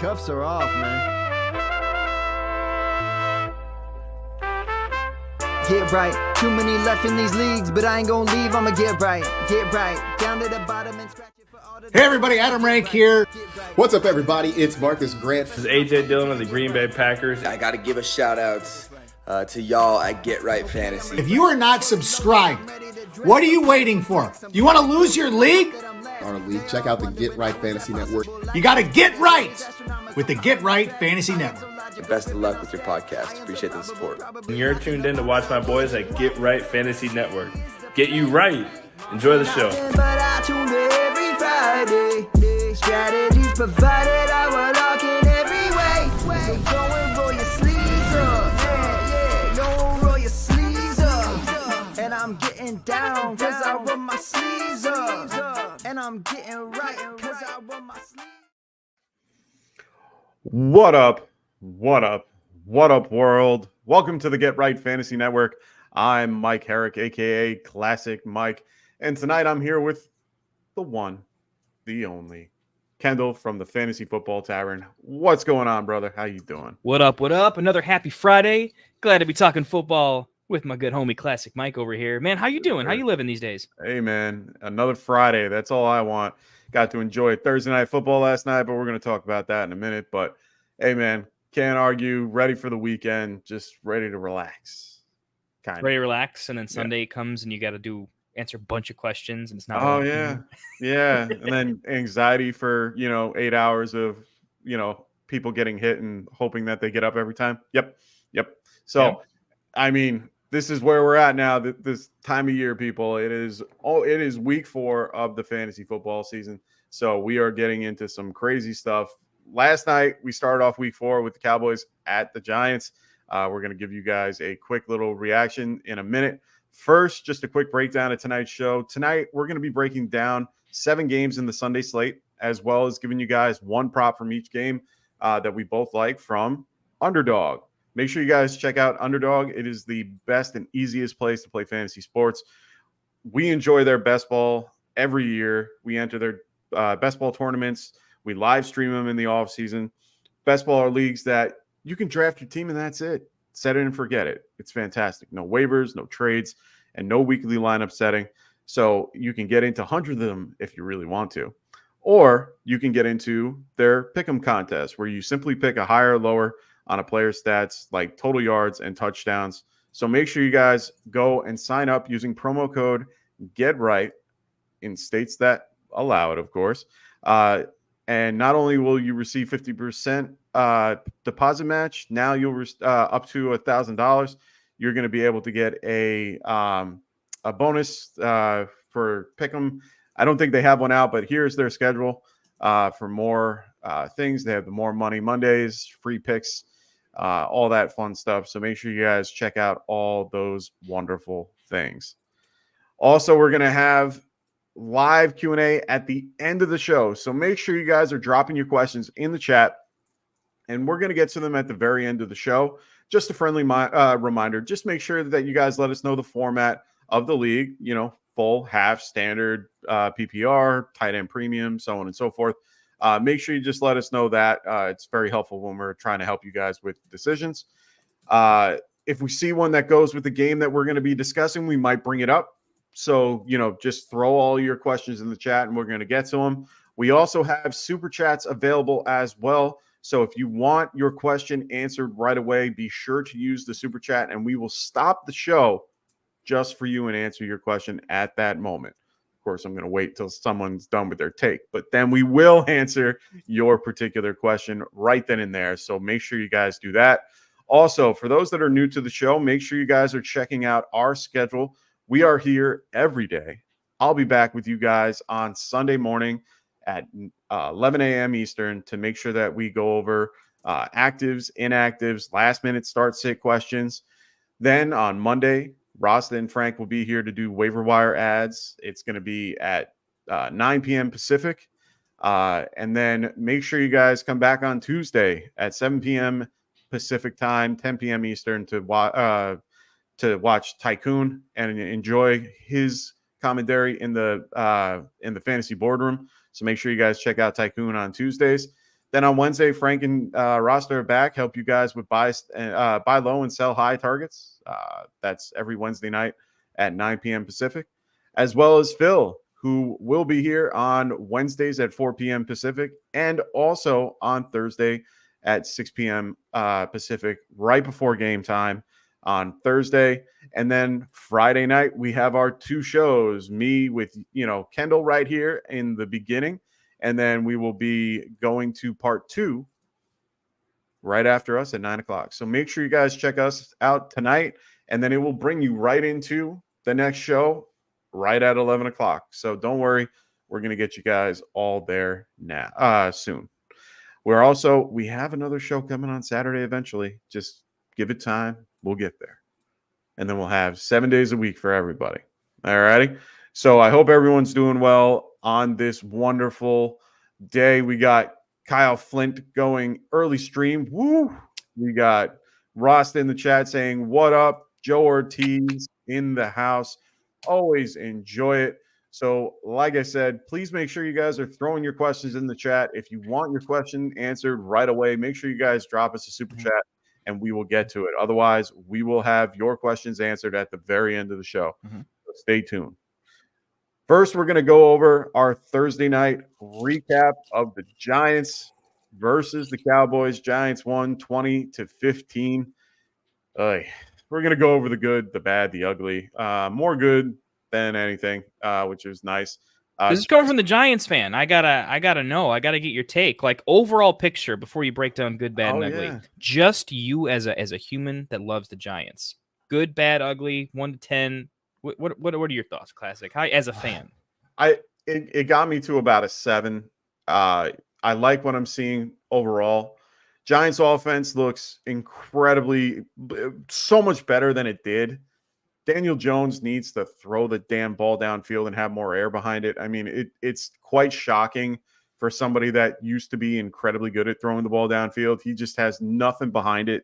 cuffs are off, man. Get right. Too many left in these leagues, but I ain't gonna leave. I'ma get right. Get right. Down to the bottom and scratch it for all the... Hey everybody, Adam Rank here. What's up, everybody? It's Marcus Grant. This is AJ Dillon of the Green Bay Packers. I got to give a shout out to y'all at Get Right Fantasy. If you are not subscribed, what are you waiting for? You want to lose your league? Our league. Check out the Get Right Fantasy Network. You got to get right with the Get Right Fantasy Network. And best of luck with your podcast. Appreciate the support. And you're tuned in to watch my boys at Get Right Fantasy Network. Get you right. Enjoy the show. But I tune in every Friday. Strategies provided, I will lock in every way. So go and roll your sleeves up. Yeah, go roll your sleeves up. And I'm getting down, cause I roll my sleeves up. And I'm getting right, cause I roll my sleeves. What up? What up? What up, world? Welcome to the Get Right Fantasy Network. I'm Mike Herrick, aka Classic Mike, and tonight I'm here with the one, the only, Kendall from the Fantasy Football Tavern. What's going on, brother? How you doing? What up? What up? Another happy Friday. Glad to be talking football with my good homie Classic Mike over here. Man, how you doing? How you living these days? Hey, man, another Friday. That's all I want. Got to enjoy Thursday Night Football last night, but we're going to talk about that in a minute. But hey, man, can't argue. Ready for the weekend. Just ready to relax. Kind of. Ready to relax, and then Sunday comes and you got to answer a bunch of questions, and it's not. Oh yeah, yeah, and then anxiety for 8 hours of people getting hit and hoping that they get up every time. Yep. So, I mean, this is where we're at now. This time of year, people. It is week 4 of the fantasy football season. So we are getting into some crazy stuff. Last night, we started off week 4 with the Cowboys at the Giants. We're going to give you guys a quick little reaction in a minute. First, just a quick breakdown of tonight's show. Tonight, we're going to be breaking down 7 games in the Sunday slate, as well as giving you guys one prop from each game that we both like from Underdog. Make sure you guys check out Underdog. It is the best and easiest place to play fantasy sports. We enjoy their best ball every year. We enter their best ball tournaments. We live stream them in the off season. Best ball are leagues that you can draft your team and that's it. Set it and forget it. It's fantastic. No waivers, no trades, and no weekly lineup setting. So you can get into hundreds of them if you really want to. Or you can get into their pick'em contest where you simply pick a higher or lower on a player's stats like total yards and touchdowns. So make sure you guys go and sign up using promo code GETRIGHT in states that allow it, of course. And not only will you receive 50% deposit match, now you'll up to $1,000. You're going to be able to get a bonus for Pick'em. I don't think they have one out, but here's their schedule for more things. They have the More Money Mondays, free picks, all that fun stuff. So make sure you guys check out all those wonderful things. Also, we're going to have live Q&A at the end of the show. So make sure you guys are dropping your questions in the chat, and we're going to get to them at the very end of the show. Just a friendly reminder, just make sure that you guys let us know the format of the league, full, half, standard, PPR, tight end premium, so on and so forth. Make sure you just let us know that. It's very helpful when we're trying to help you guys with decisions. If we see one that goes with the game that we're going to be discussing, we might bring it up. So, just throw all your questions in the chat and we're going to get to them. We also have super chats available as well. So if you want your question answered right away, be sure to use the super chat and we will stop the show just for you and answer your question at that moment. Of course, I'm going to wait till someone's done with their take, but then we will answer your particular question right then and there. So make sure you guys do that. Also, for those that are new to the show, make sure you guys are checking out our schedule. We are here every day. I'll be back with you guys on Sunday morning at 11 a.m. Eastern to make sure that we go over actives, inactives, last-minute start-sit questions. Then on Monday, Rasta and Frank will be here to do waiver wire ads. It's going to be at 9 p.m. Pacific. And then make sure you guys come back on Tuesday at 7 p.m. Pacific time, 10 p.m. Eastern to watch Tycoon and enjoy his commentary in the fantasy boardroom. So make sure you guys check out Tycoon on Tuesdays. Then on Wednesday, Frank and Roster are back, help you guys with buy low and sell high targets. That's every Wednesday night at 9 p.m. Pacific, as well as Phil, who will be here on Wednesdays at 4 p.m. Pacific and also on Thursday at 6 p.m. Pacific, right before game time on Thursday. And then Friday night, we have our 2 shows, me with, Kendall right here in the beginning. And then we will be going to part 2 right after us at 9 o'clock. So make sure you guys check us out tonight, and then it will bring you right into the next show right at 11 o'clock. So don't worry. We're going to get you guys all there now, soon. We have another show coming on Saturday eventually. Just give it time. We'll get there. And then we'll have 7 days a week for everybody. All righty. So I hope everyone's doing well on this wonderful day. We got Kyle Flint going early stream. Woo! We got Ross in the chat saying, "What up?" Joe Ortiz in the house. Always enjoy it. So, like I said, please make sure you guys are throwing your questions in the chat. If you want your question answered right away, make sure you guys drop us a super chat and we will get to it. Otherwise, we will have your questions answered at the very end of the show. So stay tuned. First, we're going to go over our Thursday night recap of the Giants versus the Cowboys. Giants won 20-15. We're going to go over the good, the bad, the ugly. More good than anything, which is nice. This is coming from the Giants fan. I gotta know. I gotta get your take. Like, overall picture before you break down good, bad, and ugly. Yeah. Just you as a human that loves the Giants. Good, bad, ugly, 1 to 10. What are your thoughts, Classic? How, as a fan? It got me to about a 7. I like what I'm seeing overall. Giants offense looks so much better than it did. Daniel Jones needs to throw the damn ball downfield and have more air behind it. I mean, it's quite shocking for somebody that used to be incredibly good at throwing the ball downfield. He just has nothing behind it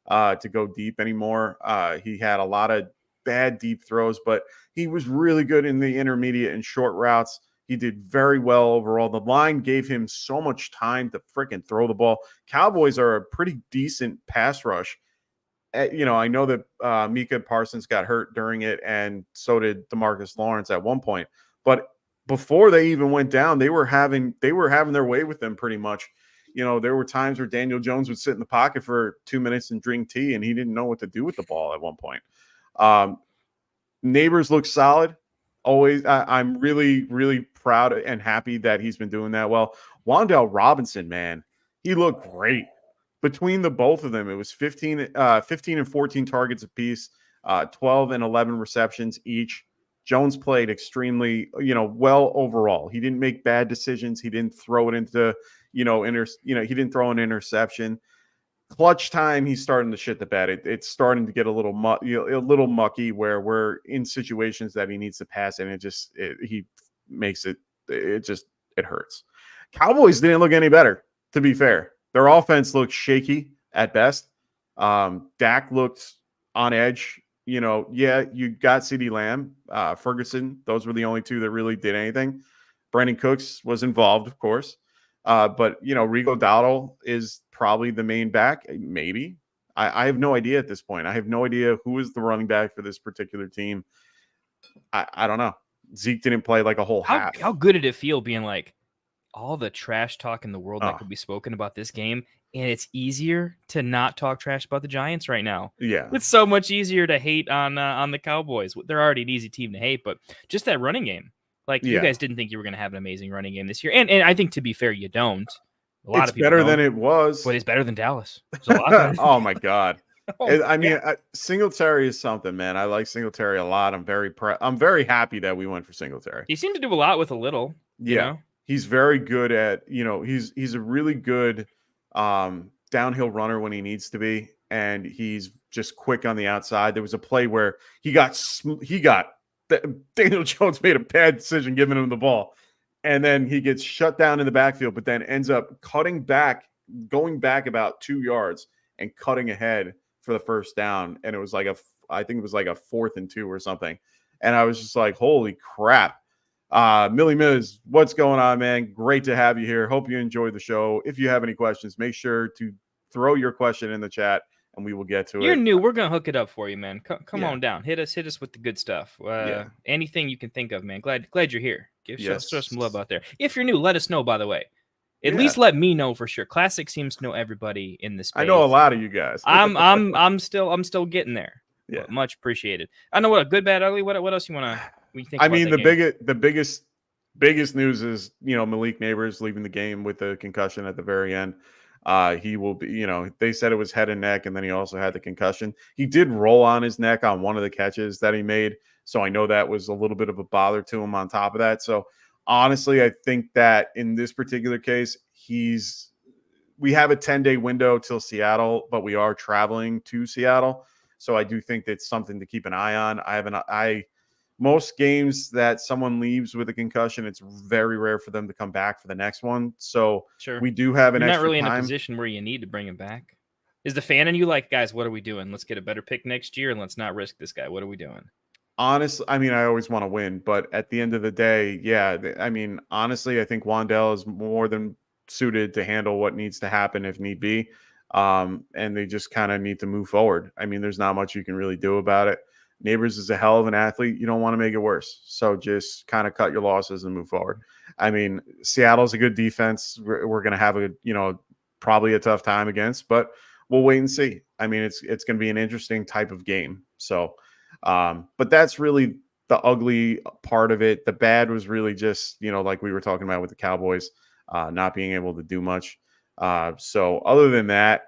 to go deep anymore. He had a lot of bad deep throws, but he was really good in the intermediate and short routes. He did very well overall. The line gave him so much time to freaking throw the ball. Cowboys are a pretty decent pass rush. I know that Micah Parsons got hurt during it, and so did DeMarcus Lawrence at one point. But before they even went down, they were having their way with them pretty much. There were times where Daniel Jones would sit in the pocket for 2 minutes and drink tea, and he didn't know what to do with the ball at one point. Neighbors look solid. Always, I'm really, really proud and happy that he's been doing that well. Wan'Dale Robinson, man, he looked great. Between the both of them, it was 15 and 14 targets apiece, 12 and 11 receptions each. Jones played extremely, well overall. He didn't make bad decisions. He didn't throw it into, he didn't throw an interception. Clutch time, he's starting to shit the bed. It's starting to get a little mucky where we're in situations that he needs to pass, and he makes it hurts. Cowboys didn't look any better, to be fair. Their offense looked shaky at best. Dak looked on edge. You got CeeDee Lamb, Ferguson. Those were the only 2 that really did anything. Brandon Cooks was involved, of course. But Rico Dowdle is probably the main back. Maybe. I have no idea at this point. I have no idea who is the running back for this particular team. I don't know. Zeke didn't play like a whole half. How good did it feel being like, all the trash talk in the world that could be spoken about this game, and it's easier to not talk trash about the Giants right now. Yeah, it's so much easier to hate on the Cowboys. They're already an easy team to hate, but just that running game. Like, you guys didn't think you were going to have an amazing running game this year, and I think, to be fair, you don't. A lot of people better don't, than it was, but it's better than Dallas. It's a lot better. Oh my god. Singletary is something, man. I like Singletary a lot. I'm very happy that we went for Singletary. He seemed to do a lot with a little. He's very good at, he's a really good downhill runner when he needs to be, and he's just quick on the outside. There was a play where Daniel Jones made a bad decision giving him the ball, and then he gets shut down in the backfield, but then ends up going back about 2 yards and cutting ahead for the first down. And it was I think it was like a 4th and 2 or something. And I was just like, holy crap. Millie Miz, what's going on, man? Great to have you here. Hope you enjoyed the show. If you have any questions, make sure to throw your question in the chat and we will get to You're it. new. We're gonna hook it up for you, man. Come Yeah. on down. Hit us with the good stuff. Anything you can think of, man. Glad you're here. Show some love out there. If you're new, let us know. By the way, at least let me know for sure. Classic seems to know everybody in this space. I know a lot of you guys. I'm still getting there. Yeah, much appreciated. I know what a good, bad, ugly. What else you want to think? I mean, the biggest news is Malik Neighbors leaving the game with a concussion at the very end. He will be, they said it was head and neck, and then he also had the concussion. He did roll on his neck on one of the catches that he made. So I know that was a little bit of a bother to him on top of that. So honestly, I think that in this particular case, we have a 10-day window till Seattle, but we are traveling to Seattle. So I do think that's something to keep an eye on. Most games that someone leaves with a concussion, it's very rare for them to come back for the next one. So we do have an extra time. You're not really in a position where you need to bring him back. Is the fan in you like, guys, what are we doing? Let's get a better pick next year and let's not risk this guy. What are we doing? Honestly, I mean, I always want to win, but at the end of the day, yeah, I mean, honestly, I think Wandell is more than suited to handle what needs to happen if need be. And they just kind of need to move forward. I mean, there's not much you can really do about it. Neighbors is a hell of an athlete. You don't want to make it worse. So just kind of cut your losses and move forward. I mean, Seattle's a good defense. We're going to have probably a tough time against, but we'll wait and see. I mean, it's going to be an interesting type of game. So, but that's really the ugly part of it. The bad was really just, like we were talking about with the Cowboys, not being able to do much. So other than that,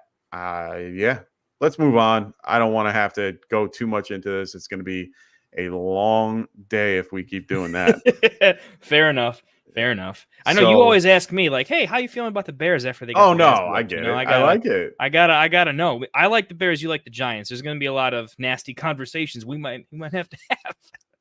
let's move on. I don't want to have to go too much into this. It's going to be a long day if we keep doing that. Fair enough. I know you always ask me like, "Hey, how you feeling about the Bears after they got Oh no, I get it. I like it. I gotta know. I like the Bears. You like the Giants. There's going to be a lot of nasty conversations we might have to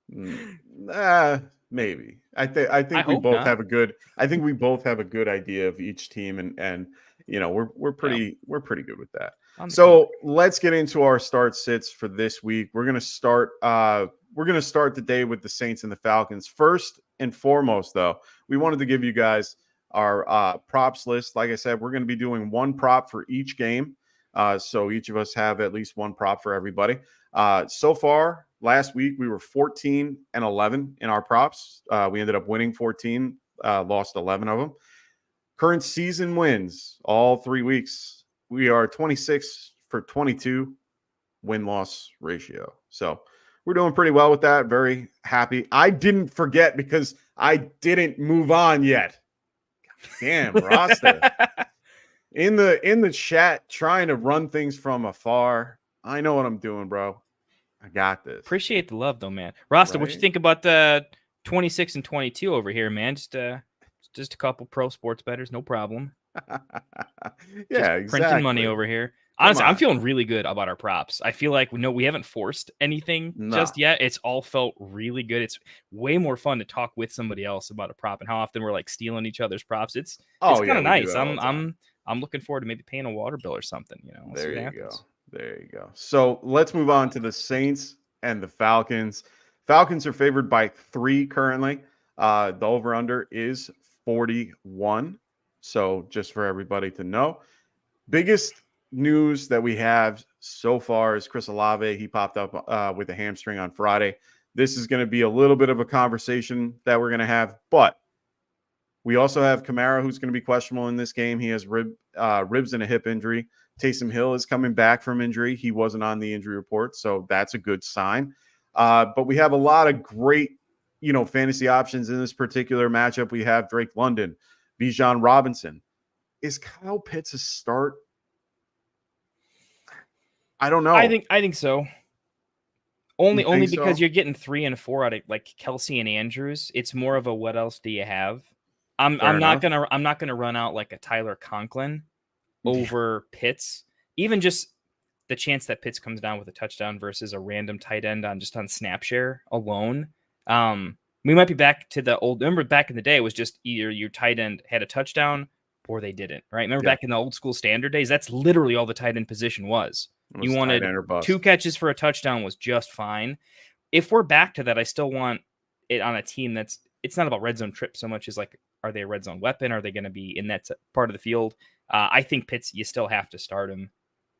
have. Maybe. I think we both have a good. I think we both have a good idea of each team, and we're pretty good with that. So let's get into our start sits for this week. We're gonna start the day with the Saints and the Falcons. First and foremost, though, we wanted to give you guys our props list. Like I said, we're going to be doing one prop for each game. So each of us have at least one prop for everybody. So far, last week, we were 14-11 in our props. We ended up winning 14, lost 11 of them. Current season wins, all 3 weeks, we are 26-22 win-loss ratio. So we're doing pretty well with that. Very happy. I didn't forget because I didn't move on yet. Damn, roster. In the chat, trying to run things from afar. I know what I'm doing, bro. I got this. Appreciate the love, though, man. Rasta, what you think about the 26-22 over here, man? Just a couple pro sports bettors, no problem. Yeah, exactly. Printing money over here. Honestly, I'm feeling really good about our props. I feel like we haven't forced anything just yet. It's all felt really good. It's way more fun to talk with somebody else about a prop and how often we're like stealing each other's props. It's kind of nice. I'm looking forward to maybe paying a water bill or something. There you go. So let's move on to the Saints and the Falcons. Falcons are favored by 3 currently. The over-under is 41. So just for everybody to know, biggest news that we have so far is Chris Olave. He popped up with a hamstring on Friday. This is going to be a little bit of a conversation that we're going to have, but we also have Kamara, who's going to be questionable in this game. He has ribs and a hip injury. Taysom Hill is coming back from injury. He wasn't on the injury report, so that's a good sign. But we have a lot of great, fantasy options in this particular matchup. We have Drake London, Bijan Robinson. Is Kyle Pitts a start? I don't know. I think so. Only because you're getting 3 and 4 out of like Kelsey and Andrews. It's more of a what else do you have? I'm not gonna run out like a Tyler Conklin over Pitts. Even just the chance that Pitts comes down with a touchdown versus a random tight end on snap share alone. We might be back to the old. Remember back in the day, it was just either your tight end had a touchdown or they didn't. Right? Remember back in the old school standard days, that's literally all the tight end position was. You wanted 2 catches for a touchdown was just fine. If we're back to that, I still want it on a team that's it's not about red zone trip so much as like, are they a red zone weapon? Are they going to be in that part of the field? I think Pitts, you still have to start him.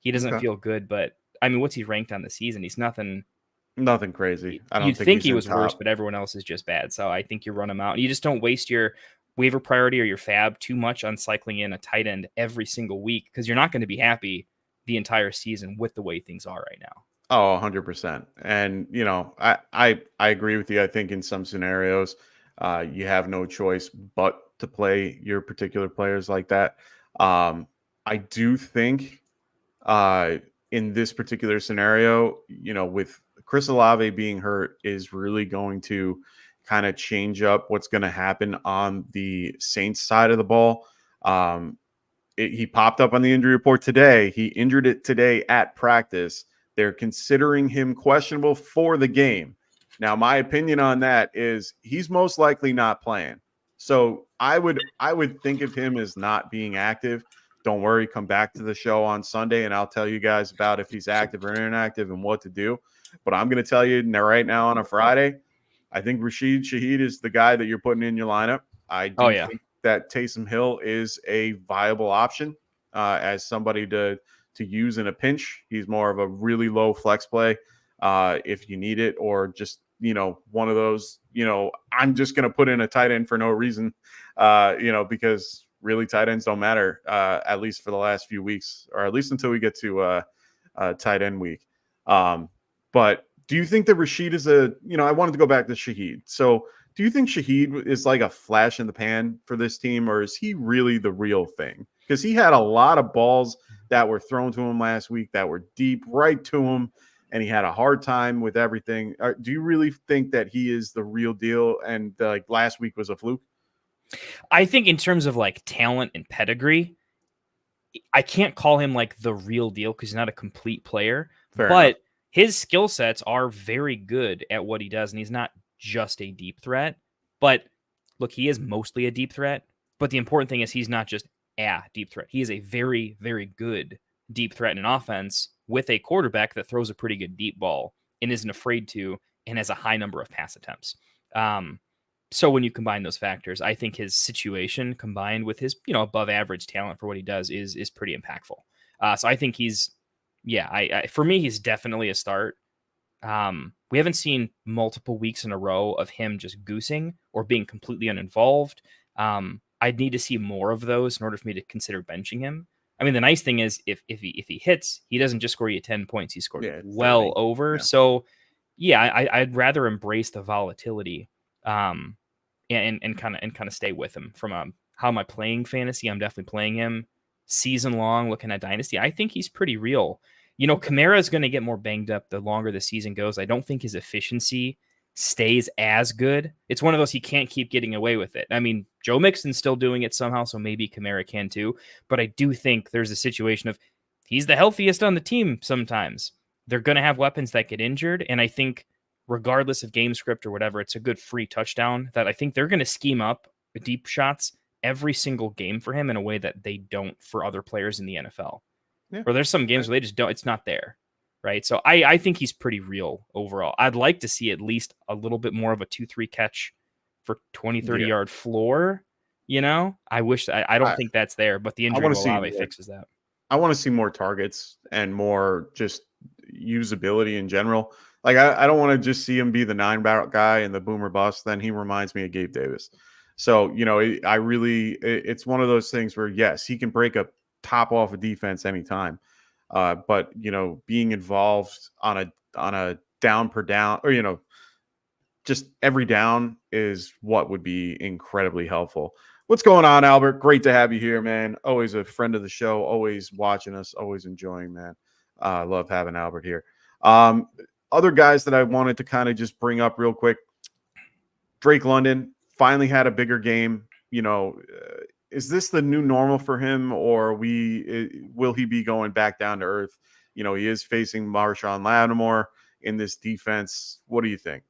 He doesn't feel good, but I mean, what's he ranked on the season? He's nothing crazy. I don't You'd think think he's he in was worse, top. but everyone else is just bad. So I think you run him out. You just don't waste your waiver priority or your fab too much on cycling in a tight end every single week, because you're not going to be happy the entire season with the way things are right now. Oh, 100%. And, I agree with you. I think in some scenarios, you have no choice but to play your particular players like that. I do think in this particular scenario, with Chris Olave being hurt is really going to kind of change up what's going to happen on the Saints side of the ball. He popped up on the injury report today. He injured it today at practice. They're considering him questionable for the game. Now, my opinion on that is he's most likely not playing. So I would think of him as not being active. Don't worry, come back to the show on Sunday and I'll tell you guys about if he's active or inactive and what to do. But I'm going to tell you right now on a Friday, I think Rashid Shaheed is the guy that you're putting in your lineup. I do think that Taysom Hill is a viable option as somebody to use in a pinch. He's more of a really low flex play if you need it, or just, one of those, I'm just going to put in a tight end for no reason, because really tight ends don't matter, at least for the last few weeks, or at least until we get to tight end week. But do you think that Rashid is I wanted to go back to Shaheed. So do you think Shaheed is like a flash in the pan for this team, or is he really the real thing? Because he had a lot of balls that were thrown to him last week that were deep right to him, and he had a hard time with everything. Do you really think that he is the real deal, and last week was a fluke? I think in terms of like talent and pedigree, I can't call him like the real deal because he's not a complete player. Fair but enough. His skill sets are very good at what he does, and he's not just a deep threat. But look, he is mostly a deep threat. But the important thing is he's not just a deep threat. He is a very, very good deep threat in an offense with a quarterback that throws a pretty good deep ball and isn't afraid to, and has a high number of pass attempts. So when you combine those factors, I think his situation combined with his, above average talent for what he does is pretty impactful. So I think he's, for me, he's definitely a start. We haven't seen multiple weeks in a row of him just goosing or being completely uninvolved. I'd need to see more of those in order for me to consider benching him. I mean, the nice thing is if he hits, he doesn't just score you 10 points. He scored well over. Yeah. So I'd rather embrace the volatility, and kind of stay with him from how am I playing fantasy? I'm definitely playing him season long, looking at Dynasty. I think he's pretty real. Kamara is going to get more banged up the longer the season goes. I don't think his efficiency stays as good. It's one of those he can't keep getting away with it. I mean, Joe Mixon's still doing it somehow, so maybe Kamara can too. But I do think there's a situation of he's the healthiest on the team sometimes. They're going to have weapons that get injured, and I think regardless of game script or whatever, it's a good free touchdown that I think they're going to scheme up deep shots every single game for him in a way that they don't for other players in the NFL. Yeah. Or there's some games where they just don't, it's not there. Right. So I think he's pretty real overall. I'd like to see at least a little bit more of a 2-3 catch for 20, 30 yard floor. I wish I don't think that's there, but the injury of Olave fixes that. I want to see more targets and more just usability in general. Like, I don't want to just see him be the 9-barrel guy and the boomer bust. Then he reminds me of Gabe Davis. So, it's one of those things where, yes, he can break a top off a defense anytime. But, being involved on a down per down, or, just every down is what would be incredibly helpful. What's going on, Albert? Great to have you here, man. Always a friend of the show, always watching us, always enjoying, man. I love having Albert here. Other guys that I wanted to kind of just bring up real quick. Drake London finally had a bigger game. Is this the new normal for him, or will he be going back down to earth? He is facing Marshawn Lattimore in this defense. What do you think?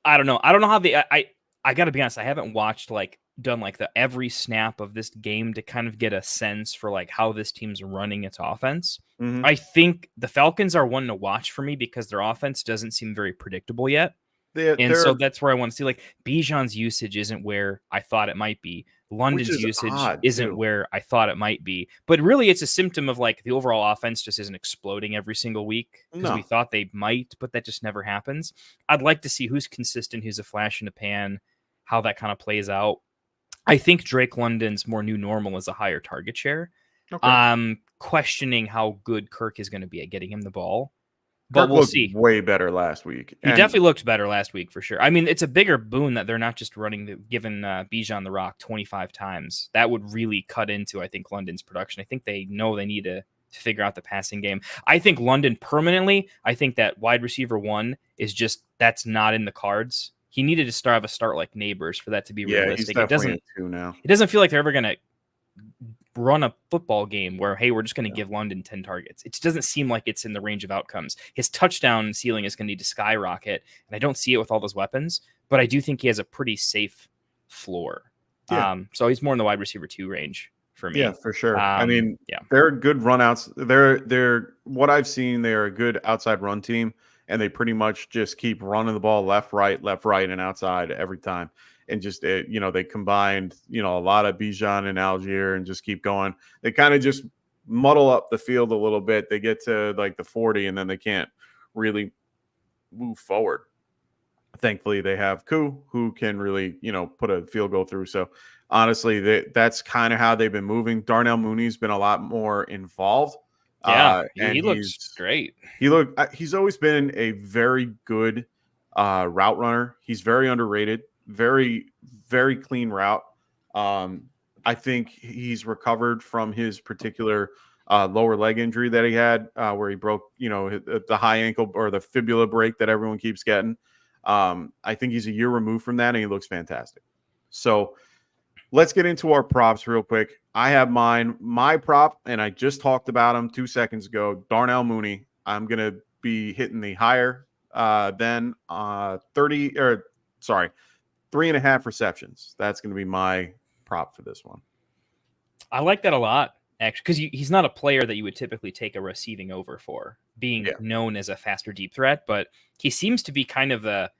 I don't know. How I got to be honest. I haven't watched done the every snap of this game to kind of get a sense for how this team's running its offense. Mm-hmm. I think the Falcons are one to watch for me because their offense doesn't seem very predictable yet. So that's where I want to see, like, Bijan's usage isn't where I thought it might be. London's usage isn't where I thought it might be. But really, it's a symptom of, like, the overall offense just isn't exploding every single week because we thought they might, but that just never happens. I'd like to see who's consistent, who's a flash in the pan, how that kind of plays out. I think Drake London's more new normal is a higher target share. Okay. Questioning how good Kirk is going to be at getting him the ball. But we'll see. Way better last week. He definitely looked better last week for sure. I mean, it's a bigger boon that they're not just giving Bijan the rock 25 times. That would really cut into, I think, London's production. I think they know they need to figure out the passing game. I think London permanently, I think that wide receiver 1 is just, that's not in the cards. He needed to have a start like Neighbors for that to be realistic. He's definitely a 2 now. It doesn't feel like they're ever going to run a football game where, hey, we're just going to give London 10 targets. It doesn't seem like it's in the range of outcomes. His touchdown ceiling is going to need to skyrocket, and I don't see it with all those weapons, but I do think he has a pretty safe floor. So he's more in the wide receiver 2 range for me. Yeah, for sure. I mean, they're good runouts. They're what I've seen, they're a good outside run team, and they pretty much just keep running the ball left, right, and outside every time. And just, they combined, a lot of Bijan and Algier and just keep going. They kind of just muddle up the field a little bit. They get to like the 40 and then they can't really move forward. Thankfully, they have Koo, who can really, put a field goal through. So honestly, that's kind of how they've been moving. Darnell Mooney's been a lot more involved. Yeah, and he looks great. He's always been a very good route runner. He's very underrated. Very, very clean route. I think he's recovered from his particular lower leg injury that he had, where he broke, the high ankle or the fibula break that everyone keeps getting. I think he's a year removed from that, and he looks fantastic. So let's get into our props real quick. I have my prop, and I just talked about him 2 seconds ago. Darnell Mooney. I'm gonna be hitting the higher than 3.5 receptions. That's going to be my prop for this one. I like that a lot, actually, because he's not a player that you would typically take a receiving over for, being known as a faster deep threat, but he seems to be kind of a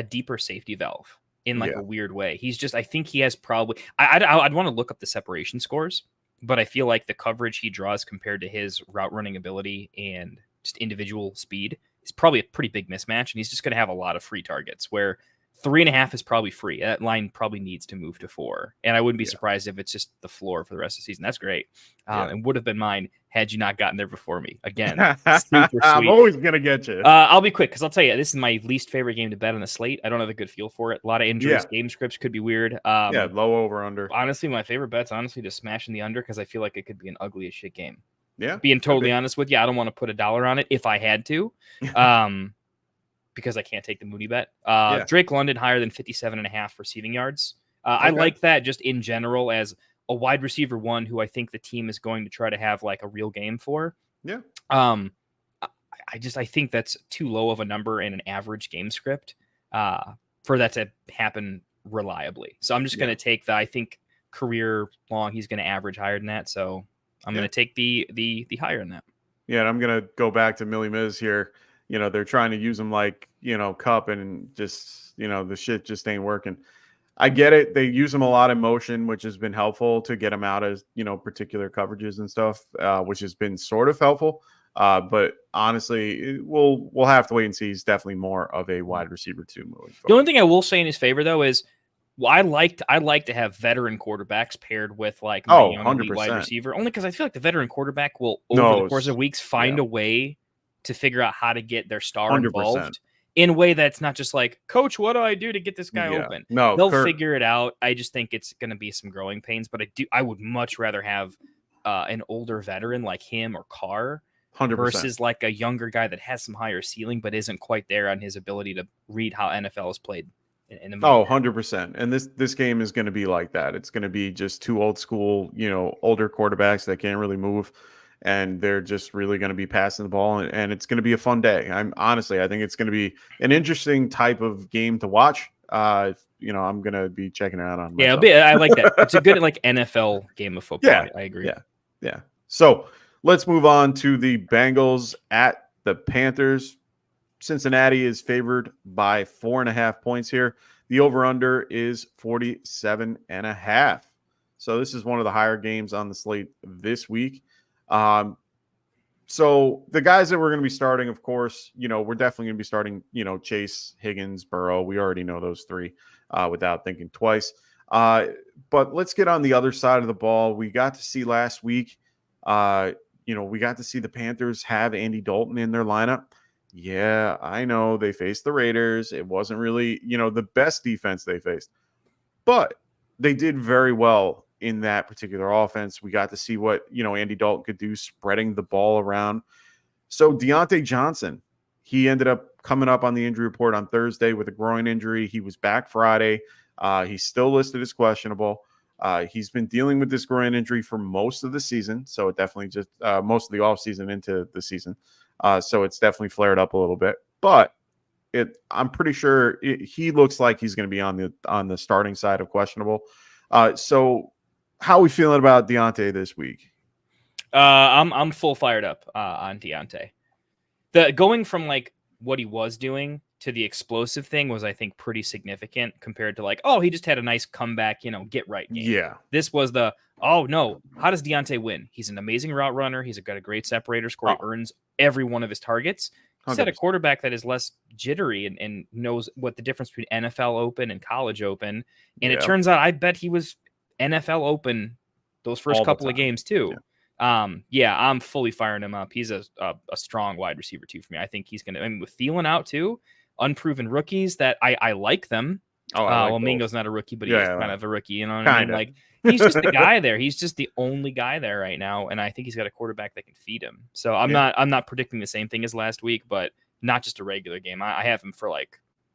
deeper safety valve in like a weird way. He's just, I think he has probably, I'd want to look up the separation scores, but I feel like the coverage he draws compared to his route running ability and just individual speed is probably a pretty big mismatch, and he's just going to have a lot of free targets where 3.5 is probably free. That line probably needs to move to 4. And I wouldn't be surprised if it's just the floor for the rest of the season. That's great. And would have been mine had you not gotten there before me. Again, super sweet. I'm always going to get you. I'll be quick because I'll tell you, this is my least favorite game to bet on the slate. I don't have a good feel for it. A lot of injuries. Game scripts could be weird. Low over under. Honestly, my favorite bet's just smashing the under because I feel like it could be an ugly as shit game. Yeah. Being totally honest with you, I don't want to put $1 on it if I had to. Because I can't take the Mooney bet. Drake London higher than 57.5 receiving yards. I like that just in general as a wide receiver 1 who I think the team is going to try to have like a real game for. Yeah. I think that's too low of a number in an average game script for that to happen reliably. So I'm just going to take I think career long, he's going to average higher than that. So I'm going to take the higher than that. Yeah. And I'm going to go back to Millie Miz here. They're trying to use him like, cup and just, the shit just ain't working. I get it. They use him a lot in motion, which has been helpful to get him out of, particular coverages and stuff, which has been sort of helpful. But honestly, we'll have to wait and see. He's definitely more of a wide receiver 2 moving forward. The only thing I will say in his favor, though, is I like to have veteran quarterbacks paired with like my young 100%. Wide receiver, only because I feel like the veteran quarterback will, over the course of weeks, find a way to figure out how to get their star 100%. Involved in a way that's not just like, coach, what do I do to get this guy open? No, they'll figure it out. I just think it's going to be some growing pains, but I would much rather have an older veteran like him or Carr 100%. Versus like a younger guy that has some higher ceiling, but isn't quite there on his ability to read how NFL is played. 100%. And this game is going to be like that. It's going to be just 2 old school, older quarterbacks that can't really move. And they're just really going to be passing the ball, and it's going to be a fun day. I think it's going to be an interesting type of game to watch. I'm going to be checking it out on myself. I like that. It's a good like NFL game of football. Yeah, I agree. Yeah. So let's move on to the Bengals at the Panthers. Cincinnati is favored by 4.5 points here. The over-under is 47.5. So this is one of the higher games on the slate this week. So the guys that we're going to be starting, of course, we're definitely going to be starting, Chase, Higgins, Burrow. We already know those three without thinking twice. But let's get on the other side of the ball. We got to see last week, we got to see the Panthers have Andy Dalton in their lineup. Yeah, I know they faced the Raiders. It wasn't really, the best defense they faced, but they did very well in that particular offense. We got to see what, Andy Dalton could do spreading the ball around. So Deontay Johnson, he ended up coming up on the injury report on Thursday with a groin injury. He was back Friday. He's still listed as questionable. He's been dealing with this groin injury for most of the season. So it definitely just most of the offseason into the season. So it's definitely flared up a little bit, but I'm pretty sure he looks like he's going to be on the starting side of questionable. So how are we feeling about Deontay this week? I'm full fired up on Deontay. Going from like what he was doing to the explosive thing was, I think, pretty significant compared to he just had a nice comeback, get right game. Yeah. This was how does Deontay win? He's an amazing route runner. He's got a great separator score. He earns every one of his targets. He's had a quarterback that is less jittery and knows what the difference between NFL Open and College Open. And it turns out, I bet he was NFL Open those first couple of games too. Yeah. I'm fully firing him up. He's a strong wide receiver too for me. I think he's going to, with Thielen out too, unproven rookies that I like them. Mingo's not a rookie, but he's kind of a rookie. You know what I mean? Like, he's just the guy there. He's just the only guy there right now, and I think he's got a quarterback that can feed him. So I'm not predicting the same thing as last week, but not just a regular game. I have him for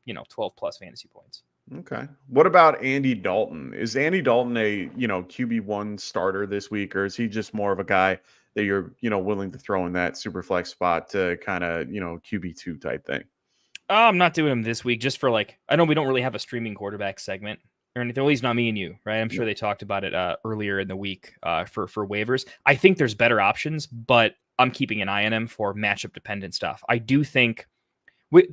12 plus fantasy points. Okay. What about Andy Dalton? Is Andy Dalton a QB1 starter this week, or is he just more of a guy that you're willing to throw in that super flex spot to kind of QB2 type thing? I'm not doing him this week just for I know we don't really have a streaming quarterback segment or anything. At least not me and you, right? I'm sure they talked about it earlier in the week for waivers. I think there's better options, but I'm keeping an eye on him for matchup dependent stuff. I do think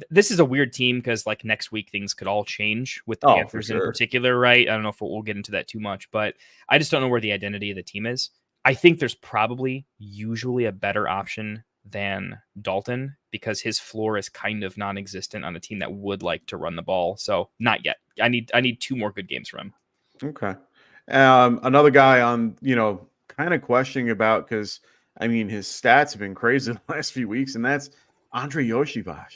this is a weird team because next week things could all change with the Panthers in particular, right? I don't know if we'll get into that too much, but I just don't know where the identity of the team is. I think there's probably usually a better option than Dalton because his floor is kind of non-existent on a team that would like to run the ball. So not yet. I need 2 more good games from him. Okay. Another guy on, kind of questioning about, because his stats have been crazy the last few weeks, and that's Andre Yoshibach.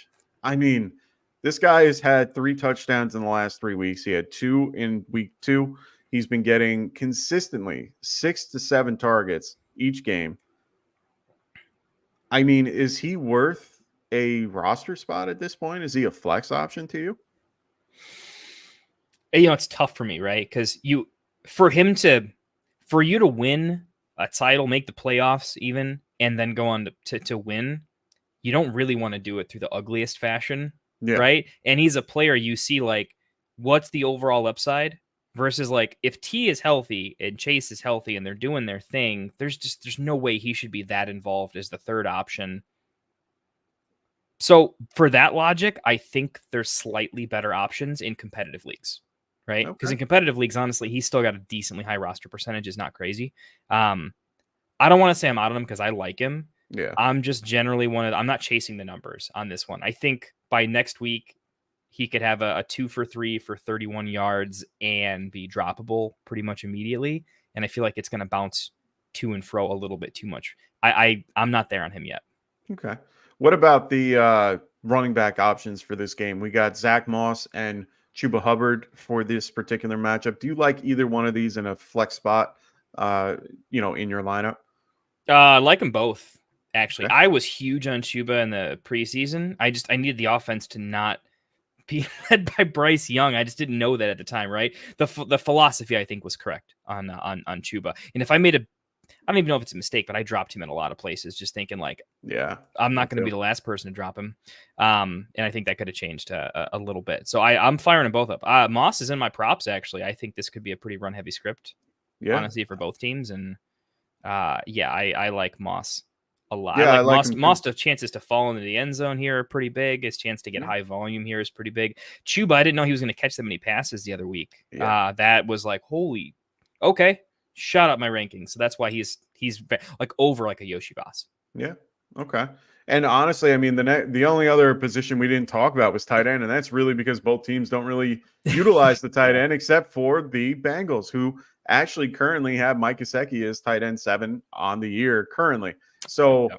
This guy has had 3 touchdowns in the last 3 weeks. He had 2 in week 2. He's been getting consistently 6 to 7 targets each game. Is he worth a roster spot at this point? Is he a flex option to you? It's tough for me, right? Because for you to win a title, make the playoffs even, and then go on to win, you don't really want to do it through the ugliest fashion, right? And he's a player you see what's the overall upside versus if T is healthy and Chase is healthy and they're doing their thing, there's no way he should be that involved as the third option. So for that logic, I think there's slightly better options in competitive leagues, right? Because in competitive leagues, honestly, he's still got a decently high roster percentage. Is not crazy. I don't want to say I'm out on him because I like him. Yeah. I'm just generally I'm not chasing the numbers on this one. I think by next week, he could have a 2 for 3 for 31 yards and be droppable pretty much immediately. And I feel like it's going to bounce to and fro a little bit too much. I'm not there on him yet. Okay. What about the running back options for this game? We got Zach Moss and Chuba Hubbard for this particular matchup. Do you like either one of these in a flex spot, in your lineup? I like them both, actually. Okay. I was huge on Chuba in the preseason. I needed the offense to not be led by Bryce Young. I just didn't know that at the time, right? The philosophy, I think, was correct on Chuba. And if I don't even know if it's a mistake, but I dropped him in a lot of places, just thinking I'm not going to be the last person to drop him. And I think that could have changed a little bit. So I'm firing them both up. Moss is in my props, actually. I think this could be a pretty run heavy script, honestly, for both teams. And I like Moss a lot. Yeah, I like him Mosta chances to fall into the end zone here are pretty big. His chance to get high volume here is pretty big. Chuba, I didn't know he was going to catch that many passes the other week. Yeah. That was like, holy, okay, shot up my rankings. So that's why he's like over like a Yoshi Boss. Yeah. Okay. And honestly, I mean, the only other position we didn't talk about was tight end, and that's really because both teams don't really utilize the tight end except for the Bengals, who actually currently have Mike Gesicki as tight end 7 on the year currently. So,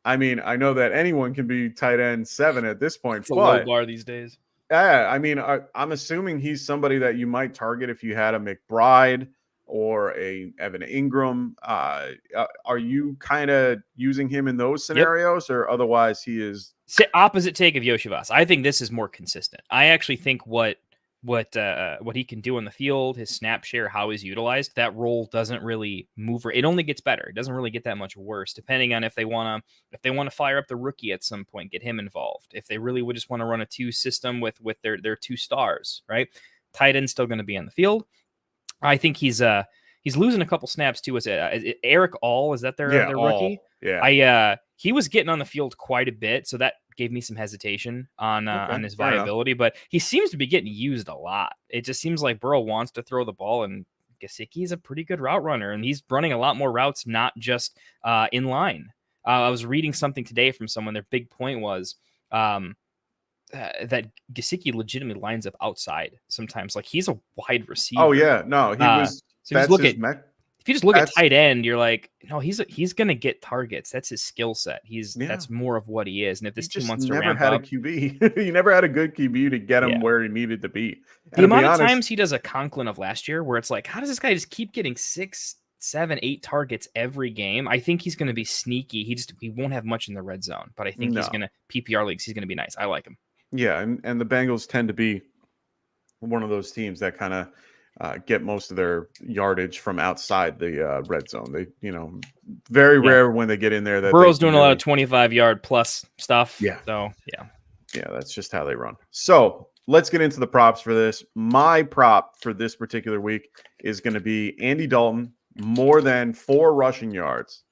I mean, I know that anyone can be tight end 7 at this point. It's a low bar these days. Yeah, I mean, I'm assuming he's somebody that you might target if you had a McBride or a Evan Ingram. Are you kind of using him in those scenarios, or otherwise he is opposite take of Yoshivas? I think this is more consistent. I actually think what he can do on the field, his snap share, how he's utilized, that role doesn't really move. It only gets better. It doesn't really get that much worse, depending on if they want to fire up the rookie at some point, get him involved. If they really would just want to run a 2 system with their 2 stars, right? Tight end's still going to be on the field. I think he's losing a couple snaps too. Is it Eric All? Is that their rookie? Yeah. He was getting on the field quite a bit, so that gave me some hesitation on his viability. But he seems to be getting used a lot. It just seems like Burrow wants to throw the ball, and Gesicki's a pretty good route runner, and he's running a lot more routes, not just in line. I was reading something today from someone. Their big point was that Gesicki legitimately lines up outside sometimes. Like, he's a wide receiver. Oh yeah, no, he was. So if you just look at tight end, you're like, no, he's gonna get targets. That's his skill set. That's more of what he is. And if this team wants to ramp up, a QB. He never had a good QB to get him where he needed to be. The amount of times he does a Conklin of last year, where it's like, how does this guy just keep getting 6, 7, 8 targets every game? I think he's going to be sneaky. He won't have much in the red zone, but I think he's going to PPR leagues. He's going to be nice. I like him. Yeah, and the Bengals tend to be one of those teams that kind of get most of their yardage from outside the red zone. They, very rare when they get in there. That Burrow's doing a lot of 25-yard plus stuff. Yeah. So, yeah, that's just how they run. So let's get into the props for this. My prop for this particular week is going to be Andy Dalton, more than 4 rushing yards.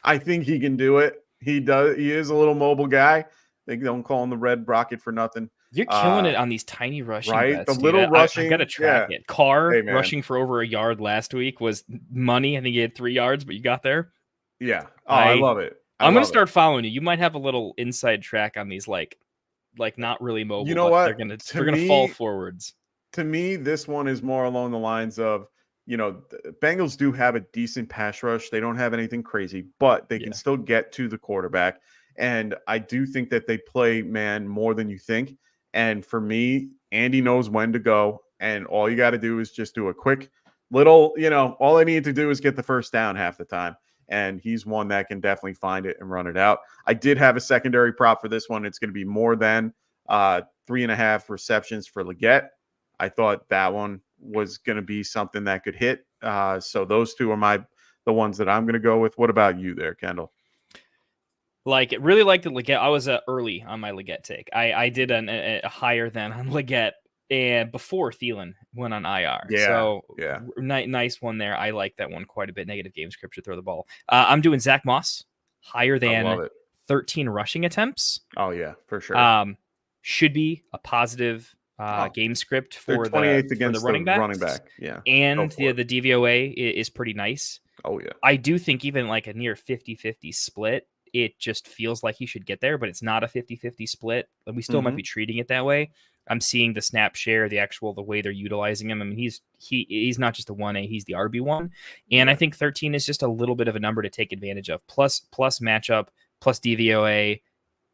I think he can do it. He does. He is a little mobile guy. They don't call him the Red Rocket for nothing. You're killing it on these tiny rushing right? bets, the little rushing. I got to track it. Carr rushing for over a yard last week was money. I think he had 3 yards, but you got there. Yeah. Oh, I love it. I'm going to start following you. You might have a little inside track on these, like not really mobile. You know what? They're going to fall forwards. To me, this one is more along the lines of, the Bengals do have a decent pass rush. They don't have anything crazy, but they can still get to the quarterback. And I do think that they play man more than you think. And for me, Andy knows when to go. And all you got to do is just do a quick little, all I need to do is get the first down half the time. And he's one that can definitely find it and run it out. I did have a secondary prop for this one. It's going to be more than 3.5 receptions for Leggett. I thought that one was going to be something that could hit. So those two are the ones that I'm going to go with. What about you there, Kendall? Really liked the Leggett. I was early on my Leggett take. I did a higher than on Leggett and before Thielen went on IR. Nice one there. I like that one quite a bit. Negative game script to throw the ball. I'm doing Zach Moss higher than 13 rushing attempts. Oh yeah, for sure. Should be a positive game script for the 28th against the running back. Yeah, and the DVOA is pretty nice. Oh yeah, I do think even like a near 50-50 split, it just feels like he should get there, but it's not a 50-50 split. We still might be treating it that way. I'm seeing the snap share, the way they're utilizing him. I mean, he's not just a 1A, he's the RB1. And I think 13 is just a little bit of a number to take advantage of. Plus matchup, plus DVOA,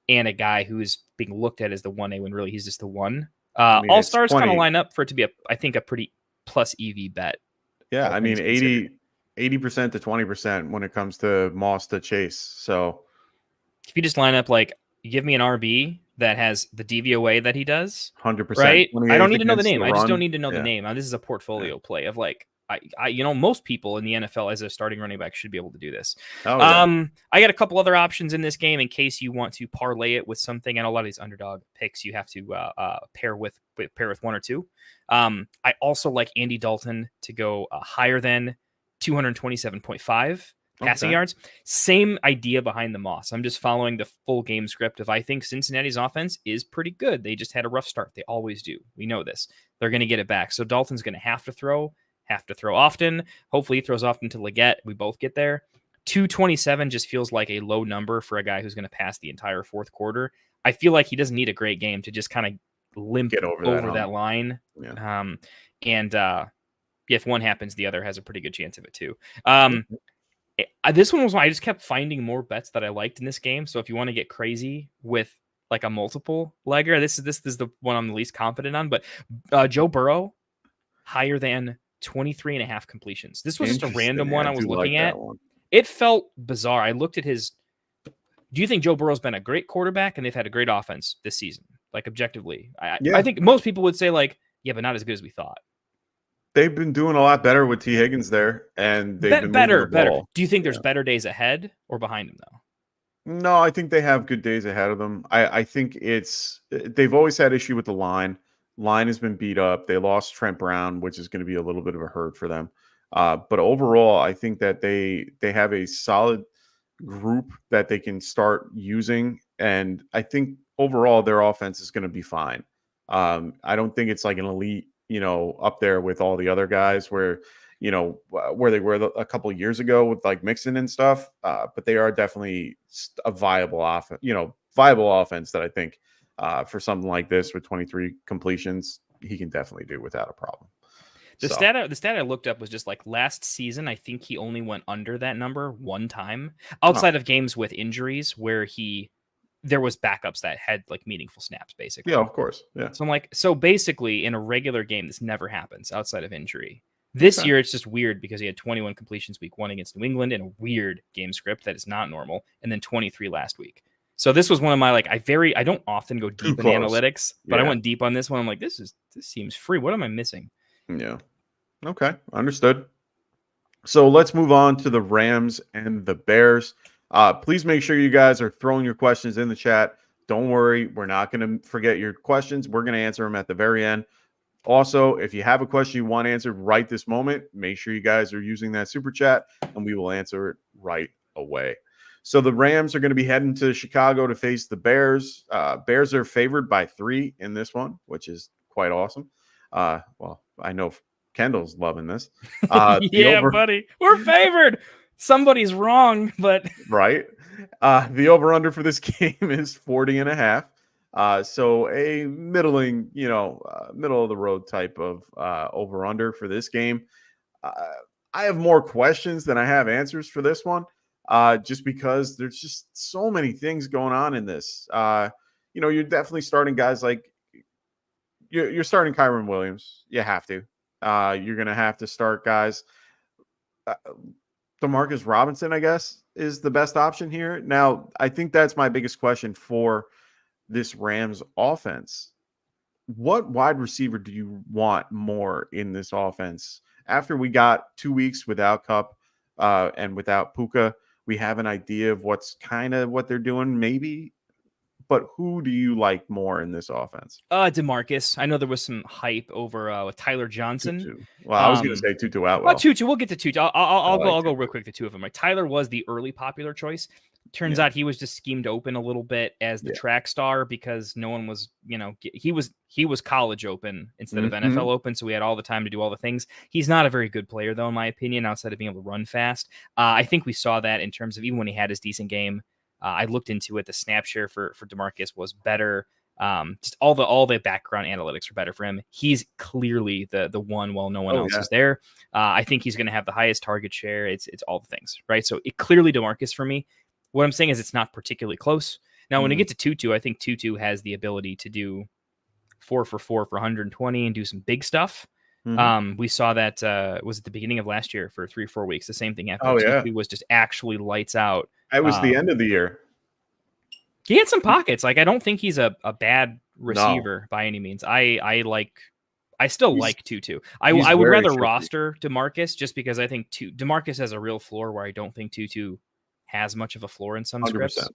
and a guy who's being looked at as the 1A when really he's just the 1. All stars kind of line up for it to be I think a pretty plus EV bet. Yeah, I mean 80% to 20% when it comes to Moss to Chase. So if you just line up you give me an RB that has the DVOA that he does, 100%. Right? I don't need to know the name. I just don't need to know the name. This is a portfolio play of most people in the NFL as a starting running back should be able to do this. I got a couple other options in this game in case you want to parlay it with something. And a lot of these underdog picks you have to pair with 1 or 2. I also like Andy Dalton to go higher than 227.5. passing yards. Same idea behind the Moss. I'm just following the full game script. If I think Cincinnati's offense is pretty good, they just had a rough start. They always do. We know this. They're going to get it back. So Dalton's going to have to throw often. Hopefully he throws often to Leggett. We both get there. 227 just feels like a low number for a guy who's going to pass the entire fourth quarter. I feel like he doesn't need a great game to just kind of limp over that line. Yeah. If one happens, the other has a pretty good chance of it too. This one was I just kept finding more bets that I liked in this game. So if you want to get crazy with like a multiple legger, this is the one I'm the least confident on. But Joe Burrow higher than 23.5 completions. This was just a random one I was looking at. It felt bizarre. I looked at his. Do you think Joe Burrow's been a great quarterback and they've had a great offense this season? Like objectively, I think most people would say like, yeah, but not as good as we thought. They've been doing a lot better with T. Higgins there, and they've been better. Ball. Do you think there's better days ahead or behind him though? No, I think they have good days ahead of them. I think they've always had issue with the line. Line has been beat up. They lost Trent Brown, which is going to be a little bit of a hurt for them. But overall, I think that they have a solid group that they can start using, and I think overall their offense is going to be fine. I don't think it's like an elite, up there with all the other guys where they were a couple of years ago with like Mixon and stuff. But they are definitely a viable offense that I think for something like this with 23 completions, he can definitely do without a problem. The stat I looked up was just like last season. I think he only went under that number one time outside of games with injuries where there was backups that had like meaningful snaps, basically. Yeah, of course. Yeah. So I'm like, so basically in a regular game, this never happens outside of injury. This year, it's just weird because he had 21 completions week 1 against New England in a weird game script that is not normal, and then 23 last week. So this was one of my like, I don't often go deep in analytics, but I went deep on this one. I'm like, this seems free. What am I missing? Yeah. Okay. Understood. So let's move on to the Rams and the Bears. Please make sure you guys are throwing your questions in the chat. Don't worry. We're not going to forget your questions. We're going to answer them at the very end. Also, if you have a question you want answered right this moment, make sure you guys are using that super chat and we will answer it right away. So the Rams are going to be heading to Chicago to face the Bears. Bears are favored by 3 in this one, which is quite awesome. Well, I know Kendall's loving this. Yeah, buddy. We're favored. Somebody's wrong, but right. The over-under for this game is 40.5. So a middling, middle of the road type of over-under for this game. I have more questions than I have answers for this one, just because there's just so many things going on in this. You're definitely starting guys like you're starting Kyren Williams. You have to. You're going to have to start guys. Demarcus Robinson, I guess, is the best option here. Now, I think that's my biggest question for this Rams offense. What wide receiver do you want more in this offense? After we got 2 weeks without Kupp and without Puka, we have an idea of what's kind of what they're doing, maybe. But who do you like more in this offense? DeMarcus. I know there was some hype over with Tyler Johnson. Tutu. Well, I was going to say Tutu Atwell. Well, Tutu. We'll get to Tutu. I'll go real quick. The two of them. Right. Tyler was the early popular choice. Turns out he was just schemed open a little bit as the track star because no one was, he was college open instead of NFL open. So we had all the time to do all the things. He's not a very good player, though, in my opinion, outside of being able to run fast. I think we saw that in terms of even when he had his decent game. I looked into it. The snap share for DeMarcus was better. Just all the background analytics are better for him. He's clearly the one while no one else is there. I think he's going to have the highest target share. It's all the things, right? So it clearly DeMarcus for me. What I'm saying is it's not particularly close. Now, when you get to Tutu, I think Tutu has the ability to do 4 for 4 for 120 and do some big stuff. We saw that was at the beginning of last year for 3 or 4 weeks. The same thing happened. Tutu was just actually lights out. It was the end of the year. He had some pockets. Like, I don't think he's a bad receiver by any means. I still like Tutu. I would rather roster DeMarcus just because I think DeMarcus has a real floor where I don't think Tutu has much of a floor in some 100%. Scripts.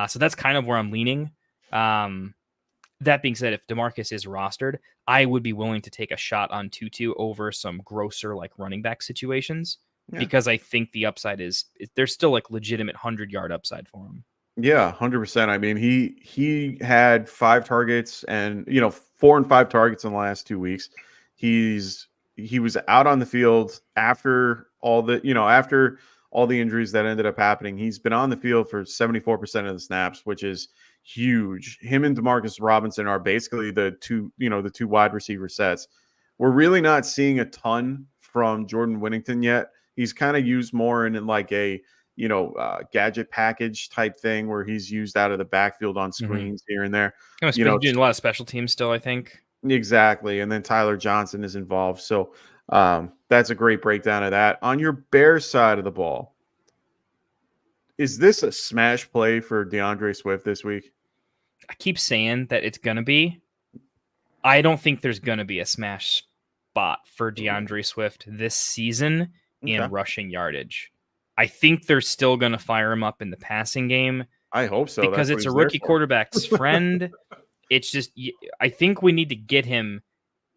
So that's kind of where I'm leaning. That being said, if DeMarcus is rostered, I would be willing to take a shot on Tutu over some grosser like running back situations. because I think the upside there's still like legitimate 100-yard upside for him. Yeah, 100%. I mean, he had 5 targets and 4 and 5 targets in the last 2 weeks. He was out on the field after all the injuries that ended up happening. He's been on the field for 74% of the snaps, which is huge. Him and Demarcus Robinson are basically the two wide receiver sets. We're really not seeing a ton from Jordan Whittington yet. He's kind of used more in like a gadget package type thing where he's used out of the backfield on screens here and there. Doing a lot of special teams still, I think. Exactly. And then Tyler Johnson is involved. So that's a great breakdown of that. On your Bears side of the ball, is this a smash play for DeAndre Swift this week? I keep saying that it's going to be. I don't think there's going to be a smash spot for DeAndre Swift this season in rushing yardage. I think they're still going to fire him up in the passing game. I hope so. Because it's a rookie quarterback's friend. It's just, I think we need to get him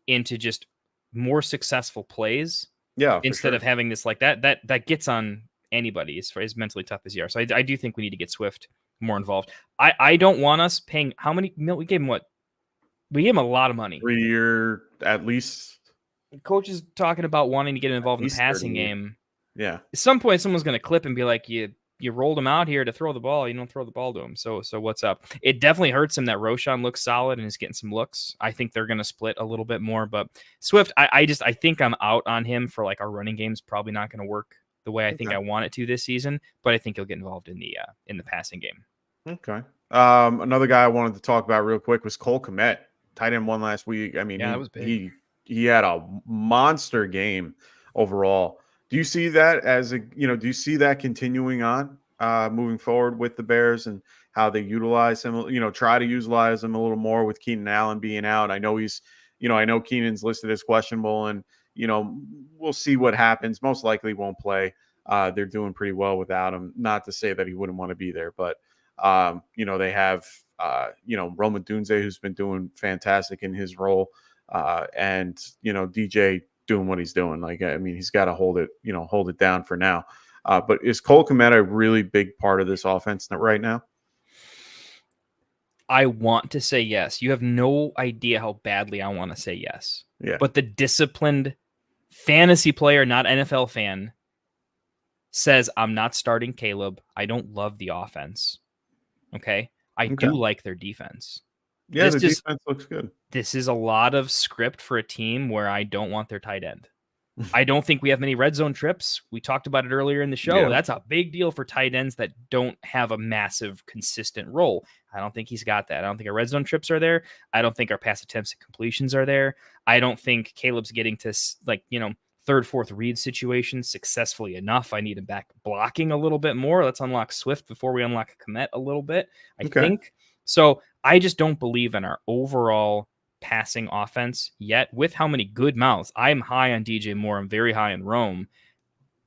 into just more successful plays. Yeah. Instead of having this like that gets on anybody as mentally tough as you are. So I do think we need to get Swift more involved. I don't want us paying how many mil we gave him we gave him a lot of money. 3 year at least. Coach is talking about wanting to get him involved in the passing game. Yeah. At some point, someone's going to clip and be like, you rolled him out here to throw the ball. You don't throw the ball to him. So what's up? It definitely hurts him that Roschon looks solid and is getting some looks. I think they're going to split a little bit more. But Swift, I think I'm out on him for like our running game's probably not going to work the way I think I want it to this season. But I think he'll get involved in the passing game. Okay. Another guy I wanted to talk about real quick was Cole Kmet. Tight end 1 last week. I mean, that was big. He had a monster game overall. Do you see that do you see that continuing on moving forward with the Bears and how they utilize him, try to utilize him a little more with Keenan Allen being out? I know I know Keenan's listed as questionable and, we'll see what happens. Most likely won't play. They're doing pretty well without him. Not to say that he wouldn't want to be there, but, they have, Roman Dunze, who's been doing fantastic in his role. And, DJ doing what he's doing. Like, I mean, he's got to hold it down for now. But is Cole Kmet a really big part of this offense right now? I want to say yes. You have no idea how badly I want to say yes. Yeah. But the disciplined fantasy player, not NFL fan, says, I'm not starting Caleb. I don't love the offense. Okay. I do like their defense. Yeah, the defense looks good. This is a lot of script for a team where I don't want their tight end. I don't think we have many red zone trips. We talked about it earlier in the show. Yeah. That's a big deal for tight ends that don't have a massive, consistent role. I don't think he's got that. I don't think our red zone trips are there. I don't think our pass attempts and completions are there. I don't think Caleb's getting to, third, fourth read situations successfully enough. I need him back blocking a little bit more. Let's unlock Swift before we unlock Kmet a little bit, I think. So I just don't believe in our overall passing offense yet with how many good mouths. I'm high on DJ Moore. I'm very high on Rome.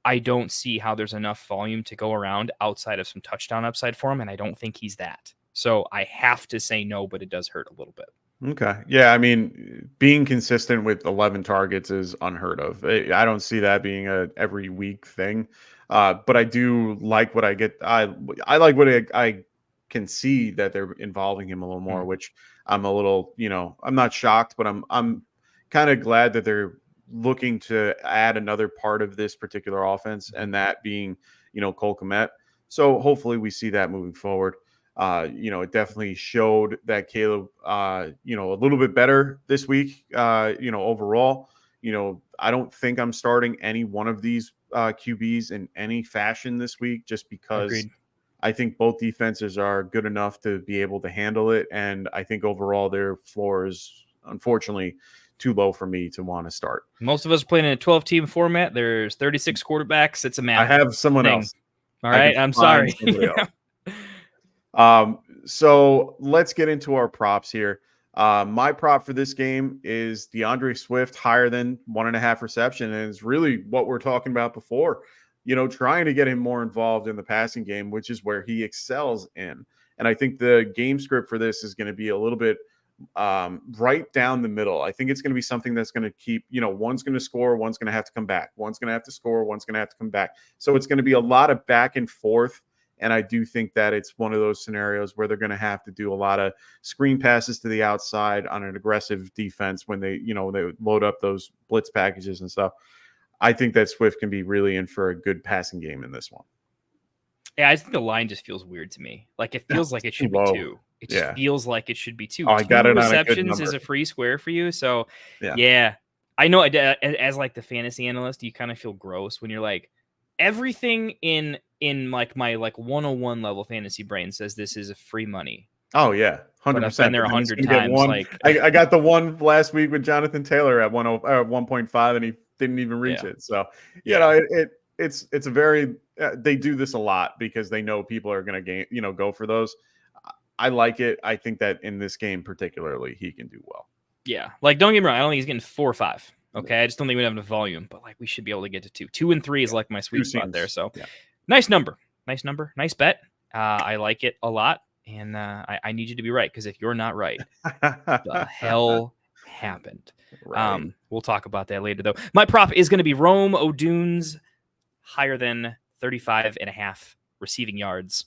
I don't see how there's enough volume to go around outside of some touchdown upside for him, and I don't think he's that. So I have to say no, but it does hurt a little bit. Okay. Yeah, I mean, being consistent with 11 targets is unheard of. I don't see that being a every week thing. But I do like what I get. I like what I can see that they're involving him a little more, which I'm a little, I'm not shocked, but I'm kind of glad that they're looking to add another part of this particular offense, and that being, Cole Kmet. So hopefully we see that moving forward. It definitely showed that Caleb, a little bit better this week, overall. I don't think I'm starting any one of these QBs in any fashion this week, just because Agreed. I think both defenses are good enough to be able to handle it. And I think overall their floor is unfortunately too low for me to want to start. Most of us are playing in a 12-team format. There's 36 quarterbacks. It's a math. I have someone else. All right. I'm sorry. So let's get into our props here. My prop for this game is DeAndre Swift higher than 1.5 reception. And it's really what we're talking about before, trying to get him more involved in the passing game, which is where he excels in. And I think the game script for this is going to be a little bit right down the middle. I think it's going to be something that's going to keep, one's going to score, one's going to have to come back. One's going to have to score, one's going to have to come back. So it's going to be a lot of back and forth. And I do think that it's one of those scenarios where they're going to have to do a lot of screen passes to the outside on an aggressive defense when they load up those blitz packages and stuff. I think that Swift can be really in for a good passing game in this one. Yeah, I think the line just feels weird to me. Like it feels like it should be 2. It just feels like it should be 2. Oh, I got it on a good receptions number. is a free square for you. So yeah. I know as like the fantasy analyst, you kind of feel gross when you're like, everything in like my like 101 level fantasy brain says this is a free money. Oh yeah, 100%. But I've been there 100 times. Like I got the one last week with Jonathan Taylor at 1.5, and he didn't even reach it. So it's a very they do this a lot because they know people are going to go for those. I like it. I think that in this game particularly, he can do well. Yeah, like don't get me wrong. I don't think he's getting 4 or 5. Okay, I just don't think we have enough volume. But like we should be able to get to 2. 2 and 3 is like my sweet spot there. So nice number, nice bet. I like it a lot, and I need you to be right because if you're not right, the hell happened. Right. We'll talk about that later though. My prop is going to be Rome O'Dunes higher than 35.5 receiving yards.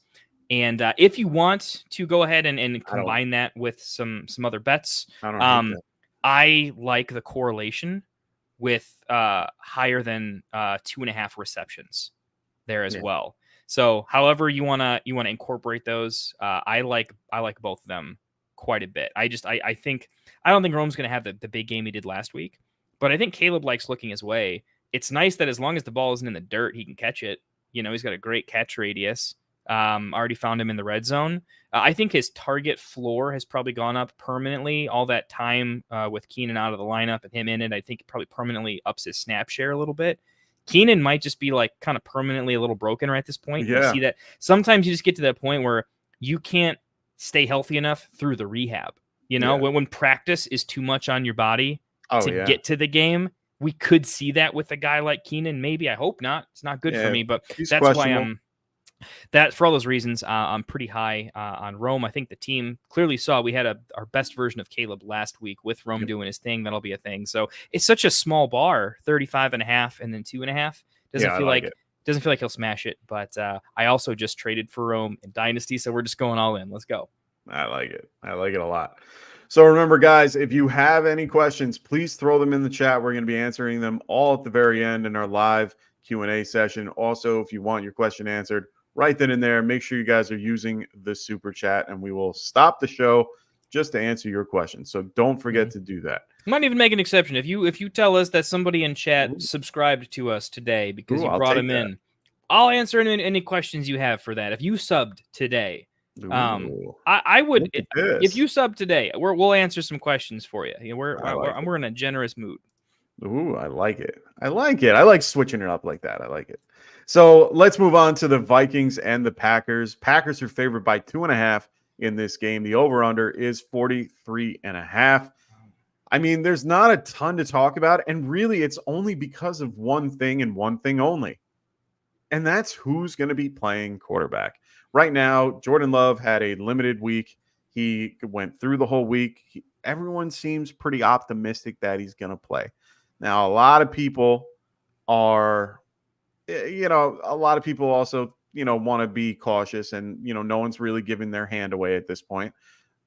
And if you want to go ahead and combine that with some other bets, I like the correlation with higher than 2.5 receptions there as well. So however you wanna incorporate those, I like both of them quite a bit. I don't think Rome's gonna have the big game he did last week, but I think Caleb likes looking his way. It's nice that as long as the ball isn't in the dirt, he can catch it. He's got a great catch radius. Already found him in the red zone. I think his target floor has probably gone up permanently. All that time with Keenan out of the lineup and him in it, I think probably permanently ups his snap share a little bit. Keenan might just be like kind of permanently a little broken right at this point. Yeah. You see that sometimes you just get to that point where you can't stay healthy enough through the rehab. When practice is too much on your body to get to the game. We could see that with a guy like Keenan. Maybe. I hope not. It's not good for me, but that's why for all those reasons, I'm pretty high on Rome. I think the team clearly saw we had our best version of Caleb last week with Rome doing his thing. That'll be a thing. So it's such a small bar, 35.5 and then 2.5. Doesn't feel like he'll smash it. But I also just traded for Rome in Dynasty, so we're just going all in. Let's go. I like it. I like it a lot. So remember, guys, if you have any questions, please throw them in the chat. We're going to be answering them all at the very end in our live Q&A session. Also, if you want your question answered, write that in there. Make sure you guys are using the super chat, and we will stop the show just to answer your questions. So don't forget to do that. Might even make an exception. If you tell us that somebody in chat subscribed to us today because you brought him in, I'll answer any questions you have for that. If you subbed today, I would. If you sub today, we'll answer some questions for you. We're in a generous mood. Ooh, I like it. I like switching it up like that. I like it. So let's move on to the Vikings and the Packers. Packers are favored by 2.5 in this game. The over-under is 43.5. I mean, there's not a ton to talk about, and really it's only because of one thing and one thing only. And that's who's going to be playing quarterback. Right now, Jordan Love had a limited week. He went through the whole week. Everyone seems pretty optimistic that he's going to play. Now, a lot of people are, a lot of people also, want to be cautious and, no one's really giving their hand away at this point.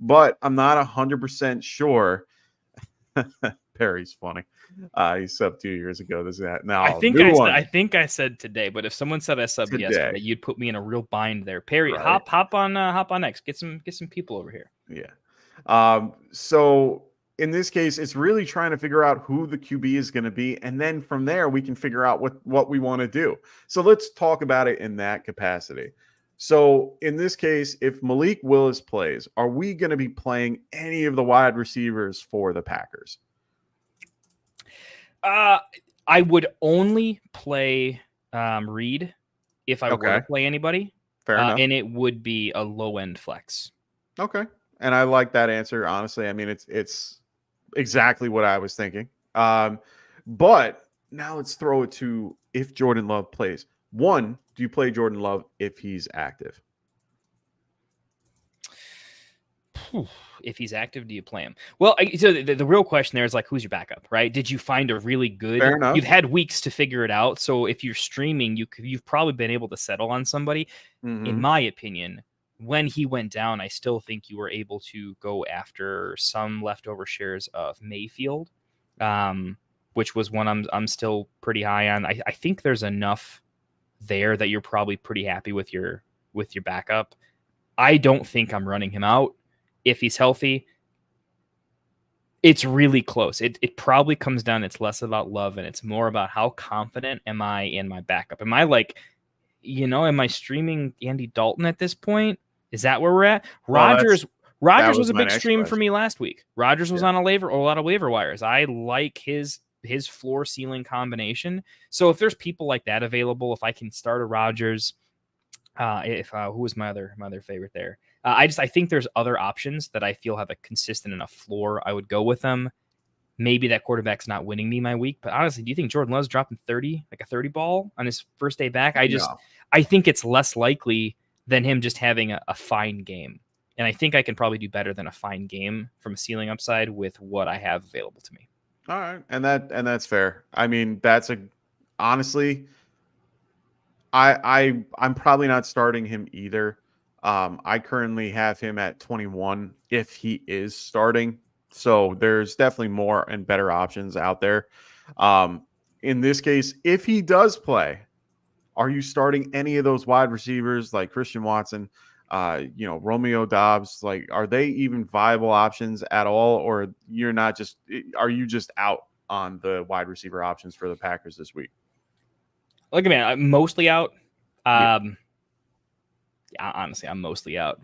But I'm not 100% sure. Perry's funny. He subbed 2 years ago. This is that. Now I think I said today, but if someone said I subbed yesterday, you'd put me in a real bind there. Perry, right. hop on next. Get some people over here. Yeah. So in this case, it's really trying to figure out who the QB is going to be, and then from there we can figure out what we want to do. So let's talk about it in that capacity. So in this case, if Malik Willis plays, are we going to be playing any of the wide receivers for the Packers? I would only play Reed if I were to play anybody. Fair enough. And it would be a low-end flex. Okay. And I like that answer, honestly. I mean, it's exactly what I was thinking. But now let's throw it to if Jordan Love plays. One, do you play Jordan Love if he's active? If he's active, do you play him? Well, so the real question there is like, who's your backup, right? Did you find a really good? Fair enough. You've had weeks to figure it out. So if you're streaming, you've probably been able to settle on somebody. In my opinion, when he went down, I still think you were able to go after some leftover shares of Mayfield, which was one I'm still pretty high on. I think there's enough there that you're probably pretty happy with your backup. I don't think I'm running him out. If he's healthy, it's really close. It probably comes down. It's less about love and it's more about how confident am I in my backup? Am I like, am I streaming Andy Dalton at this point? Is that where we're at? Rodgers was a big stream for me last week. Rodgers was on a lot of waiver wires. I like his floor ceiling combination. So if there's people like that available, if I can start a Rodgers, who was my other favorite there? I think there's other options that I feel have a consistent enough floor. I would go with them. Maybe that quarterback's not winning me my week, but honestly, do you think Jordan Love's dropping 30, like a 30 ball on his first day back? I think it's less likely than him just having a fine game. And I think I can probably do better than a fine game from a ceiling upside with what I have available to me. All right. And that's fair. I mean, honestly, I'm probably not starting him either. I currently have him at 21 if he is starting. So there's definitely more and better options out there. In this case, if he does play, are you starting any of those wide receivers like Christian Watson, Romeo Dobbs? Like, are they even viable options at all? Or are you just out on the wide receiver options for the Packers this week? Look, man, I'm mostly out. Honestly, I'm mostly out.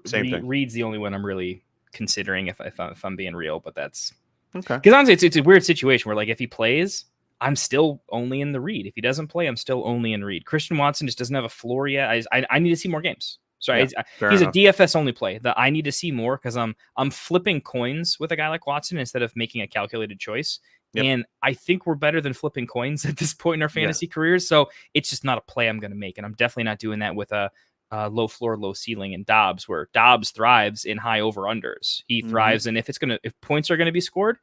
Same thing. Reed's the only one I'm really considering if I'm being real, but that's okay. Because honestly, it's a weird situation where like if he plays, I'm still only in the Reed. If he doesn't play, I'm still only in Reed. Christian Watson just doesn't have a floor yet. I need to see more games. So he's enough. A DFS only play that I need to see more because I'm flipping coins with a guy like Watson instead of making a calculated choice. Yep. And I think we're better than flipping coins at this point in our fantasy careers. So it's just not a play I'm going to make. And I'm definitely not doing that with a low floor, low ceiling in Dobbs, where Dobbs thrives in high over-unders. He thrives. And if points are going to be scored,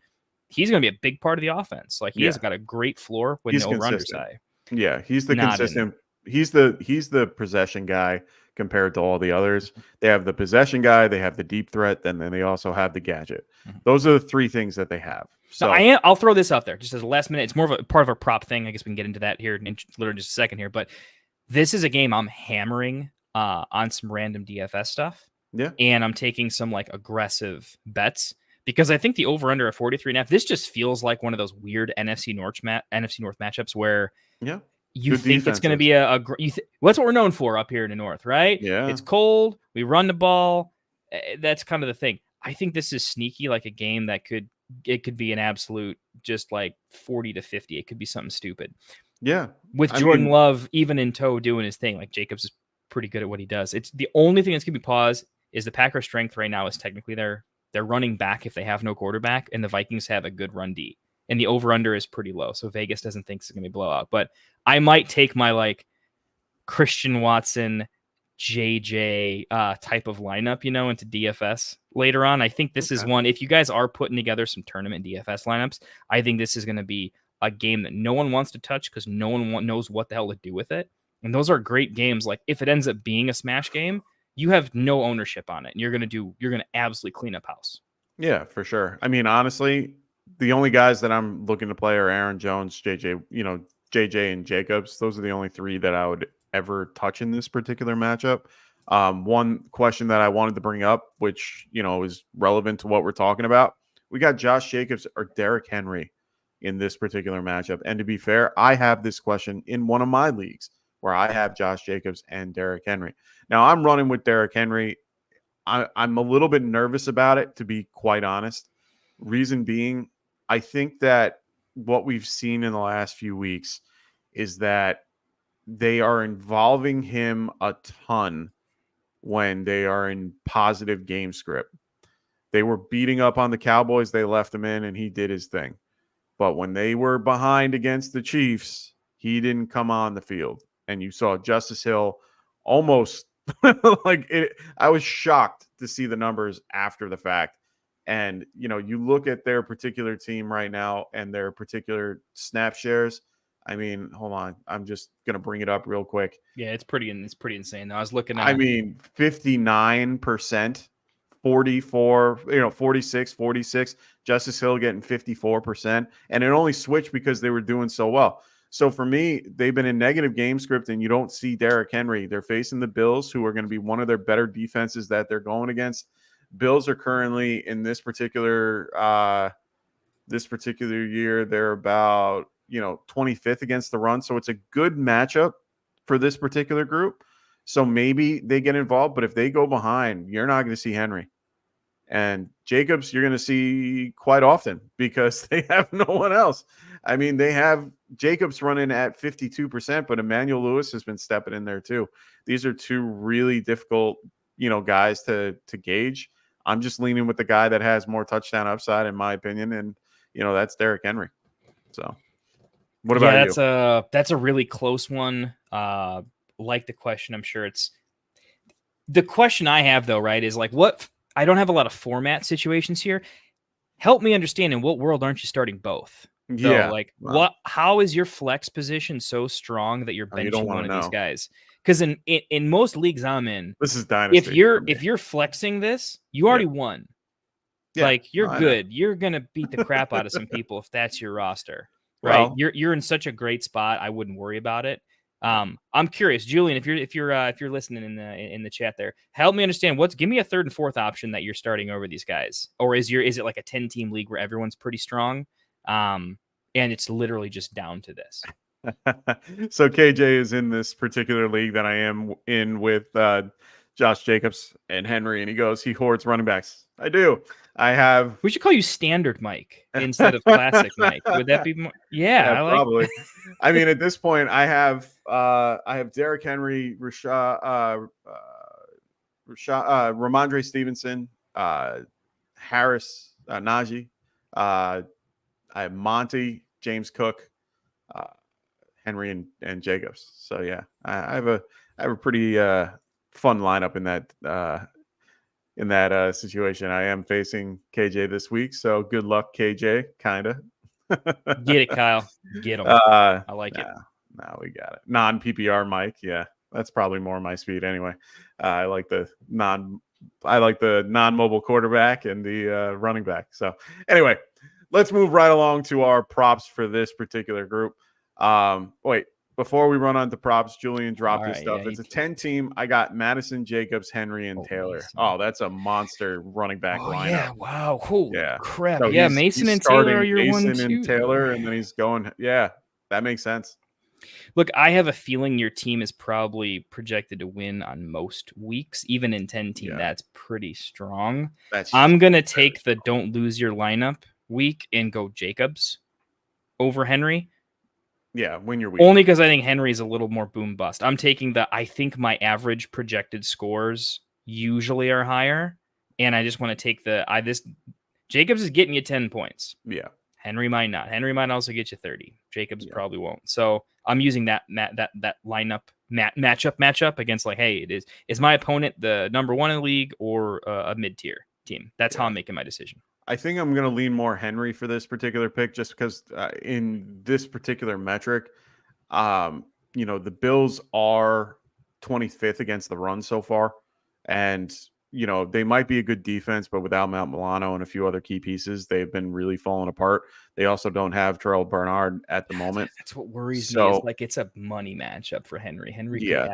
he's going to be a big part of the offense. Like he has got a great floor when the over-unders high. Yeah. He's the consistent. He's the possession guy compared to all the others. They have the possession guy, they have the deep threat, and then they also have the gadget. Those are the three things that they have. So I'll throw this out there just as a last minute. It's more of a part of a prop thing. I guess we can get into that here in literally just a second here. But this is a game I'm hammering on some random DFS stuff. Yeah. And I'm taking some like aggressive bets because I think the over-under at 43.5, this just feels like one of those weird NFC North matchups where you think it's going to be that's what we're known for up here in the North, right? Yeah. It's cold. We run the ball. That's kind of the thing. I think this is sneaky, like a game that could be an absolute just like 40-50. It could be something stupid. Yeah. With Jordan Love even in tow doing his thing, like Jacobs is pretty good at what he does. It's the only thing that's going to be paused is the Packers' strength right now is technically their running back if they have no quarterback, and the Vikings have a good run D. And the over-under is pretty low, so Vegas doesn't think it's going to be a blowout. But I might take my like Christian Watson, JJ type of lineup, into DFS later on. I think this is one, if you guys are putting together some tournament DFS lineups, I think this is going to be a game that no one wants to touch because no one knows what the hell to do with it. And those are great games. Like if it ends up being a smash game, you have no ownership on it. And you're going to absolutely clean up house. Yeah, for sure. I mean, honestly, the only guys that I'm looking to play are Aaron Jones, JJ and Jacobs. Those are the only three that I would ever touch in this particular matchup. One question that I wanted to bring up, which, is relevant to what we're talking about. We got Josh Jacobs or Derrick Henry in this particular matchup. And to be fair, I have this question in one of my leagues where I have Josh Jacobs and Derrick Henry. Now I'm running with Derrick Henry. I'm a little bit nervous about it, to be quite honest. Reason being, I think that what we've seen in the last few weeks is that they are involving him a ton when they are in positive game script. They were beating up on the Cowboys. They left him in and he did his thing. But when they were behind against the Chiefs, he didn't come on the field. And you saw Justice Hill almost I was shocked to see the numbers after the fact. And, you look at their particular team right now and their particular snap shares. I mean, hold on. I'm just going to bring it up real quick. Yeah, it's pretty insane. Though. I was looking at 59%, 44, 46, 46. Justice Hill getting 54%. And it only switched because they were doing so well. So for me, they've been in negative game script, and you don't see Derrick Henry. They're facing the Bills, who are going to be one of their better defenses that they're going against. Bills are currently in this particular year, they're about 25th against the run. So it's a good matchup for this particular group. So maybe they get involved, but if they go behind, you're not going to see Henry. And Jacobs, you're going to see quite often because they have no one else. I mean, they have Jacobs running at 52%, but Emmanuel Lewis has been stepping in there too. These are two really difficult, guys to gauge. I'm just leaning with the guy that has more touchdown upside, in my opinion, and that's Derrick Henry. So, what about you? That's a really close one. Like the question, I'm sure it's the question I have though, right? Is like, what? I don't have a lot of format situations here. Help me understand, in what world aren't you starting both? Yeah. So, like, what? How is your flex position so strong that you're benching one of these guys? Because in most leagues I'm in, this is dynasty. If you're flexing this, you already won. Yeah. Like, you're good. You're gonna beat the crap out of some people if that's your roster, right? Well, you're in such a great spot. I wouldn't worry about it. I'm curious, Julian, if you're listening in the chat there, help me understand give me a third and fourth option that you're starting over these guys, or is it like a 10-team league where everyone's pretty strong, and it's literally just down to this. So KJ is in this particular league that I am in with Josh Jacobs and Henry, and he hoards running backs. I do. We should call you Standard Mike instead of Classic Mike. Would that be more? Yeah, probably. I mean, at this point, I have Derrick Henry, Ramondre Stevenson, Harris, Najee. I have Monty, James Cook, Henry, and Jacobs. So yeah, I have a pretty fun lineup in that situation. I am facing KJ this week, so good luck, KJ. Kinda. Get it, Kyle. Get him. I like it. No, we got it. Non-PPR Mike. Yeah, that's probably more my speed anyway. I like the non-mobile quarterback and the running back. So anyway, let's move right along to our props for this particular group. Wait. Before we run on to props, Julian dropped his stuff. It's a 10-team. I got Madison, Jacobs, Henry, and Taylor. Mason. Oh, that's a monster running back lineup. Yeah, wow. Holy crap. So Mason and Taylor are your Mason 1, 2. and Taylor, and then he's going. Yeah, that makes sense. Look, I have a feeling your team is probably projected to win on most weeks. Even in 10-team, that's pretty strong. I'm going to take the don't lose your lineup week and go Jacobs over Henry. Yeah, win your week. Only because I think Henry's a little more boom bust. I'm taking I think my average projected scores usually are higher, and I just want to take Jacobs is getting you 10 points. Yeah. Henry might not. Henry might also get you 30. Jacobs probably won't. So I'm using that lineup matchup against is my opponent the number one in the league or a mid-tier team? That's how I'm making my decision. I think I'm going to lean more Henry for this particular pick, just because in this particular metric, the Bills are 25th against the run so far. And, they might be a good defense, but without Matt Milano and a few other key pieces, they've been really falling apart. They also don't have Terrell Bernard at the moment. That's what worries me. Is it's a money matchup for Henry.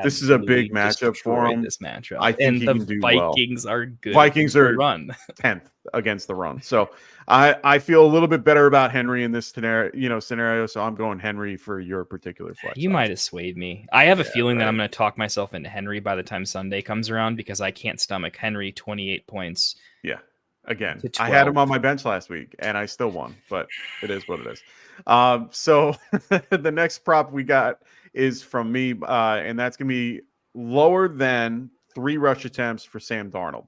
This is a big matchup for him. This matchup. I think he can do Vikings are good. Vikings are run 10th against the run. So I feel a little bit better about Henry in this scenario. So I'm going Henry for your particular flex. You might have swayed me. I have a feeling that I'm going to talk myself into Henry by the time Sunday comes around, because I can't stomach Henry 28 points. Yeah. Again, I had him on my bench last week and I still won, but it is what it is. So the next prop we got is from me, and that's going to be lower than 3 rush attempts for Sam Darnold.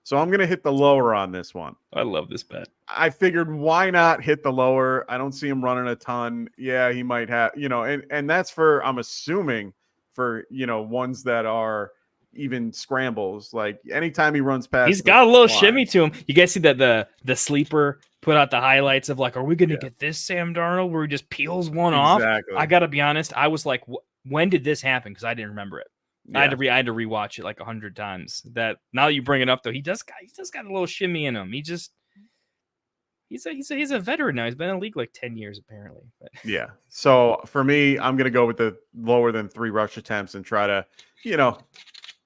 So I'm going to hit the lower on this one. I love this bet. I figured, why not hit the lower? I don't see him running a ton. Yeah, he might have, and that's I'm assuming for, ones that are even scrambles. Like anytime he runs past, he's got a little shimmy to him. You guys see that the sleeper put out the highlights of like, are we going to get this Sam Darnold where he just peels one off? I got to be honest. I was like, when did this happen? Because I didn't remember it. Yeah. I had to rewatch it like 100 times. That now that you bring it up though, he does got a little shimmy in him. He's a veteran now. He's been in the league like 10 years apparently. But. Yeah. So for me, I'm gonna go with the lower than 3 rush attempts and try to,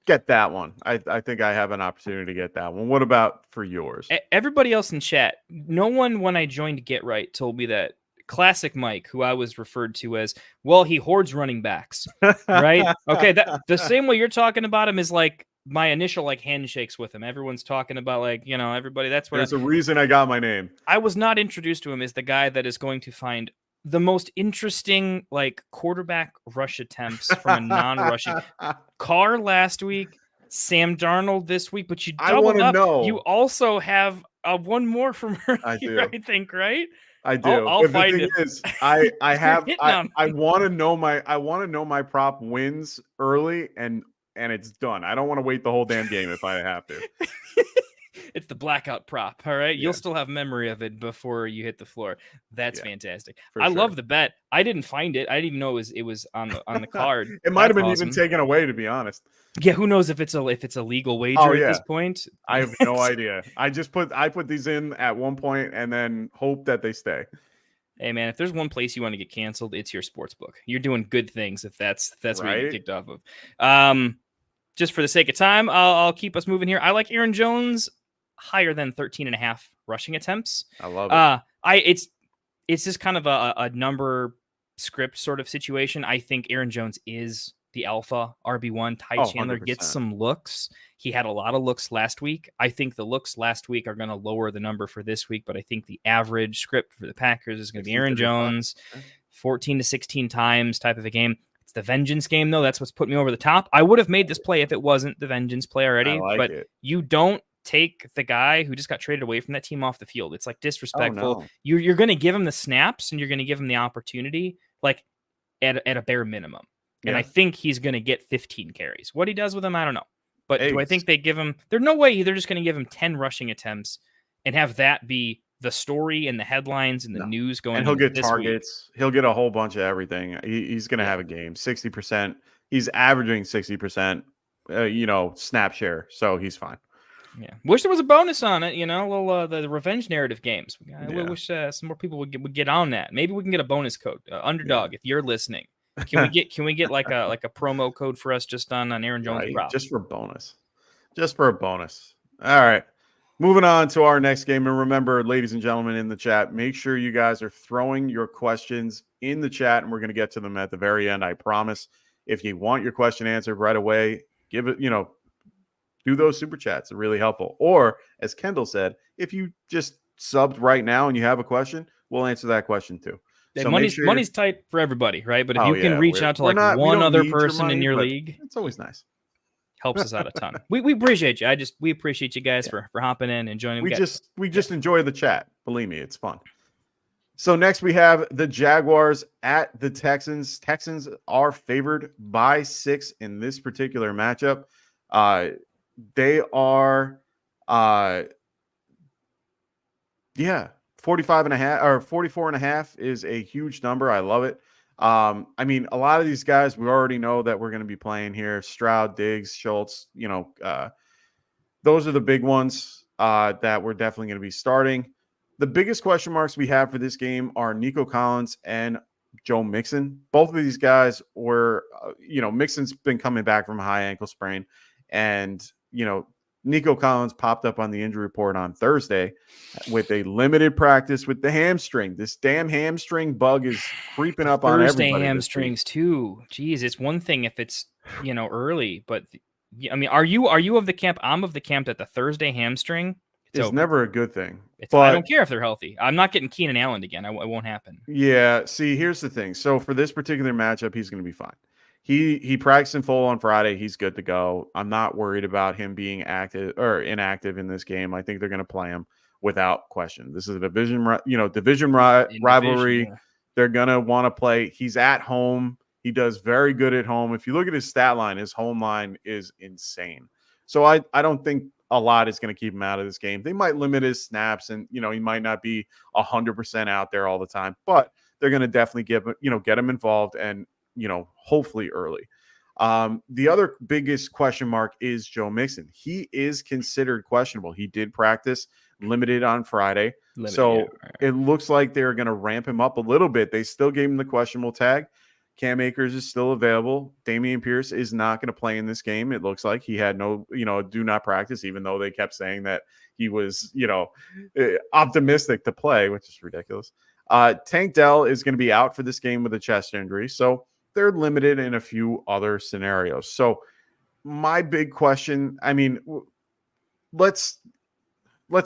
get that one. I think I have an opportunity to get that one. What about for yours? Everybody else in chat, no one when I joined Get Right told me that Classic Mike, who I was referred to as, well, he hoards running backs, right? Okay, that the same way you're talking about him is like my initial like handshakes with him. Everyone's talking about like, everybody. That's what. There's a reason I got my name. I was not introduced to him as the guy that is going to find the most interesting like quarterback rush attempts from a non-rushing. Carr last week, Sam Darnold this week, but you doubled up. Know. You also have one more from earlier, I think, right? I do. I'll find it. Is, I want to know my prop wins early and it's done. I don't want to wait the whole damn game if I have to. It's the blackout prop. All right. Yeah. You'll still have memory of it before you hit the floor. That's fantastic. I love the bet. I didn't find it. I didn't even know it was on the card. It might have been even taken away, to be honest. Yeah, who knows if it's a legal wager at this point? I have no idea. I put these in at one point and then hope that they stay. Hey man, if there's one place you want to get canceled, it's your sports book. You're doing good things if that's right? What you get kicked off of. Just for the sake of time, I'll keep us moving here. I like Aaron Jones higher than 13.5 rushing attempts. I love it. It's just kind of a number script sort of situation. I think Aaron Jones is the alpha RB1. Ty Chandler 100%. gets some looks. He had a lot of looks last week. I think the looks last week are going to lower the number for this week, but I think the average script for the Packers is going to be Aaron Jones 14 to 16 times type of a game. It's the vengeance game, though. That's what's put me over the top. I would have made this play if it wasn't the vengeance play already, you don't take the guy who just got traded away from that team off the field. It's like disrespectful. Oh, no. You're going to give him the snaps and you're going to give him the opportunity, like at a bare minimum. And I think he's going to get 15 carries. What he does with them, I don't know. But do I think they give him? There's no way they're just going to give him 10 rushing attempts and have that be the story and the headlines and the news going. And he'll get targets. He'll get a whole bunch of everything. He's going to have a game. 60%. He's averaging 60%. Snap share. So he's fine. Yeah, wish there was a bonus on it. A little the revenge narrative games. I wish some more people would get on that. Maybe we can get a bonus code. Underdog, if you're listening, can we get like a promo code for us just on Aaron Jones prop? Just for a bonus. All right, moving on to our next game. And remember, ladies and gentlemen in the chat, make sure you guys are throwing your questions in the chat, and we're going to get to them at the very end. I promise. If you want your question answered right away, give it. Do those super chats. They're really helpful. Or, as Kendall said, if you just subbed right now and you have a question, we'll answer that question too. So money's tight for everybody, right? But if you can reach out to one other person in your league, it's always nice. Helps us out a ton. We appreciate you. We appreciate you guys for hopping in and joining. We just enjoy the chat. Believe me, it's fun. So next we have the Jaguars at the Texans. Texans are favored by 6 in this particular matchup. They are 45.5 or 44.5 is a huge number. I love it. A lot of these guys we already know that we're going to be playing here. Stroud, Diggs, Schultz, those are the big ones that we're definitely going to be starting. The biggest question marks we have for this game are Nico Collins and Joe Mixon. Both of these guys were, Mixon's been coming back from a high ankle sprain, and Nico Collins popped up on the injury report on Thursday with a limited practice with the hamstring. This damn hamstring bug is creeping up on everybody. Thursday hamstrings too. Jeez, it's one thing if it's early, but are you of the camp? I'm of the camp that the Thursday hamstring is never a good thing. I don't care if they're healthy. I'm not getting Keenan Allen again. It won't happen. Yeah. See, here's the thing. So for this particular matchup, he's going to be fine. He practiced in full on Friday. He's good to go. I'm not worried about him being active or inactive in this game. I think they're going to play him without question. This is a division rivalry. Yeah. They're going to want to play. He's at home. He does very good at home. If you look at his stat line, his home line is insane. So I don't think a lot is going to keep him out of this game. They might limit his snaps, and he might not be 100% out there all the time, but they're going to definitely get him involved, and hopefully early. The other biggest question mark is Joe Mixon. He is considered questionable. He did practice limited on Friday. It looks like they're going to ramp him up a little bit. They still gave him the questionable tag. Cam Akers is still available. Dameon Pierce is not going to play in this game. It looks like he had no, do not practice, even though they kept saying that he was, optimistic to play, which is ridiculous. Tank Dell is going to be out for this game with a chest injury. So they're limited in a few other scenarios. So my big question, let's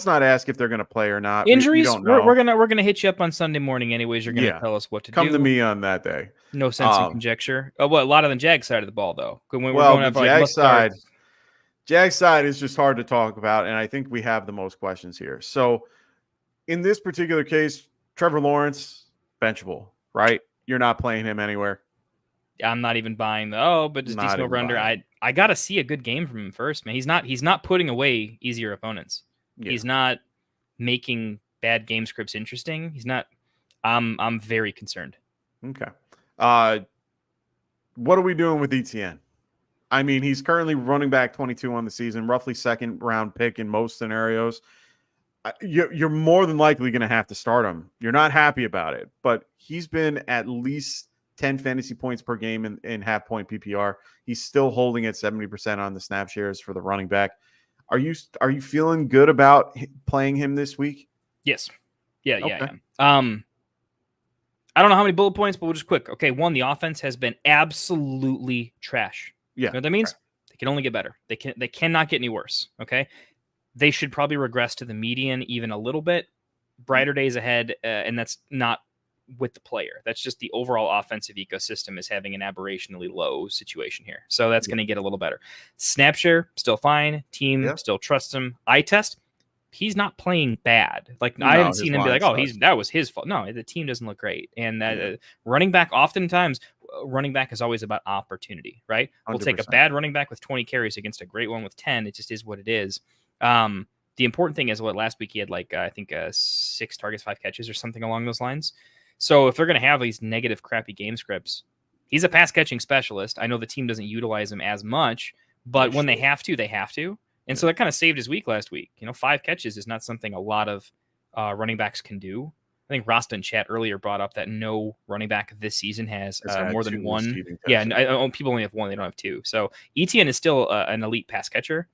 not ask if they're going to play or not. Injuries, we're gonna hit you up on Sunday morning anyways. You're gonna tell us what to do. Come to me on that day. No sense in conjecture. A lot of the Jag side of the ball, though. The Jag side is just hard to talk about, and I think we have the most questions here. So in this particular case, Trevor Lawrence, benchable, right? You're not playing him anywhere. I'm not even buying but just decent over under. I gotta see a good game from him first, man. He's not putting away easier opponents. Yeah. He's not making bad game scripts interesting. He's not. I'm very concerned. Okay. What are we doing with ETN? He's currently running back 22 on the season, roughly second round pick in most scenarios. You're more than likely going to have to start him. You're not happy about it, but he's been at least 10 fantasy points per game in half point PPR. He's still holding at 70% on the snap shares for the running back. Are you feeling good about playing him this week? Yes. Yeah, okay. Yeah. I don't know how many bullet points, but we'll just quick. Okay, one, the offense has been absolutely trash. Yeah. You know what that means? Right. They can only get better. They cannot get any worse. Okay. They should probably regress to the median even a little bit. Brighter days ahead, and that's not with the player. That's just the overall offensive ecosystem is having an aberrationally low situation here. So that's going to get a little better. Snap share, still fine. Team still trusts him. Eye test, he's not playing bad. I haven't seen him be like, that was his fault. No, the team doesn't look great. And running back, oftentimes, running back is always about opportunity, right? 100%. We'll take a bad running back with 20 carries against a great one with 10. It just is what it is. The important thing is last week he had 6 targets, 5 catches or something along those lines. So if they're going to have these negative, crappy game scripts, he's a pass catching specialist. I know the team doesn't utilize him as much, but when they have to, they have to. And so that kind of saved his week last week. 5 catches is not something a lot of running backs can do. I think Ruskin chat earlier brought up that no running back this season has more than 1. Yeah, people only have 1. They don't have 2. So ETN is still an elite pass catcher,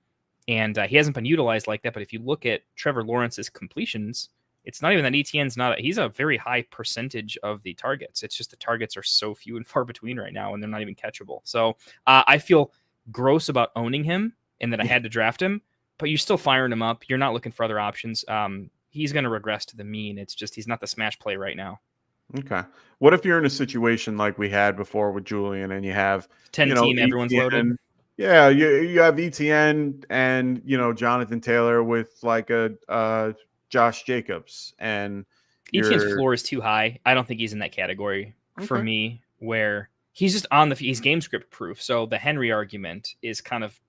and he hasn't been utilized like that. But if you look at Trevor Lawrence's completions, it's not even that ETN's he's a very high percentage of the targets. It's just the targets are so few and far between right now, and they're not even catchable. So I feel gross about owning him and that I had to draft him, but you're still firing him up. You're not looking for other options. He's going to regress to the mean. It's just, he's not the smash play right now. Okay. What if you're in a situation like we had before with Julian and you have 10 team, everyone's loaded? Yeah. You have ETN and, Jonathan Taylor with a Josh Jacobs, and ETN's floor is too high. I don't think he's in that category for me, where he's just he's game script proof. So the Henry argument is kind of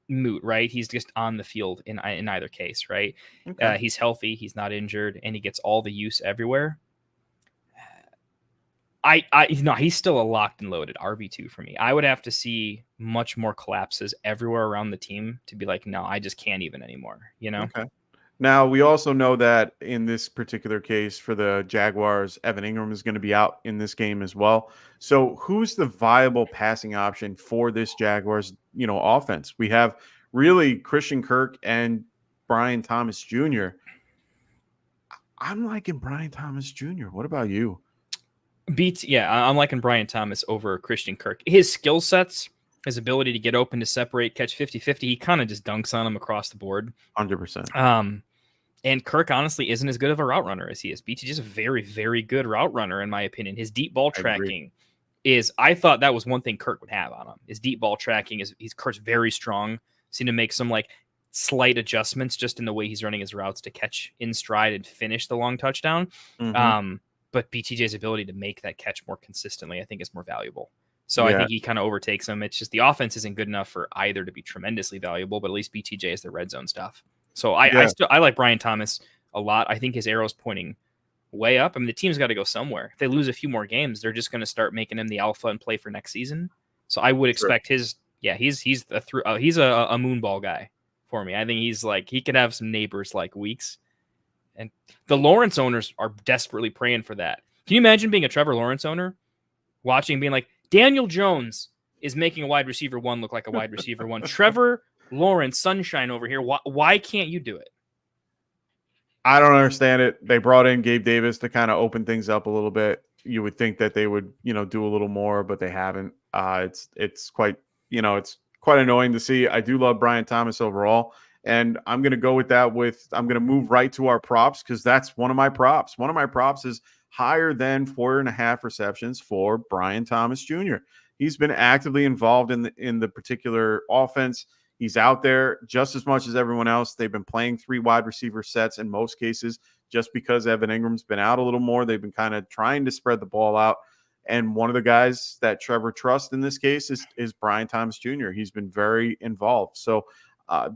moot, right? He's just on the field in either case, right? Okay. He's healthy, he's not injured, and he gets all the use everywhere. He's still a locked and loaded RB2 for me. I would have to see much more collapses everywhere around the team to be like, no, I just can't even anymore, Okay. Now, we also know that in this particular case for the Jaguars, Evan Ingram is going to be out in this game as well. So who's the viable passing option for this Jaguars, offense? We have really Christian Kirk and Brian Thomas Jr. I'm liking Brian Thomas Jr. What about you? I'm liking Brian Thomas over Christian Kirk. His skill sets, his ability to get open, to separate, catch 50-50, he kind of just dunks on him across the board. 100%. And Kirk honestly isn't as good of a route runner as he is. BTJ is a very, very good route runner, in my opinion. His deep ball tracking I thought that was one thing Kirk would have on him. His deep ball tracking Kirk's very strong. Seen to make some slight adjustments just in the way he's running his routes to catch in stride and finish the long touchdown. Mm-hmm. But BTJ's ability to make that catch more consistently, I think, is more valuable. So I think he kind of overtakes him. It's just the offense isn't good enough for either to be tremendously valuable, but at least BTJ is the red zone stuff. So I like Brian Thomas a lot. I think his arrow's pointing way up. I mean, the team's got to go somewhere. If they lose a few more games, they're just going to start making him the alpha and play for next season. So I would expect he's a moonball guy for me. I think he's like, he could have some neighbors like weeks. And the Lawrence owners are desperately praying for that. Can you imagine being a Trevor Lawrence owner, watching, being like, Daniel Jones is making a wide receiver 1 look like a wide receiver 1. Trevor Lawrence, sunshine over here. Why can't you do it? I don't understand it. They brought in Gabe Davis to kind of open things up a little bit. You would think that they would, do a little more, but they haven't. It's quite, it's quite annoying to see. I do love Brian Thomas overall, and I'm going to go with that. I'm going to move right to our props because that's one of my props. One of my props is higher than 4.5 receptions for Brian Thomas Jr. He's been actively involved in the particular offense. He's out there just as much as everyone else. They've been playing 3 wide receiver sets in most cases just because Evan Ingram's been out a little more. They've been kind of trying to spread the ball out. And one of the guys that Trevor trusts in this case is Brian Thomas Jr. He's been very involved. So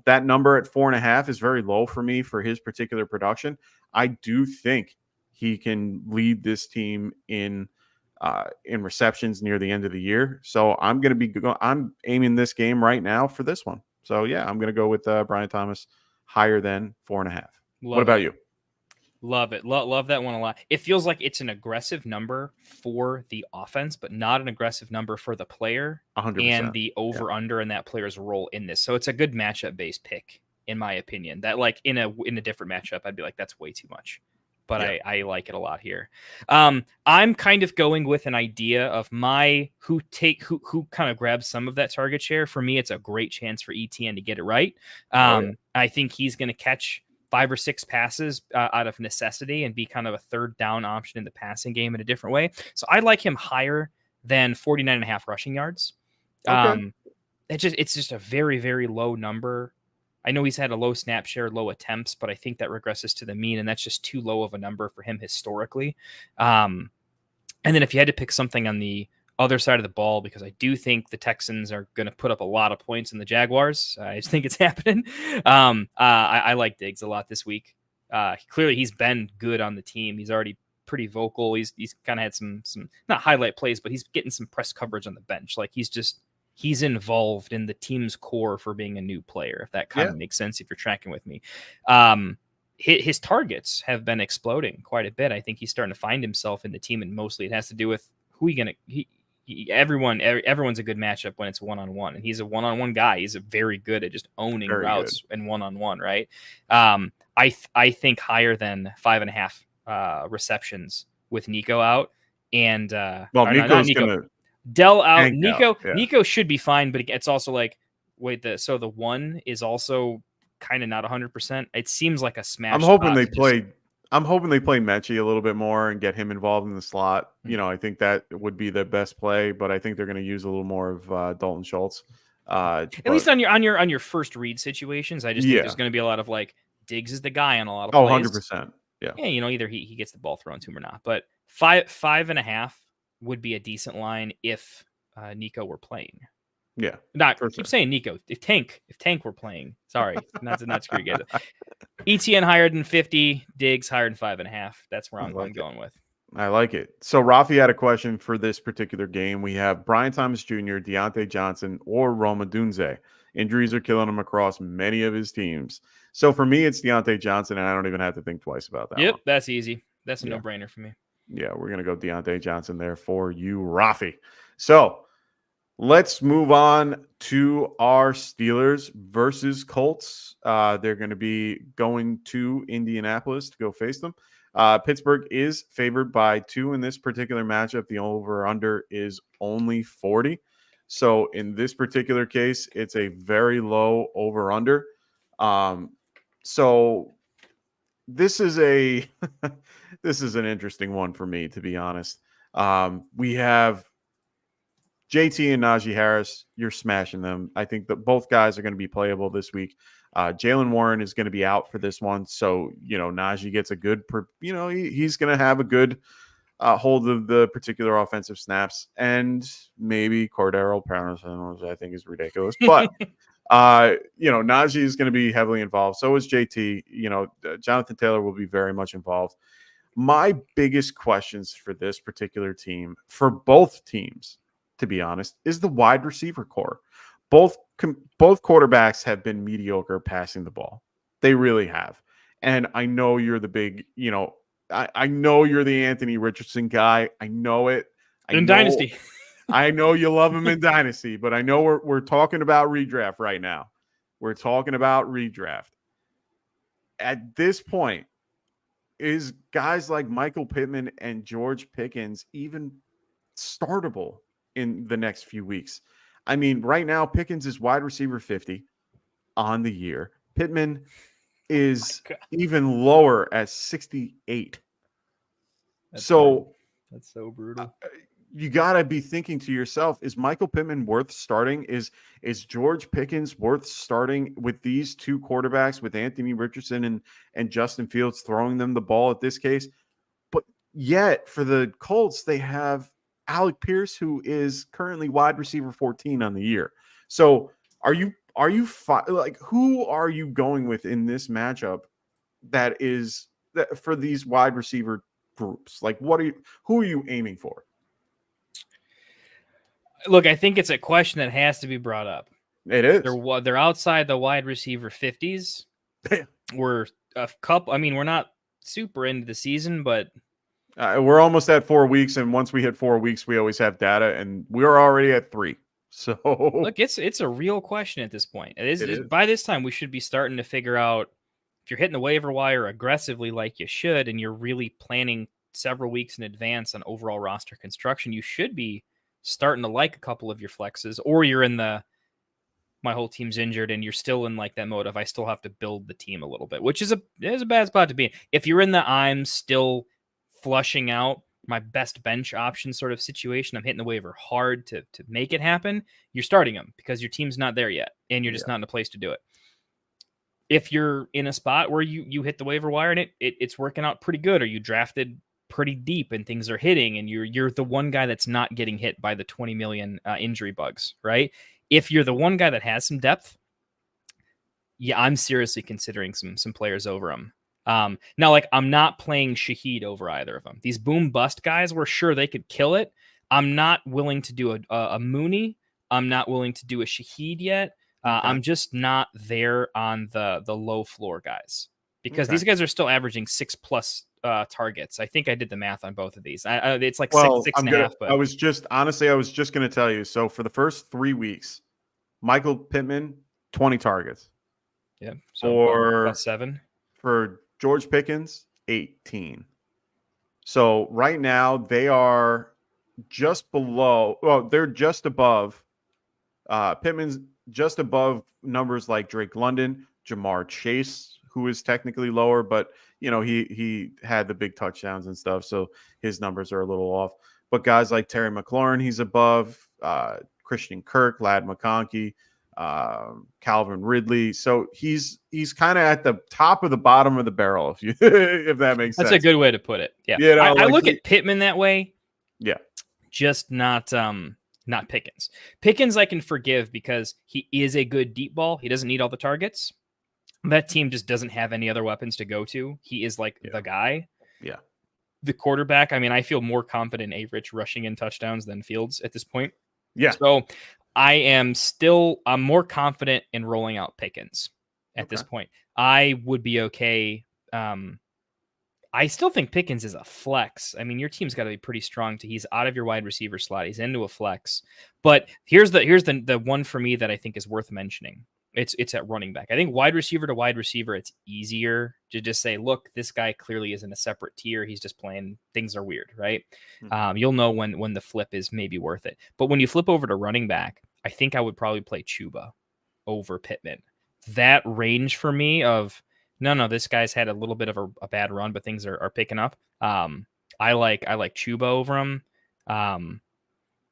that number at 4.5 is very low for me for his particular production. I do think he can lead this team in receptions near the end of the year. So I'm aiming this game right now for this one. So yeah, I'm going to go with Brian Thomas higher than 4.5. What about you? Love it. Love that one a lot. It feels like it's an aggressive number for the offense, but not an aggressive number for the player 100%. And the over-under and that player's role in this. So it's a good matchup-based pick, in my opinion. That, like, in a different matchup, I'd be like, that's way too much. But I like it a lot here. I'm kind of going with an idea of who kind of grabs some of that target share. For me, it's a great chance for ETN to get it right. I think he's going to catch 5 or 6 passes out of necessity and be kind of a third down option in the passing game in a different way. So I like him higher than 49.5 rushing yards. Okay. It's just a very, very low number. I know he's had a low snap share, low attempts, but I think that regresses to the mean, and that's just too low of a number for him historically. And then if you had to pick something on the other side of the ball, because I do think the Texans are going to put up a lot of points in the Jaguars. I just think it's happening. I like Diggs a lot this week. Clearly, he's been good on the team. He's already pretty vocal. He's kind of had some not highlight plays, but he's getting some press coverage on the bench. Like he's involved in the team's core for being a new player, if that kind of makes sense, if you're tracking with me. His targets have been exploding quite a bit. I think he's starting to find himself in the team, and mostly it has to do with who everyone's a good matchup when it's one-on-one, and he's a one-on-one guy. He's very good at just owning routes and one-on-one, right? I think higher than 5.5 receptions with Nico out, and Nico's gonna Dell out. Nico should be fine, but it's also like, wait, the one is also kind of not 100%. It seems like a smash. I'm hoping they play Mechie a little bit more and get him involved in the slot. I think that would be the best play, but I think they're going to use a little more of Dalton Schultz. At least on your first read situations, I just think there's going to be a lot of like Diggs is the guy on a lot of plays. 100%. Yeah. Yeah, either he gets the ball thrown to him or not. But 5.5 would be a decent line if Nico were playing. Yeah. Keep saying Nico. If Tank were playing. Sorry, not to screw you guys. ETN higher than 50, Diggs higher than 5.5. That's where I'm going with. I like it. So Rafi had a question for this particular game. We have Brian Thomas Jr., Deontay Johnson, or Roma Dunze. Injuries are killing him across many of his teams. So for me, it's Deontay Johnson, and I don't even have to think twice about that. Yep, one. that's easy. That's a no-brainer for me. Yeah, we're going to go Deontay Johnson there for you, Rafi. So let's move on to our Steelers versus Colts. They're going to be going to Indianapolis to go face them. Pittsburgh is favored by 2 in this particular matchup. The over-under is only 40. So in this particular case, it's a very low over-under. So this is this is an interesting one for me, to be honest. We have JT and Najee Harris. You're smashing them. I think that both guys are going to be playable this week. Jalen Warren is going to be out for this one. So, Najee gets a good, he's going to have a good hold of the particular offensive snaps, and maybe Cordero Patterson, which I think is ridiculous. But Najee is going to be heavily involved. So is JT. Jonathan Taylor will be very much involved. My biggest questions for this particular team, for both teams, to be honest, is the wide receiver core. Both quarterbacks have been mediocre passing the ball. They really have. And I know you're the big, I know you're the Anthony Richardson guy. I know it. Dynasty. I know you love him in Dynasty, but I know we're talking about redraft right now. We're talking about redraft. At this point, is guys like Michael Pittman and George Pickens even startable in the next few weeks? I mean, right now, Pickens is wide receiver 50 on the year. Pittman is even lower at 68. That's so brutal. You got to be thinking to yourself, is Michael Pittman worth starting? Is George Pickens worth starting with these two quarterbacks, with Anthony Richardson and Justin Fields throwing them the ball at this case? But yet, for the Colts, they have Alec Pierce, who is currently wide receiver 14 on the year. So who are you going with in this matchup that for these wide receiver groups? Like, who are you aiming for? Look, I think it's a question that has to be brought up. It is. They're outside the wide receiver 50s. We're a couple. I mean, we're not super into the season, but we're almost at 4 weeks, and once we hit 4 weeks, we always have data, and we're already at 3. So look, it's a real question at this point. It is. By this time, we should be starting to figure out if you're hitting the waiver wire aggressively like you should, and you're really planning several weeks in advance on overall roster construction. You should be starting to like a couple of your flexes, or you're in my whole team's injured and you're still in like that mode of I still have to build the team a little bit, which is a bad spot to be in. If you're in the I'm still flushing out my best bench option sort of situation, I'm hitting the waiver hard to make it happen, you're starting them because your team's not there yet and you're just not in a place to do it. If you're in a spot where you hit the waiver wire and it's working out pretty good, or you drafted pretty deep and things are hitting and you're the one guy that's not getting hit by the 20 million injury bugs, right? If you're the one guy that has some depth, yeah, I'm seriously considering some players over them. Now, like, I'm not playing Shaheed over either of them. These boom bust guys, we're sure they could kill it. I'm not willing to do a Mooney. I'm not willing to do a Shaheed yet. I'm just not there on the low floor guys because these guys are still averaging 6+ targets. I think I did the math on both of these. It's like 6.5. But I was just going to tell you. So for the first 3 weeks, Michael Pittman, 20 targets. Yeah. So about 7 for George Pickens, 18. So right now they are just below. Well, they're just above. Pittman's just above numbers like Drake London, Jamar Chase, who is technically lower, but he had the big touchdowns and stuff, so his numbers are a little off. But guys like Terry McLaurin, he's above. Christian Kirk, Ladd McConkey, Calvin Ridley. So he's kind of at the top of the bottom of the barrel, if that makes sense. That's a good way to put it. Yeah, I look at Pittman that way. Yeah, just not Pickens. Pickens I can forgive because he is a good deep ball. He doesn't need all the targets. That team just doesn't have any other weapons to go to. He is like the guy. Yeah. The quarterback, I mean, I feel more confident in Rich rushing in touchdowns than Fields at this point. Yeah. So I'm more confident in rolling out Pickens at this point. I would be okay. I still think Pickens is a flex. I mean, your team's got to be pretty strong he's out of your wide receiver slot. He's into a flex. But here's the one for me that I think is worth mentioning. It's at running back. I think wide receiver to wide receiver, it's easier to just say, look, this guy clearly is in a separate tier. He's just playing. Things are weird, right? Mm-hmm. You'll know when the flip is maybe worth it. But when you flip over to running back, I think I would probably play Chuba over Pittman. That range for me of no, this guy's had a little bit of a bad run, but things are picking up. I like Chuba over him.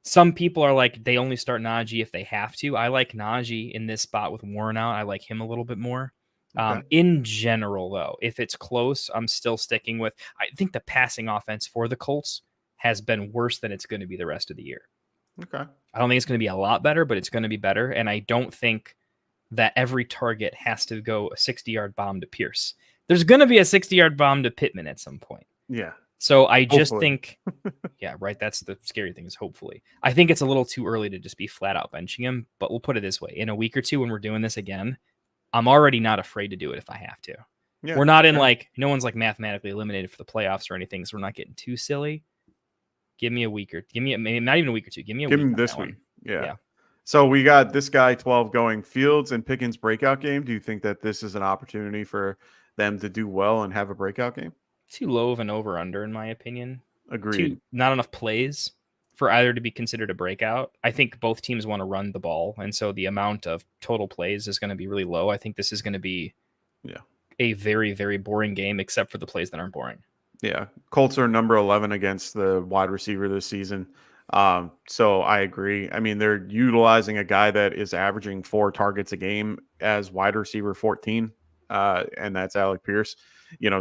Some people are like, they only start Najee if they have to. I like Najee in this spot with Warren out. I like him a little bit more. In general, though, if it's close, I'm still sticking with, I think the passing offense for the Colts has been worse than it's going to be the rest of the year. Okay. I don't think it's going to be a lot better, but it's going to be better. And I don't think that every target has to go a 60-yard bomb to Pierce. There's going to be a 60-yard bomb to Pittman at some point. Yeah. So I just Hopefully. think, yeah, right. That's the scary thing is hopefully. I think it's a little too early to just be flat out benching him, but we'll put it this way. In a week or two when we're doing this again, I'm already not afraid to do it if I have to. Yeah. We're not in like, no one's like mathematically eliminated for the playoffs or anything, so we're not getting too silly. Give me a week or maybe not even a week or two. Give me a Give week. him this one. week. Yeah. Yeah. So we got this guy 12 going. Fields and Pickens breakout game. Do you think that this is an opportunity for them to do well and have a breakout game? Too low of an over under, in my opinion. Agreed. Not enough plays for either to be considered a breakout. I think both teams want to run the ball, and so the amount of total plays is going to be really low. I think this is going to be a very, very boring game, except for the plays that aren't boring. Yeah. Colts are number 11 against the wide receiver this season. So I agree. I mean, they're utilizing a guy that is averaging 4 targets a game as wide receiver 14, and that's Alec Pierce.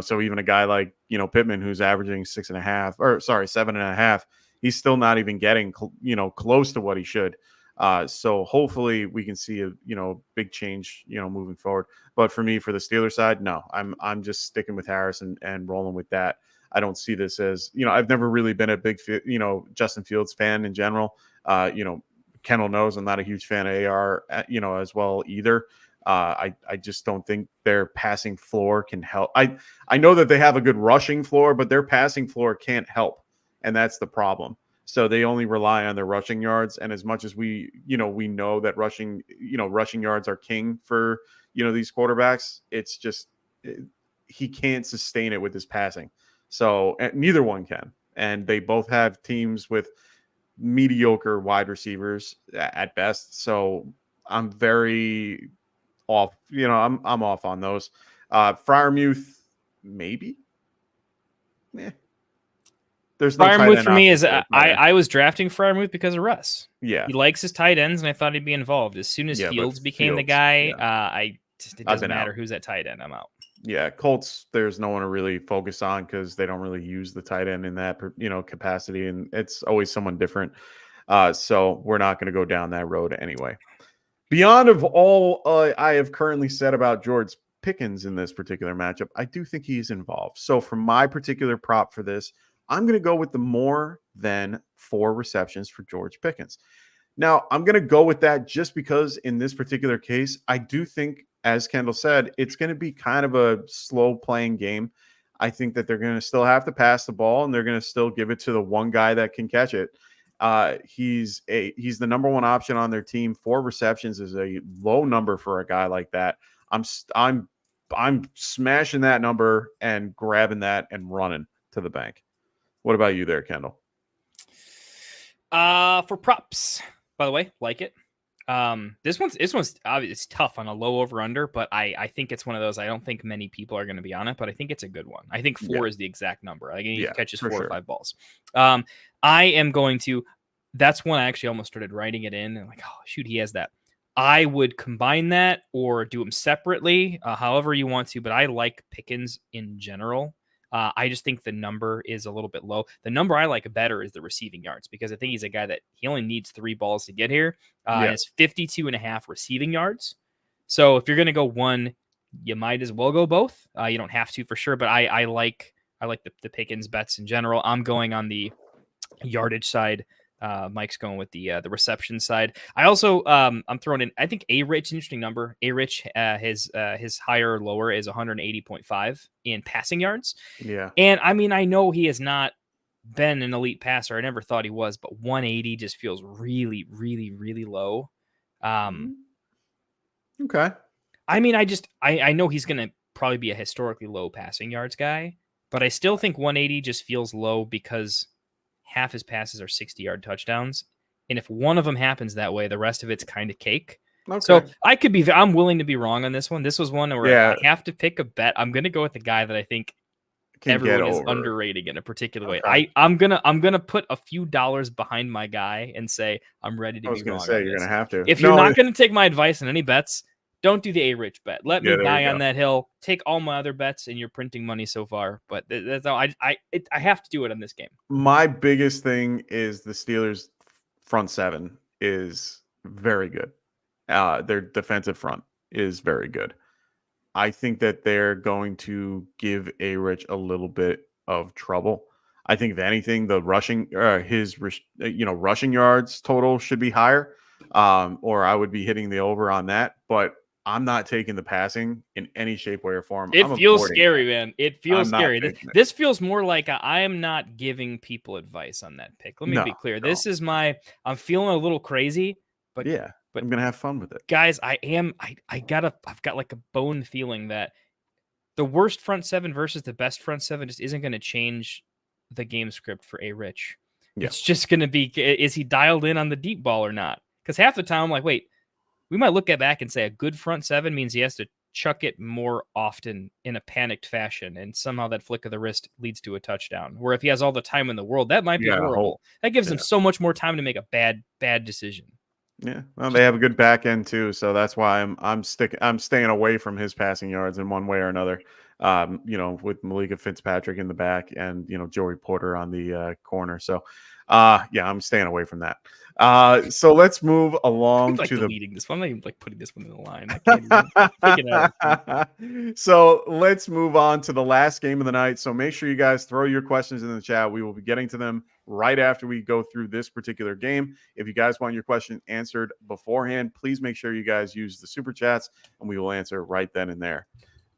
So even a guy like, Pittman, who's averaging 7.5, he's still not even getting, close to what he should. So hopefully we can see a big change, moving forward. But for me, for the Steelers side, no, I'm just sticking with Harris and rolling with that. I don't see this as, I've never really been a big, Justin Fields fan in general. Kendall knows I'm not a huge fan of AR, as well either. I just don't think their passing floor can help. I know that they have a good rushing floor, but their passing floor can't help. And that's the problem. So they only rely on their rushing yards. And as much as we know that rushing yards are king for, these quarterbacks, it's just, he can't sustain it with his passing. So neither one can. And they both have teams with mediocre wide receivers at best. So I'm very off, I'm off on those. Freiermuth, maybe. Yeah. There's no Freiermuth for me is I was drafting Freiermuth because of Russ. Yeah. He likes his tight ends, and I thought he'd be involved. As soon as Fields became the guy, it doesn't matter who's at tight end. I'm out. Yeah, Colts, there's no one to really focus on because they don't really use the tight end in that, capacity, and it's always someone different. So we're not going to go down that road anyway. Beyond of all I have currently said about George Pickens in this particular matchup, I do think he's involved. So for my particular prop for this, I'm going to go with the more than 4 receptions for George Pickens. Now, I'm going to go with that just because in this particular case, I do think, as Kendall said, it's going to be kind of a slow playing game. I think that they're going to still have to pass the ball, and they're going to still give it to the one guy that can catch it. He's the number 1 option on their team. 4 receptions is a low number for a guy like that. I'm smashing that number and grabbing that and running to the bank. What about you there, Kendall? For props, by the way, like it. This one's it's tough on a low over under, but I think it's one of those. I don't think many people are going to be on it, but I think it's a good one. I think 4 is the exact number. I think he catches 4 or 5 balls. I am going to. That's one I actually almost started writing it in, and like, oh shoot, he has that. I would combine that or do them separately, however you want to. But I like Pickens in general. I just think the number is a little bit low. The number I like better is the receiving yards because I think he's a guy that he only needs 3 balls to get here. Has 52.5 receiving yards. So if you're going to go one, you might as well go both. You don't have to for sure, but I like the Pickens bets in general. I'm going on the yardage side. Mike's going with the reception side. I also I'm throwing in. I think A-Rich an interesting number. A-Rich his higher or lower is 180.5 in passing yards. Yeah, and I mean I know he has not been an elite passer. I never thought he was, but 180 just feels really, really, really low. Okay. I mean I know he's going to probably be a historically low passing yards guy, but I still think 180 just feels low because half his passes are 60-yard touchdowns. And if one of them happens that way, the rest of it's kind of cake. Okay. So I'm willing to be wrong on this one. This was one where I have to pick a bet. I'm going to go with the guy that I think everyone is underrating in a particular way. I'm gonna put a few dollars behind my guy and say I'm ready to be wrong. You're going to have to. If you're not going to take my advice on any bets, Don't do the A-Rich bet. Let me Yeah, there you die on go. that hill. Take all my other bets, and you're printing money so far. But that's all. I have to do it on this game. My biggest thing is the Steelers' front seven is very good. Their defensive front is very good. I think that they're going to give A-Rich a little bit of trouble. I think if anything, the rushing rushing yards total should be higher, or I would be hitting the over on that. But I'm not taking the passing in any shape, way, or form. It I'm feels avoiding scary, that. man. It feels I'm not scary. taking it. This feels more like I am not giving people advice on that pick. Let me be clear. No. This is I'm feeling a little crazy, but Yeah, but I'm gonna have fun with it. guys, I've got like a bone feeling that the worst front seven versus the best front seven just isn't going to change the game script for A-Rich. Yeah. It's just going to be, is he dialed in on the deep ball or not? Because half the time I'm like, wait, we might look at back and say a good front seven means he has to chuck it more often in a panicked fashion, and somehow that flick of the wrist leads to a touchdown. Where if he has all the time in the world, that might be horrible. That gives him so much more time to make a bad decision. Yeah, well, they have a good back end too, so that's why I'm staying away from his passing yards in one way or another. With Malika Fitzpatrick in the back and Joey Porter on the corner. So, I'm staying away from that. So let's move along to deleting this one. I'm not even putting this one in the line. I can't even take it out. So let's move on to the last game of the night. So make sure you guys throw your questions in the chat. We will be getting to them right after we go through this particular game. If you guys want your question answered beforehand, please make sure you guys use the super chats and we will answer right then and there.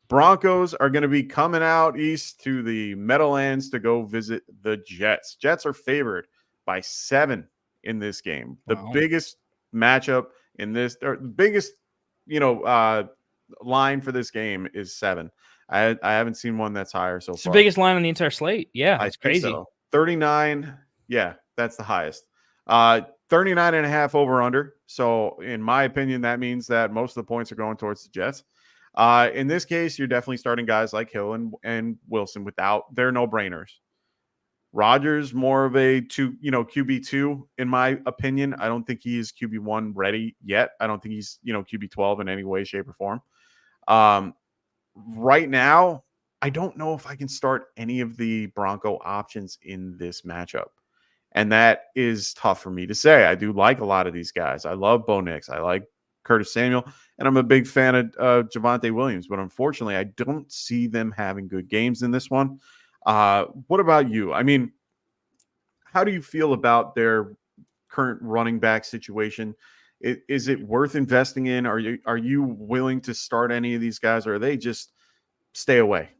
Broncos are going to be coming out east to the Meadowlands to go visit the Jets. Jets are favored by 7 in this game. The biggest matchup in this, or the biggest, line for this game is 7. I haven't seen one that's higher so far. It's the biggest line on the entire slate. Yeah, it's crazy. So. 39. Yeah, that's the highest. 39 and a half over under. So in my opinion, that means that most of the points are going towards the Jets. In this case, you're definitely starting guys like Hill and Wilson without their no-brainers. Rodgers, more of a QB2 in my opinion. I don't think he is QB1 ready yet. I don't think he's QB12 in any way, shape, or form. Right now, I don't know if I can start any of the Bronco options in this matchup. And that is tough for me to say. I do like a lot of these guys. I love Bo Nix. I like Curtis Samuel. And I'm a big fan of Javonte Williams. But unfortunately, I don't see them having good games in this one. What about you? I mean, how do you feel about their current running back situation? Is it worth investing in? Are you willing to start any of these guys, or are they just stay away?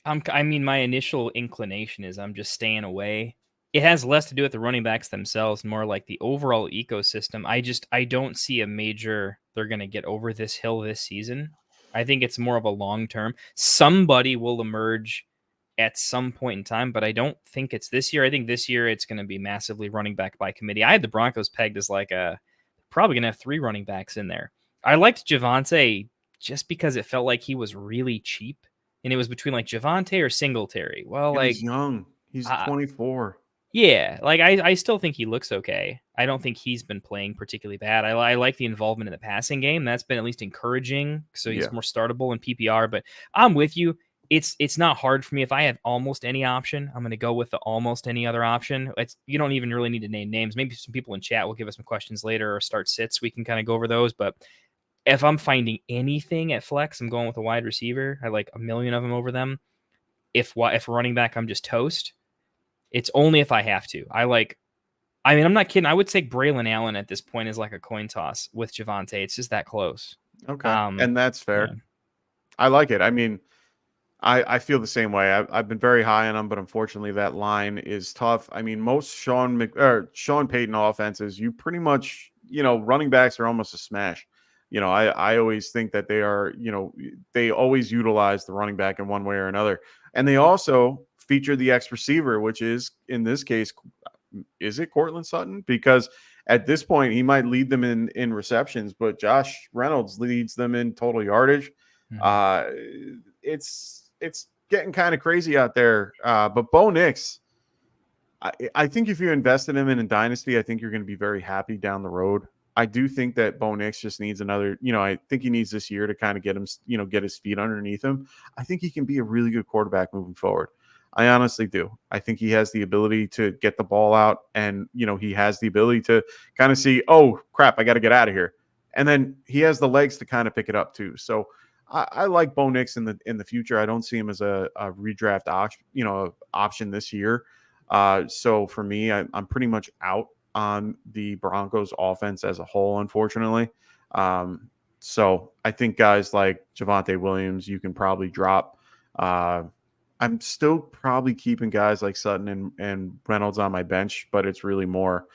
My initial inclination is I'm just staying away. It has less to do with the running backs themselves, more like the overall ecosystem. I don't see a major they're going to get over this hill this season. I think it's more of a long term. Somebody will emerge at some point in time, but I don't think it's this year. I think this year it's going to be massively running back by committee. I had the Broncos pegged as probably going to have 3 running backs in there. I liked Javonte just because it felt like he was really cheap. And it was between Javonte or Singletary. Well, he's young. He's 24. Yeah, I still think he looks okay. I don't think he's been playing particularly bad. I like the involvement in the passing game. That's been at least encouraging. So he's more startable in PPR. But I'm with you. It's not hard for me. If I have almost any option, I'm going to go with the almost any other option. You don't even really need to name names. Maybe some people in chat will give us some questions later or start sits. We can kind of go over those. But if I'm finding anything at flex, I'm going with a wide receiver. I like a million of them over them. If running back, I'm just toast. It's only if I have to. I'm not kidding. I would take Braylon Allen at this point as like a coin toss with Javonte. It's just that close. Okay. And that's fair. Yeah. I like it. I mean, I feel the same way. I've been very high on him, but unfortunately that line is tough. I mean, most Sean Payton offenses, you pretty much, running backs are almost a smash. I always think that they are, they always utilize the running back in one way or another. And they also feature the X receiver, which is, in this case, is it Cortland Sutton? Because at this point, he might lead them in receptions, but Josh Reynolds leads them in total yardage. Mm-hmm. It's getting kind of crazy out there. But Bo Nix, I think if you invested him in a dynasty, I think you're going to be very happy down the road. I do think that Bo Nix just needs another, I think he needs this year to kind of get him, get his feet underneath him. I think he can be a really good quarterback moving forward. I honestly do. I think he has the ability to get the ball out, and, he has the ability to kind of see, oh, crap, I got to get out of here. And then he has the legs to kind of pick it up too. So I like Bo Nix in the future. I don't see him as a redraft option this year. So for me, I'm pretty much out on the Broncos offense as a whole, unfortunately. So I think guys like Javonte Williams, you can probably drop. I'm still probably keeping guys like Sutton and Reynolds on my bench, but it's really more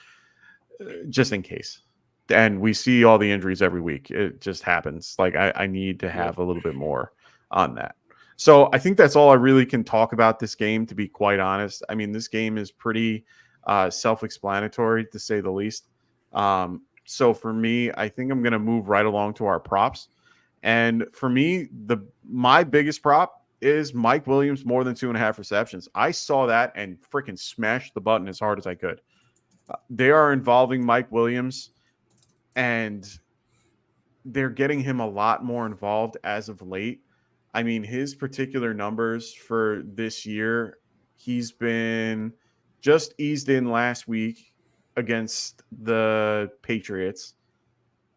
just in case. And we see all the injuries every week. It just happens. Like I need to have a little bit more on that. So I think that's all I really can talk about this game, to be quite honest. I mean, this game is pretty self-explanatory, to say the least. So for me, I think I'm going to move right along to our props. And for me, my biggest prop is Mike Williams more than 2.5 receptions. I saw that and freaking smashed the button as hard as I could. They are involving Mike Williams, and they're getting him a lot more involved as of late. I mean, his particular numbers for this year, he's been just eased in last week against the Patriots.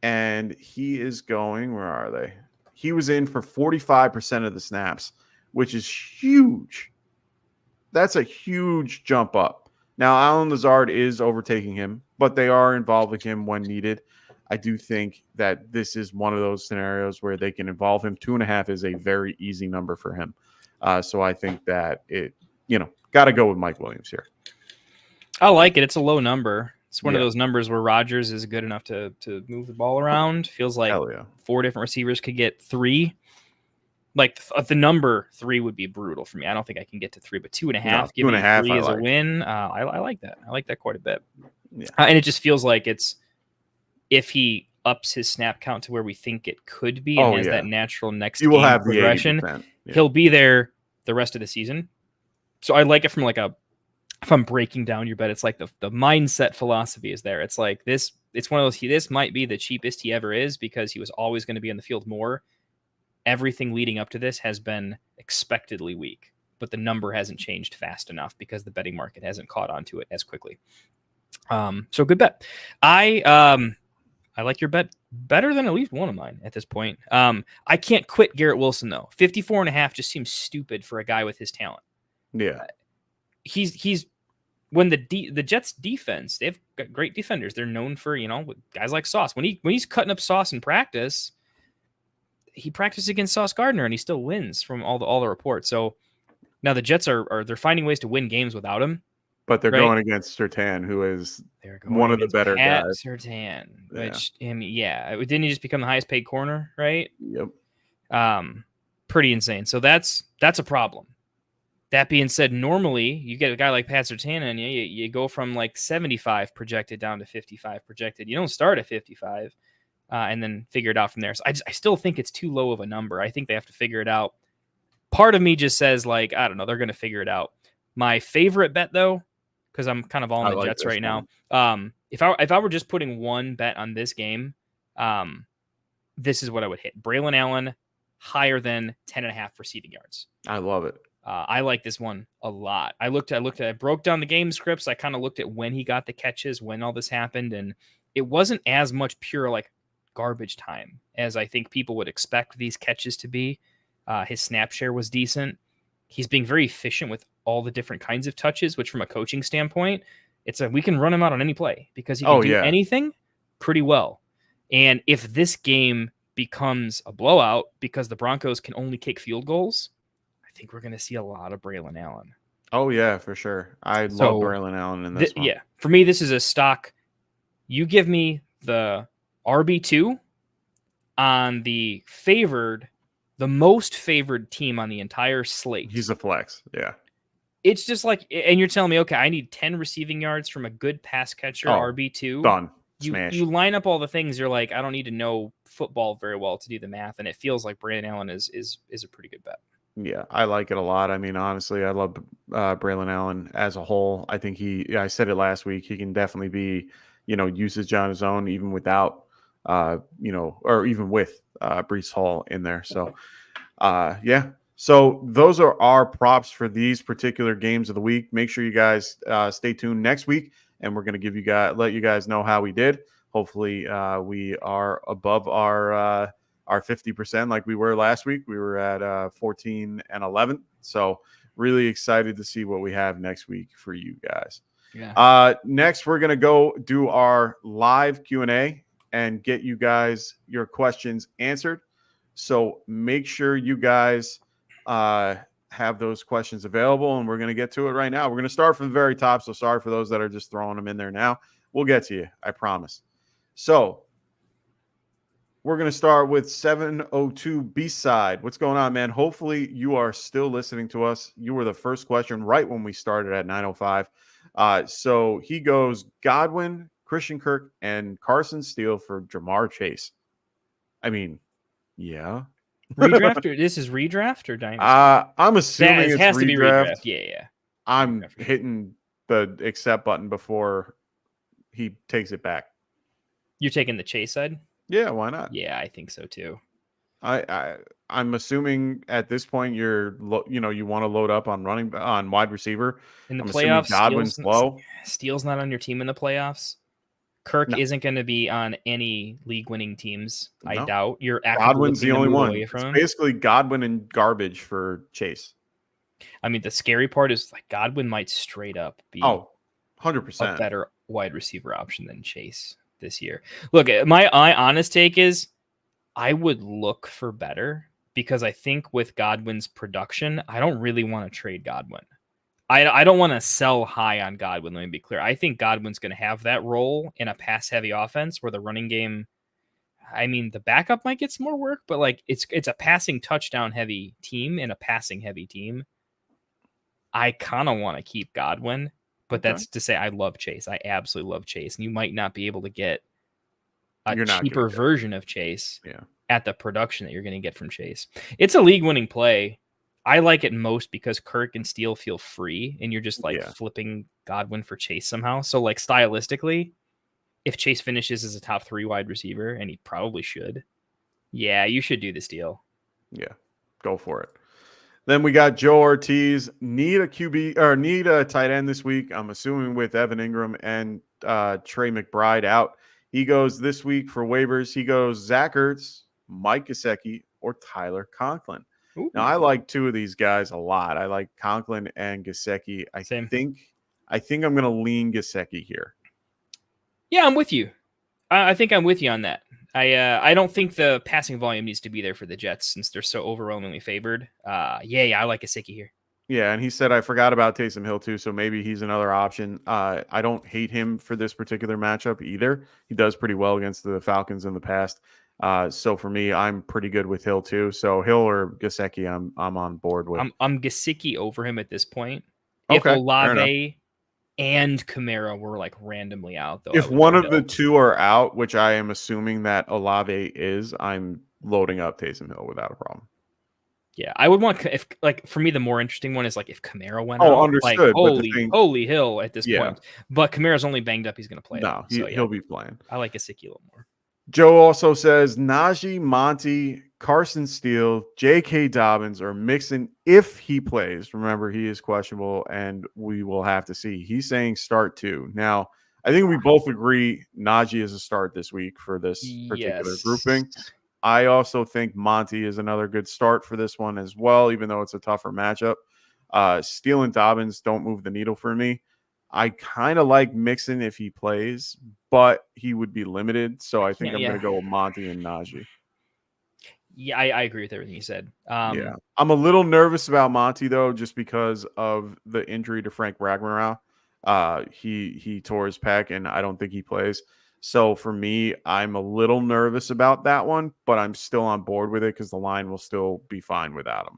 And he is going, where are they? He was in for 45% of the snaps, which is huge. That's a huge jump up. Now, Allen Lazard is overtaking him, but they are involving him when needed. I do think that this is one of those scenarios where they can involve him. 2.5 is a very easy number for him. So I think that got to go with Mike Williams here. I like it. It's a low number. It's one of those numbers where Rodgers is good enough to move the ball around. Feels like 4 different receivers could get 3. Like the number 3 would be brutal for me. I don't think I can get to 3, but 2.5, giving 3 is a win. I like that. I like that quite a bit. Yeah. And it just feels like if he ups his snap count to where we think it could be and has that natural next game progression, he'll be there the rest of the season. So I like it from if I'm breaking down your bet, it's like the mindset philosophy is there. It's like this, it's one of those, this might be the cheapest he ever is because he was always going to be on the field more. Everything leading up to this has been expectedly weak, but the number hasn't changed fast enough because the betting market hasn't caught on to it as quickly. So good bet. I like your bet better than at least one of mine at this point. I can't quit Garrett Wilson though. 54.5 just seems stupid for a guy with his talent. Yeah. He's when the Jets defense, they've got great defenders. They're known for, guys like Sauce. When he's cutting up Sauce in practice, he practiced against Sauce Gardner and he still wins from all the reports. So now the Jets they're finding ways to win games without him. But they're going against Surtain, who is one of the better guys. Surtain, which didn't he just become the highest paid corner, right? Yep. Pretty insane. So that's a problem. That being said, normally you get a guy like Pat Surtain and you go from 75 projected down to 55 projected. You don't start at 55 and then figure it out from there. So I still think it's too low of a number. I think they have to figure it out. Part of me just says I don't know, they're going to figure it out. My favorite bet though, because I'm kind of all in the Jets right now. If I were just putting one bet on this game, this is what I would hit. Braylon Allen higher than 10.5 receiving yards. I love it. I like this one a lot. I broke down the game scripts. I kind of looked at when he got the catches, when all this happened, and it wasn't as much pure garbage time as I think people would expect these catches to be. His snap share was decent. He's being very efficient with all the different kinds of touches, which from a coaching standpoint, we can run him out on any play because he can do anything pretty well. And if this game becomes a blowout because the Broncos can only kick field goals, I think we're going to see a lot of Braylon Allen. Oh, yeah, for sure. I love Braylon Allen in this one. Yeah, for me, this is a stock. You give me the RB2 on the most favored team on the entire slate. He's a flex, yeah. It's just and you're telling me, okay, I need 10 receiving yards from a good pass catcher, RB2. Done. You line up all the things. You're I don't need to know football very well to do the math, and it feels like Braylon Allen is a pretty good bet. Yeah, I like it a lot. I mean, honestly, I love Braylon Allen as a whole. I think I said it last week, he can definitely be, usage on his own, even without, or even with Brees Hall in there. So, yeah. So those are our props for these particular games of the week. Make sure you guys stay tuned next week, and we're going to let you guys know how we did. Hopefully, we are above our 50% like we were last week. We were at 14 and 11. So really excited to see what we have next week for you guys. Yeah. Next, we're going to go do our live Q&A and get you guys your questions answered. So make sure you guys have those questions available, and we're going to get to it right now. We're going to start from the very top. So sorry for those that are just throwing them in there now. We'll get to you, I promise. So we're going to start with 702 B-side. What's going on, man? Hopefully you are still listening to us. You were the first question right when we started at 905. So he goes Godwin, Christian Kirk, and Carson Steele for Jamar Chase. I mean, yeah. Redraft or this is redraft or dynasty? I'm assuming it has redraft. to be redraft. Yeah. I'm redraft. hitting the accept button before he takes it back. You're taking the Chase side? Yeah, why not? Yeah, I think so too. I'm assuming at this point you want to load up on wide receiver. In the I'm playoffs, Godwin's low. Steele's not on your team in the playoffs. Kirk isn't going to be on any league-winning teams. No. I doubt. You're actively Godwin's the only one. Away from it's him. Basically Godwin and garbage for Chase. I mean, the scary part is like Godwin might straight up be 100% a better wide receiver option than Chase this year. Look, my honest take is I would look for better because I think with Godwin's production, I don't really want to trade Godwin. I don't want to sell high on Godwin. Let me be clear. I think Godwin's going to have that role in a pass-heavy offense where the running game, I mean, the backup might get some more work, but like it's a passing touchdown-heavy team and a passing-heavy team. I kind of want to keep Godwin, but that's to say I love Chase. I absolutely love Chase, and you might not be able to get a cheaper version of Chase at the production that you're going to get from Chase. It's a league-winning play. I like it most because Kirk and Steele feel free, and you're just like flipping Godwin for Chase somehow. So like stylistically, if Chase finishes as a top 3 wide receiver, and he probably should, you should do this deal. Yeah, go for it. Then we got Joe Ortiz. Need a QB or need a tight end this week. I'm assuming with Evan Ingram and Trey McBride out. He goes this week for waivers. He goes Zach Ertz, Mike Gesicki, or Tyler Conklin. Ooh. Now, I like 2 of these guys a lot. I like Conklin and Gesicki. I think I'm going to lean Gesicki here. Yeah, I'm with you. I think I'm with you on that. I don't think the passing volume needs to be there for the Jets since they're so overwhelmingly favored. I like Gesicki here. Yeah, and he said I forgot about Taysom Hill too, so maybe he's another option. I don't hate him for this particular matchup either. He does pretty well against the Falcons in the past. So for me, I'm pretty good with Hill too. So Hill or Gesicki, I'm on board with. I'm Gesicki over him at this point. If Olave and Kamara were like randomly out, though, if one of the 2 are out, which I am assuming that Olave is, I'm loading up Taysom Hill without a problem. Yeah, I would want for me the more interesting one is like if Kamara went out. Like, Understood. holy Hill at this point. But Kamara's only banged up; he's going to play. No, he'll be playing. I like Gesicki a little more. Joe also says Najee, Monty, Carson Steele, J.K. Dobbins, or Mixon if he plays. Remember, he is questionable, and we will have to see. He's saying start 2. Now, I think we both agree Najee is a start this week for this particular grouping. I also think Monty is another good start for this one as well, even though it's a tougher matchup. Steele and Dobbins don't move the needle for me. I kind of like Mixon if he plays, but he would be limited. So I think I'm going to go with Monty and Najee. Yeah, I agree with everything you said. I'm a little nervous about Monty, though, just because of the injury to Frank Ragnow. He tore his pec, and I don't think he plays. So for me, I'm a little nervous about that one, but I'm still on board with it because the line will still be fine without him.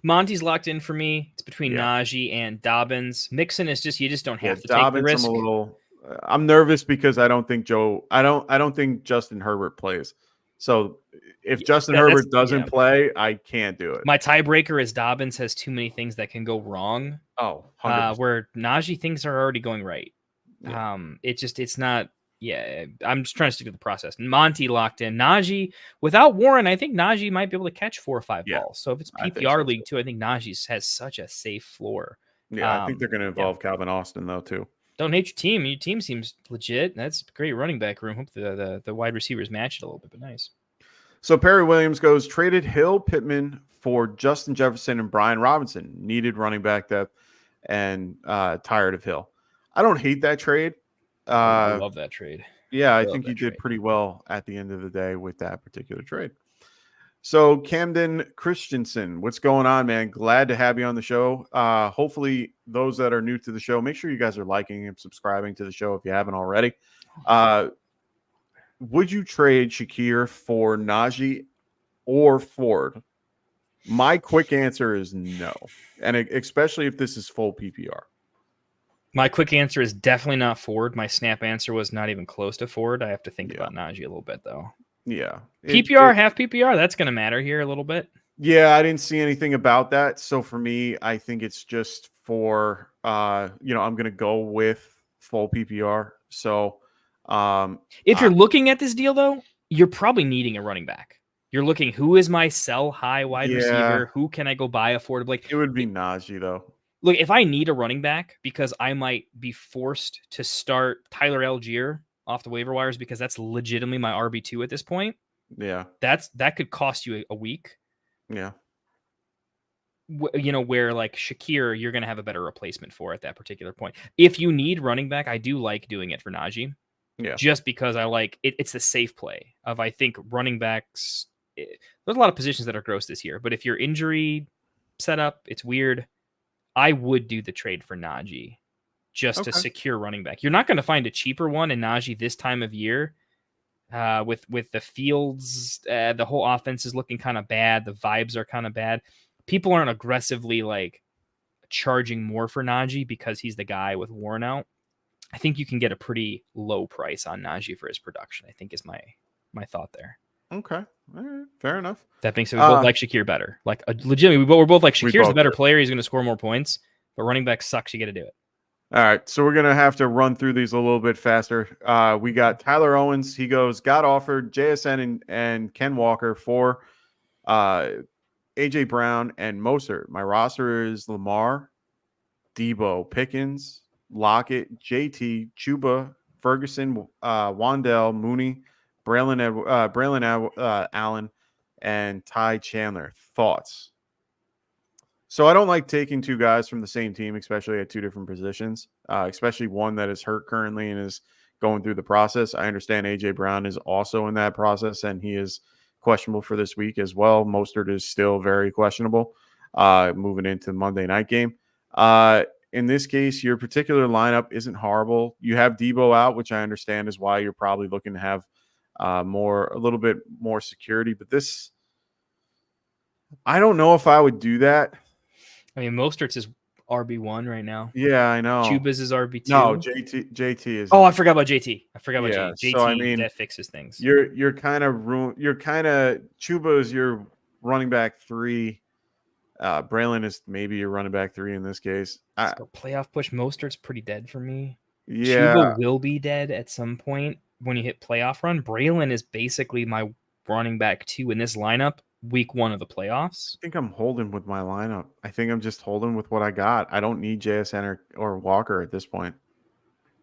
Monty's locked in for me. It's between Najee and Dobbins. Mixon is you just don't have to Dobbins, take the risk. I'm nervous because I don't think Justin Herbert plays. So if Justin Herbert doesn't play, I can't do it. My tiebreaker is Dobbins has too many things that can go wrong. Oh, 100%. Where Najee things are already going right. Yeah. It's not. yeah, I'm just trying to stick to the process. Monty locked in. Najee, without Warren, I think Najee might be able to catch 4 or 5 balls. So if it's I think PPR so, league too, I think Najee has such a safe floor. Yeah, I think they're going to involve Calvin Austin though too. Don't hate your team. Your team seems legit. That's great running back room. Hope the wide receivers match it a little bit, but nice. So Perry Williams goes, traded Hill, Pittman for Justin Jefferson and Brian Robinson. Needed running back depth and tired of Hill. I don't hate that trade. I love that trade. Yeah, I think you did pretty well at the end of the day with that particular trade. So Camden Christensen, what's going on, man? Glad to have you on the show. Hopefully those that are new to the show, make sure you guys are liking and subscribing to the show if you haven't already. Would you trade Shakir for Najee or Ford? My quick answer is no. And especially if this is full PPR. My quick answer is definitely not Ford. My snap answer was not even close to Ford. I have to think about Najee a little bit, though. Yeah. PPR, half PPR, that's going to matter here a little bit. Yeah, I didn't see anything about that. So for me, I think it's just for, I'm going to go with full PPR. So if you're looking at this deal, though, you're probably needing a running back. You're looking, who is my sell high wide receiver? Who can I go buy affordably? It would be Najee, though. Look, if I need a running back because I might be forced to start Tyler Algier off the waiver wires because that's legitimately my RB2 at this point. Yeah. That could cost you a week. Yeah. Where like Shakir, you're going to have a better replacement for at that particular point. If you need running back, I do like doing it for Najee. Yeah. Just because I like it. It's the safe play of, I think, running backs. There's a lot of positions that are gross this year, but if your injury setup, it's weird. I would do the trade for Najee just to secure running back. You're not going to find a cheaper one in Najee this time of year. With the Fields, the whole offense is looking kind of bad. The vibes are kind of bad. People aren't aggressively like charging more for Najee because he's the guy with Warren out. I think you can get a pretty low price on Najee for his production, I think is my thought there. Okay. All right. Fair enough. That being said, we both like Shakir better. Like legitimately, we're both like Shakir's the better player. He's going to score more points, but running back sucks. You got to do it. All right. So we're going to have to run through these a little bit faster. We got Tyler Owens. He goes, got offered JSN and Ken Walker for AJ Brown and Mostert. My roster is Lamar, Debo, Pickens, Lockett, JT, Chuba, Ferguson, Wandell, Mooney, Braylon Allen, and Ty Chandler. Thoughts? So I don't like taking two guys from the same team, especially at two different positions, especially one that is hurt currently and is going through the process. I understand AJ Brown is also in that process, and he is questionable for this week as well. Mostert is still very questionable moving into the Monday night game. In this case, your particular lineup isn't horrible. You have Debo out, which I understand is why you're probably looking to have a little bit more security. But this, I don't know if I would do that. I mean, Mostert's is RB1 right now. Yeah, I know. Chuba's is RB2. No, JT is. Oh, I forgot about JT. JT. So, I mean, that fixes things. You're kind of Chuba is your running back 3. Braylon is maybe your running back 3 in this case. So playoff push. Mostert's pretty dead for me. Yeah, Chuba will be dead at some point when you hit playoff run. Braylon is basically my running back 2 in this lineup. Week 1 of the playoffs. I think I'm holding with my lineup. I think I'm just holding with what I got. I don't need JSN or Walker at this point.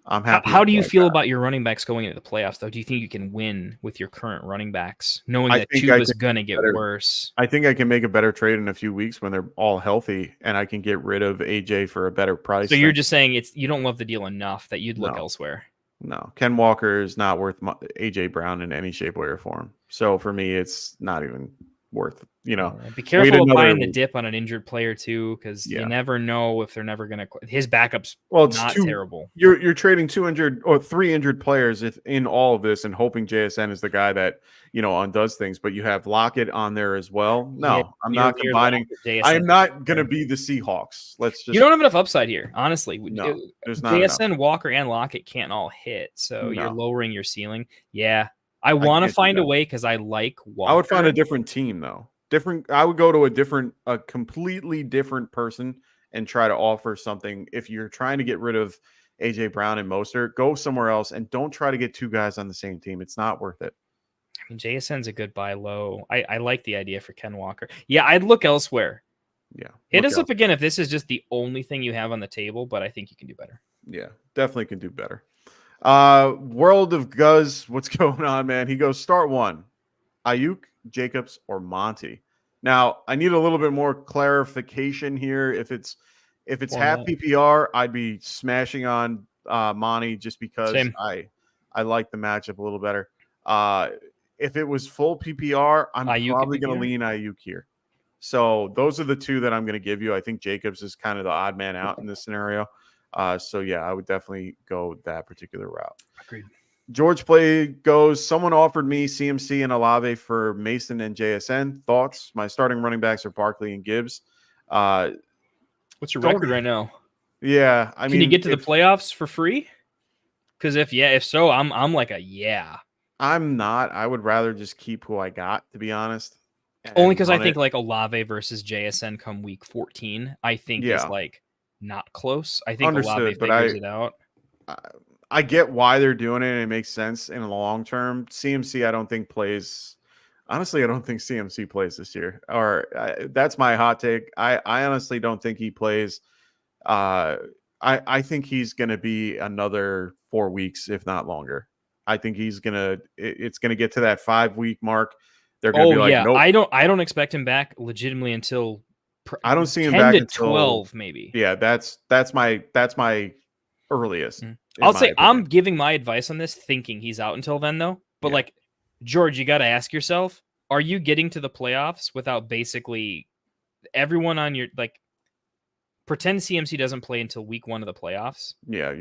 I'm happy. How do you feel about your running backs going into the playoffs, though? Do you think you can win with your current running backs, knowing that Chuba's going to get worse? I think I can make a better trade in a few weeks when they're all healthy, and I can get rid of AJ for a better price. So you're just saying you don't love the deal enough that you'd look elsewhere. No, Ken Walker is not worth AJ Brown in any shape, way, or form. So for me, it's not even worth, be careful of buying the dip on an injured player too, because you never know if they're never going to. His backup's not terrible. You're trading 2 injured or 3 injured players in all of this, and hoping JSN is the guy that undoes things. But you have Lockett on there as well. No, I'm not combining. I'm not going to be the Seahawks. You don't have enough upside here, honestly. No, there's not JSN, enough. Walker, and Lockett can't all hit, so you're lowering your ceiling. Yeah. I want to find a way because I like Walker. I would find a different team though. I would go to a completely different person and try to offer something. If you're trying to get rid of AJ Brown and Mostert. Go somewhere else and don't try to get two guys on the same team. It's not worth it. I mean, JSN's a good buy low. I like the idea for Ken Walker. Yeah, I'd look elsewhere. Yeah. Hit us up again if this is just the only thing you have on the table, but I think you can do better. Yeah, definitely can do better. World of Guz, what's going on, man? He goes, start one. Ayuk, Jacobs, or Monty. Now, I need a little bit more clarification here. If it's half PPR, I'd be smashing on Monty just because I like the matchup a little better. If it was full PPR, I'm probably going to lean Ayuk here. So those are the two that I'm going to give you. I think Jacobs is kind of the odd man out in this scenario. So yeah, I would definitely go that particular route. Agreed. George Play goes, someone offered me CMC and Olave for Mason and JSN. Thoughts? My starting running backs are Barkley and Gibbs. What's your record right now? Yeah, I mean, can you get to the playoffs for free? Because if so, I'm like I'm not. I would rather just keep who I got, to be honest. Only because I think like Olave versus JSN come week 14, I think is like not close. I think Olave figures it out. I get why they're doing it, and it makes sense in the long term. CMC, I don't think plays. Honestly, I don't think CMC plays this year. Or that's my hot take. I honestly don't think he plays. I think he's going to be another 4 weeks, if not longer. I think it's going to get to that 5-week mark. They're going to be like, nope. I don't expect him back legitimately until I don't see him back until 12 maybe. Yeah, that's my earliest. I'll say I'm giving my advice on this thinking he's out until then though. But like George, you got to ask yourself, are you getting to the playoffs without basically everyone on your pretend CMC doesn't play until week 1 of the playoffs? Yeah,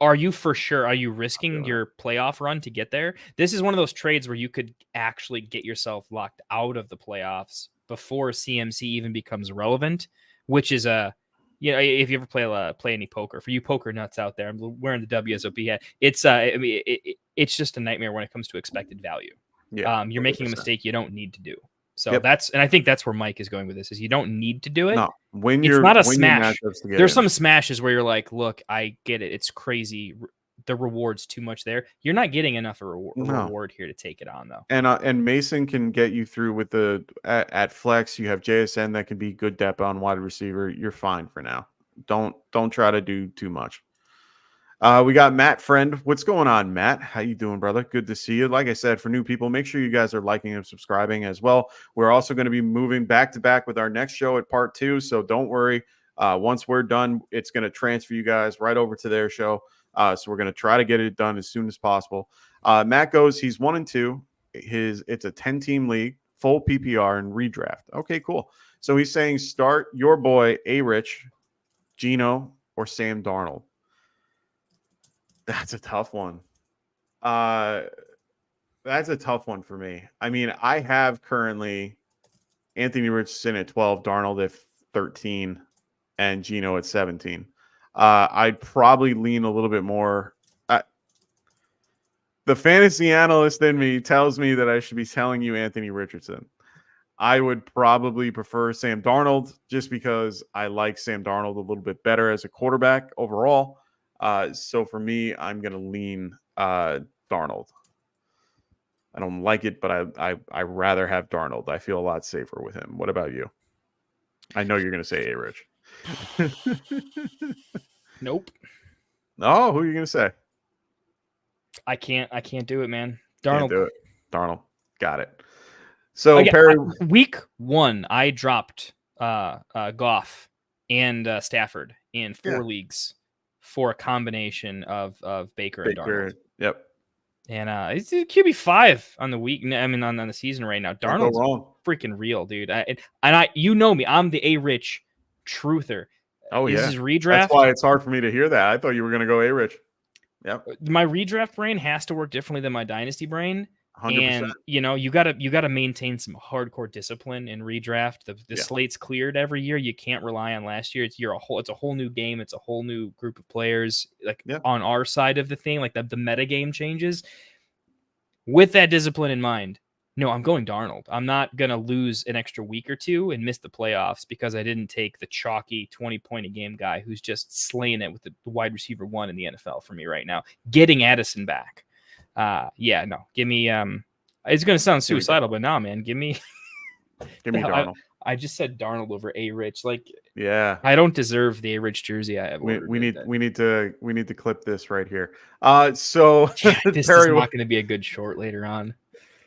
are you for sure? Are you risking your playoff run to get there? This is one of those trades where you could actually get yourself locked out of the playoffs before CMC even becomes relevant, which is if you ever play any poker, for you poker nuts out there, I'm wearing the WSOP hat. It's it's just a nightmare when it comes to expected value. Yeah, you're making a mistake you don't need to do. So and I think that's where Mike is going with this, is you don't need to do it. No, it's not a smash. There's some smashes where you're like, look, I get it. It's crazy. The reward's too much there. You're not getting enough of a reward here to take it on though. And Mason can get you through with at flex. You have JSN that can be good depth on wide receiver. You're fine for now. Don't try to do too much. We got Matt Friend. What's going on, Matt? How you doing, brother? Good to see you. Like I said, for new people, make sure you guys are liking and subscribing as well. We're also going to be moving back to back with our next show at part 2. So don't worry. Once we're done, it's going to transfer you guys right over to their show. So we're going to try to get it done as soon as possible. Matt goes, he's 1-2. It's a 10-team league, full PPR and redraft. Okay, cool. So he's saying start your boy A-Rich, Gino, or Sam Darnold. That's a tough one. That's a tough one for me. I mean, I have currently Anthony Richardson at 12, Darnold at 13, and Gino at 17. I'd probably lean a little bit more. The fantasy analyst in me tells me that I should be telling you Anthony Richardson. I would probably prefer Sam Darnold just because I like Sam Darnold a little bit better as a quarterback overall. So for me, I'm going to lean Darnold. I don't like it, but I rather have Darnold. I feel a lot safer with him. What about you? I know you're going to say A-Rich. Nope. Oh, who are you going to say? I can't do it, man. Darnold. Can't do it. Darnold. Got it. So Perry, week 1, I dropped Goff and Stafford in 4 leagues for a combination of Baker and Darnold. Yep. And it's QB5 on the week. I mean, on the season right now. Darnold's freaking real, dude. You know me. I'm the A-Rich truther. Oh, yeah. This is redraft. That's why it's hard for me to hear that. I thought you were going to go A-Rich. Yep. My redraft brain has to work differently than my dynasty brain. 100%. And you gotta maintain some hardcore discipline in redraft. The slate's cleared every year. You can't rely on last year. It's a whole new game. It's a whole new group of players. On our side of the thing, like the meta game changes. With that discipline in mind, No, I'm going Darnold. I'm not going to lose an extra week or two and miss the playoffs because I didn't take the chalky 20-point-a-game guy who's just slaying it with the wide receiver 1 in the NFL for me right now. Getting Addison back. Give me it's going to sound suicidal, but nah, man, give me Darnold. I just said Darnold over A-Rich. Like, yeah, I don't deserve the A-Rich jersey I have. We need to clip this right here. So this is not going to be a good short later on.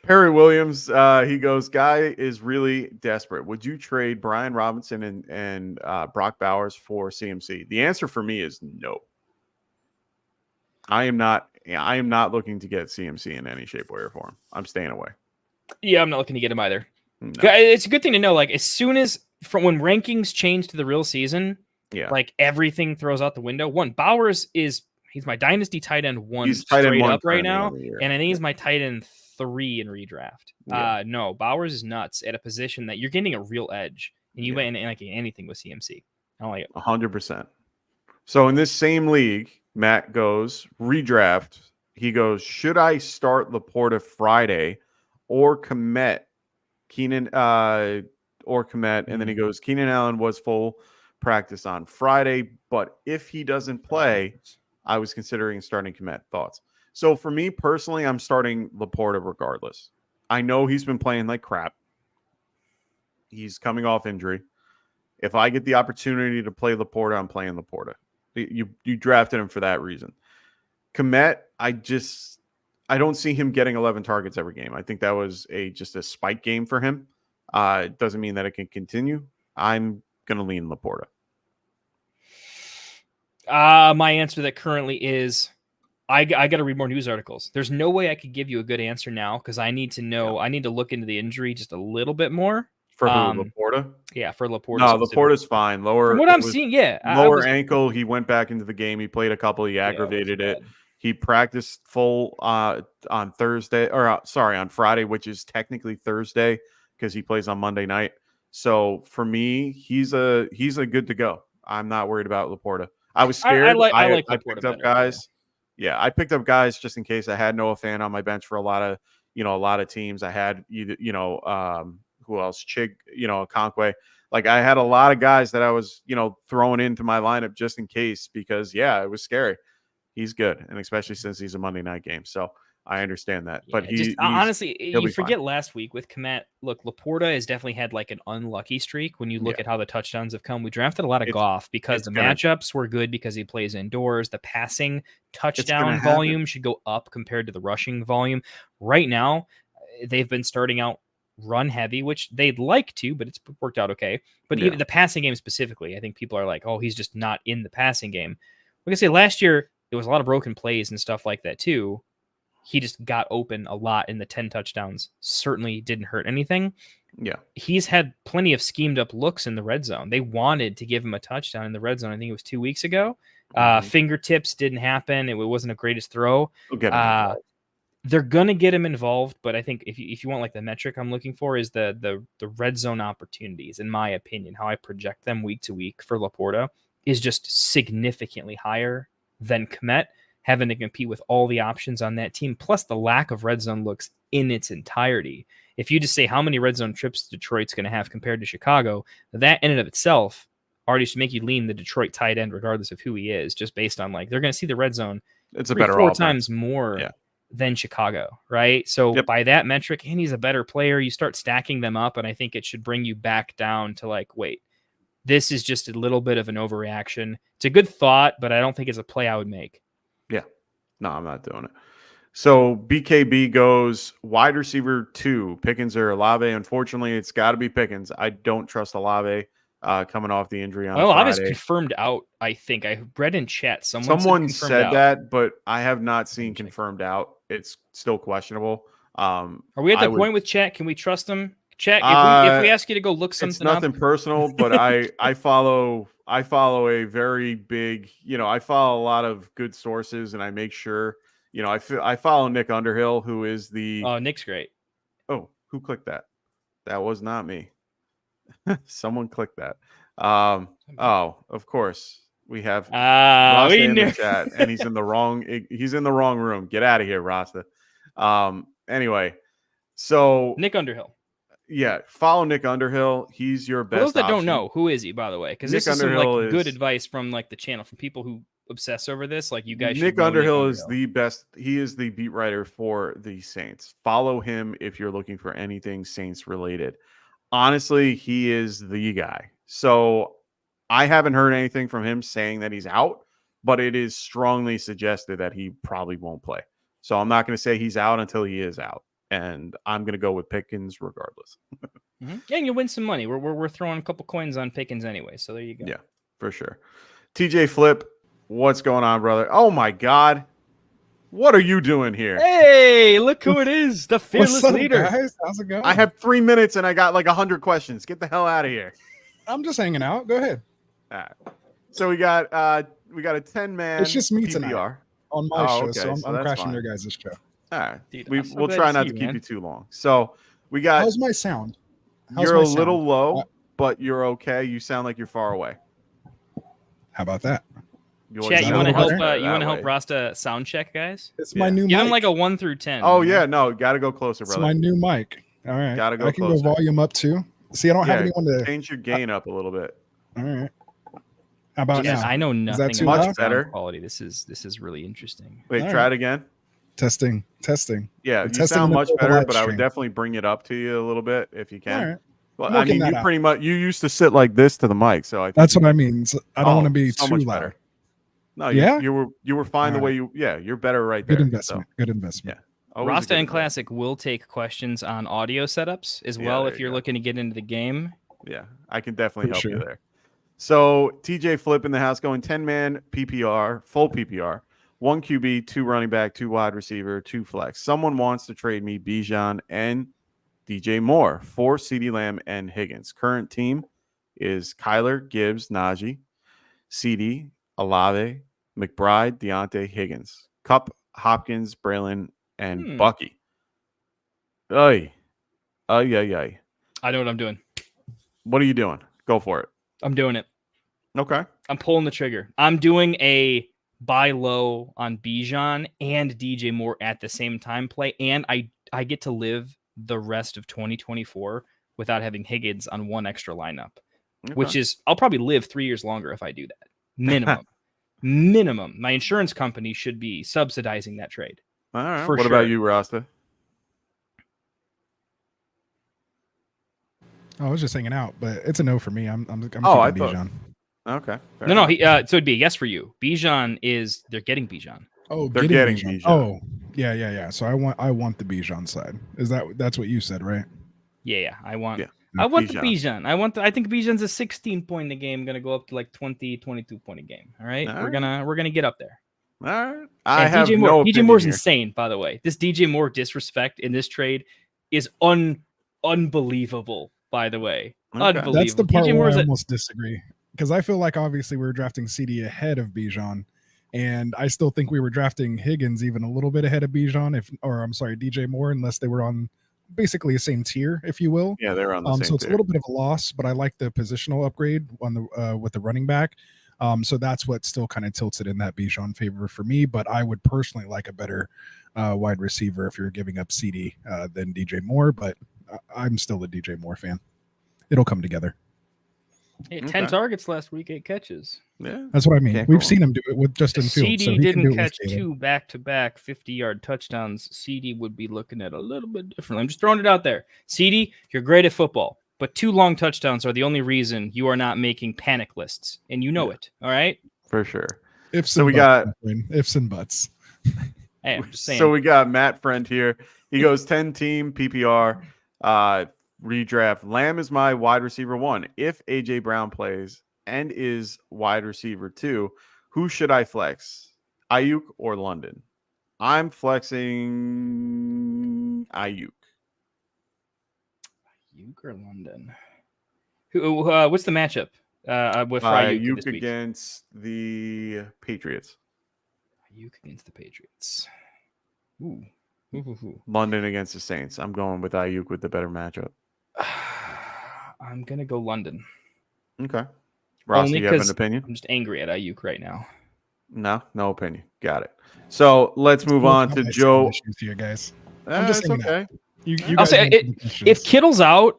Perry Williams, he goes, guy is really desperate. Would you trade Brian Robinson and Brock Bowers for CMC? The answer for me is no. I am not looking to get CMC in any shape, way, or form. I'm staying away. Yeah, I'm not looking to get him either. No. It's a good thing to know. Like, as soon as from when rankings change to the real season, like everything throws out the window. One, Bowers he's my dynasty tight end 1 he's straight tight end up right now, and I think yeah. he's my tight end 3 in redraft. Yeah. No, Bowers is nuts at a position that you're getting a real edge, and you might like anything with CMC. I don't like it. 100%. So in this same league, Matt goes redraft. He goes, should I start Laporta Friday or commit Keenan or commit? And then he goes, Keenan Allen was full practice on Friday, but if he doesn't play, I was considering starting commit. Thoughts? So for me personally, I'm starting Laporta regardless. I know he's been playing like crap. He's coming off injury. If I get the opportunity to play Laporta, I'm playing Laporta. You drafted him for that reason. Komet, I don't see him getting 11 targets every game. I think that was just a spike game for him. It doesn't mean that it can continue. I'm going to lean Laporta. My answer to that currently is I got to read more news articles. There's no way I could give you a good answer now because I need to know. I need to look into the injury just a little bit more. For who, Laporta? Yeah, for Laporta. No, Laporta's fine. Lower. From what I'm seeing, lower ankle. He went back into the game. He played a couple. He aggravated it. He practiced full on Thursday, or on Friday, which is technically Thursday because he plays on Monday night. So for me, he's a good to go. I'm not worried about Laporta. I was scared. I picked up guys. Yeah, I picked up guys just in case. I had Noah Fant on my bench for a lot of teams. I had who else? Chig, Okonkwo. Like I had a lot of guys that I was, throwing into my lineup just in case because it was scary. He's good, and especially since he's a Monday night game. So I understand that. But honestly, you forget fine. Last week with Komet. Look, Laporta has definitely had like an unlucky streak when you look at how the touchdowns have come. We drafted a lot of Goff because the matchups were good because he plays indoors. The passing touchdown volume should go up compared to the rushing volume. Right now, they've been starting out run heavy, which they'd like to, but it's worked out okay. But even the passing game specifically, I think people are like, oh, he's just not in the passing game. Like I say, last year, there was a lot of broken plays and stuff like that too. He just got open a lot in the 10 touchdowns. Certainly didn't hurt anything. Yeah. He's had plenty of schemed up looks in the red zone. They wanted to give him a touchdown in the red zone. I think it was 2 weeks ago. Fingertips didn't happen. It wasn't a greatest throw. They're going to get him involved, but I think if you want like the metric I'm looking for is the red zone opportunities, in my opinion, how I project them week to week for Laporta is just significantly higher than Komet having to compete with all the options on that team, plus the lack of red zone looks in its entirety. If you just say how many red zone trips Detroit's going to have compared to Chicago, that in and of itself already should make you lean the Detroit tight end, regardless of who he is, just based on like they're going to see the red zone. It's a better 4 times more than Chicago, right? So by that metric, and he's a better player, you start stacking them up, and I think it should bring you back down to like, wait, this is just a little bit of an overreaction. It's a good thought, but I don't think it's a play I would make. Yeah. No, I'm not doing it. So BKB goes wide receiver 2, Pickens or Olave. Unfortunately, it's got to be Pickens. I don't trust Olave coming off the injury on Friday. Olave's confirmed out, I think. I read in chat. Someone said that, but I have not seen confirmed out. It's still questionable. Are we at the point with chat? Can we trust them? Chat, if we ask you to go look something up. It's nothing personal, but I follow a very big, I follow a lot of good sources, and I make sure, I follow Nick Underhill, who is the... Oh, Nick's great. Oh, who clicked that? That was not me. Someone clicked that. Oh, of course. We have Rasta in the chat, and he's in the wrong room. Get out of here, Rasta. Anyway, So Nick Underhill. Yeah, follow Nick Underhill. He's your best. For those that option. don't know, who is he, by the way? Because this is some good advice from like the channel, from people who obsess over this. Like, you guys should know Underhill is the best. He is the beat writer for the Saints. Follow him if you're looking for anything Saints related. Honestly, he is the guy. So I haven't heard anything from him saying that he's out, but it is strongly suggested that he probably won't play. So I'm not going to say he's out until he is out. And I'm going to go with Pickens regardless. Mm-hmm. Yeah, and you win some money. We're throwing a couple coins on Pickens anyway, so there you go. Yeah, for sure. TJ Flip, what's going on, brother? Oh, my God. What are you doing here? Hey, look who it is. The fearless leader. Guys? How's it going? I have 3 minutes and I got like 100 questions. Get the hell out of here. I'm just hanging out. Go ahead. All right. So we got a 10-man. It's just me PPR. tonight on my show, okay, so I'm crashing fine. your guys' show. All right. Dude, We'll try not to keep you too long. So we got. How's my sound? You're a little low, but you're okay. You sound like you're far away. How about that? Chat, you want to help? You want to help Rasta sound check, guys? It's my new mic. Give him like a 1 through 10. Oh yeah, no, got to go closer, brother. It's my new mic. All right, got to go I can closer. go volume up too. See, I don't have anyone to change your gain up a little bit. All right. How about now? I know nothing too about much better quality. This is really interesting. Wait, try it again. Testing. Yeah, you sound much better, but I would definitely bring it up to you a little bit if you can. All right. Well, I mean, you pretty much you used to sit like this to the mic, so I think that's what I mean. So I don't want to be so too much loud. better. No, yeah, you were fine the way you. Yeah, you're better right there. Good investment. So. Good investment. Yeah. Rasta and Classic will take questions on audio setups as well if you're looking to get into the game. Yeah, I can definitely help you there. So TJ Flip in the house going 10-man PPR, full PPR, 1 QB, 2 running back, 2 wide receiver, 2 flex. Someone wants to trade me Bijan and DJ Moore for CeeDee Lamb and Higgins. Current team is Kyler, Gibbs, Najee, CeeDee, Olave, McBride, Deontay, Higgins, Kupp, Hopkins, Braylon, and Bucky. Ay. I know what I'm doing. What are you doing? Go for it. I'm doing it. Okay. I'm pulling the trigger. I'm doing a buy low on Bijan and DJ Moore at the same time play, and I get to live the rest of 2024 without having Higgins on one extra lineup, which is I'll probably live 3 years longer if I do that. Minimum. My insurance company should be subsidizing that trade. All right. What about you, Rasta? I was just hanging out, but it's a no for me. I'm keeping Bijan. Okay. No. So it'd be a yes for you. Bijan is they're getting Bijan. Oh, they're getting Bijan. Oh, yeah. So I want the Bijan side. That's what you said, right? Yeah. I want the Bijan. I think Bijan's a 16 point a game, gonna go up to like 20, 22 point a game. All right. We're gonna get up there. All right. I have DJ Moore. no DJ Moore's here. insane, by the way. This DJ Moore disrespect in this trade is unbelievable. By the way, unbelievable. That's the part DJ where Moore's I almost disagree, because I feel like obviously we were drafting CD ahead of Bijan, and I still think we were drafting Higgins even a little bit ahead of Bijan, DJ Moore, unless they were on basically the same tier, if you will. Yeah, they're on the same so it's tier. a little bit of a loss, but I like the positional upgrade on the with the running back. So that's what still kind of tilts it in that Bijan favor for me. But I would personally like a better wide receiver if you're giving up CD than DJ Moore. But I'm still a DJ Moore fan. It'll come together. He had 10 targets last week, 8 catches. Yeah, that's what I mean. We've seen him do it with Justin Fields. CD so didn't catch 2 back-to-back 50-yard touchdowns. CD would be looking at a little bit differently. I'm just throwing it out there. CD, you're great at football, but 2 long touchdowns are the only reason you are not making panic lists, and you know it. All right, for sure. Ifs and buts. Hey, I'm just saying. So we got Matt Friend here. He goes 10-team PPR. Redraft. Lamb is my wide receiver 1. If AJ Brown plays and is wide receiver 2, who should I flex? Ayuk or London? I'm flexing Ayuk. Ayuk or London? What's the matchup with Ayuk against the Patriots? Ayuk against the Patriots. Ooh. London against the Saints. I'm going with Ayuk with the better matchup. I'm gonna go London. Okay. Ross, do you have an opinion? I'm just angry at Ayuk right now. No opinion. Got it. So let's move on to Joe. Here, guys. I'm just okay. You I'll guys say answer the if questions. Kittle's out,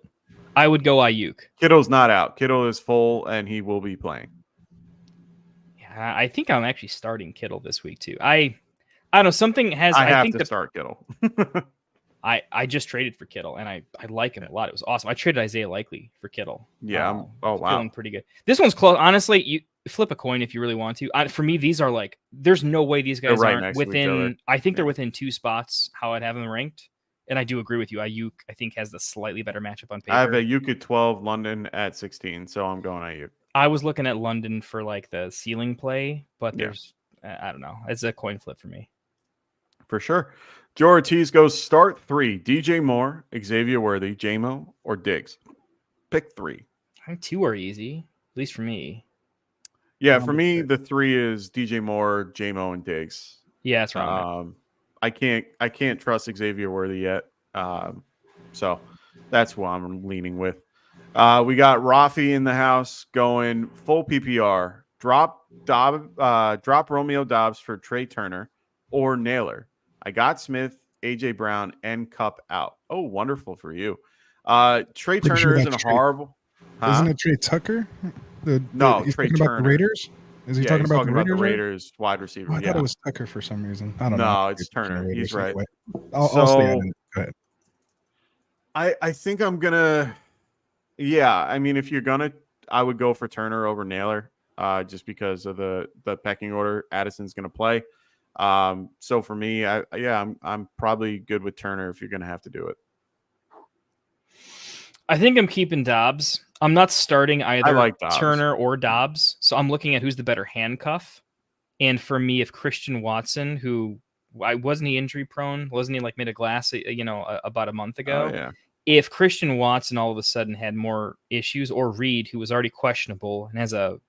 I would go Ayuk. Kittle's not out. Kittle is full, and he will be playing. Yeah, I think I'm actually starting Kittle this week too. I don't know. Something has. I have think to start Kittle. I just traded for Kittle, and I like him a lot. It was awesome. I traded Isaiah Likely for Kittle. Yeah. Wow. Feeling pretty good. This one's close. Honestly, you flip a coin if you really want to. For me, these are like, there's no way these guys right aren't next to each within. other. I think they're within 2 spots. How I'd have them ranked, and I do agree with you. Ayuk, I think, has the slightly better matchup on paper. I have Ayuk at 12, London at 16, so I'm going Ayuk. I was looking at London for like the ceiling play, but there's, I don't know. It's a coin flip for me. For sure. Joe Ortiz goes start 3. DJ Moore, Xavier Worthy, JMO, or Diggs. Pick 3. I think 2 are easy, at least for me. Yeah, for me, the 3 is DJ Moore, JMO, and Diggs. Yeah, that's wrong. I can't trust Xavier Worthy yet. So that's what I'm leaning with. We got Rafi in the house going full PPR. Drop Romeo Dobbs for Trey Turner or Naylor. I got Smith, AJ Brown, and Cup out. Oh, wonderful for you. Trey Turner isn't horrible. Isn't it Trey Tucker? No, he's Trey talking Turner. About the Raiders? Is he talking about the Raiders wide receiver? Oh, I thought it was Tucker for some reason. I don't know. No, it's Turner. He's right. Anyway. I'll stay on it. Go ahead. I think I'm gonna. Yeah, I mean, if you're gonna, I would go for Turner over Naylor, just because of the pecking order. Addison's gonna play. So for me, I'm probably good with Turner if you're gonna have to do it. I think I'm keeping Dobbs. I'm not starting either Dobbs. Turner or Dobbs. So I'm looking at who's the better handcuff. And for me, if Christian Watson, who wasn't he injury prone? Wasn't he like made a glass, about a month ago? Oh, yeah. If Christian Watson all of a sudden had more issues, or Reed, who was already questionable and has a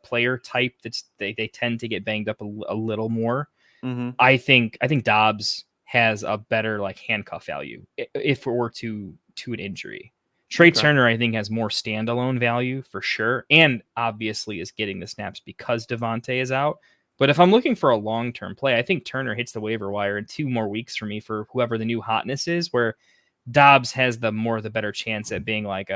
player type that's they tend to get banged up a little more. Mm-hmm. I think Dobbs has a better like handcuff value if it were to an injury. Trey Turner, I think, has more standalone value for sure, and obviously is getting the snaps because Devontae is out. But if I'm looking for a long-term play, I think Turner hits the waiver wire in 2 more weeks for me for whoever the new hotness is, where Dobbs has the better chance at being like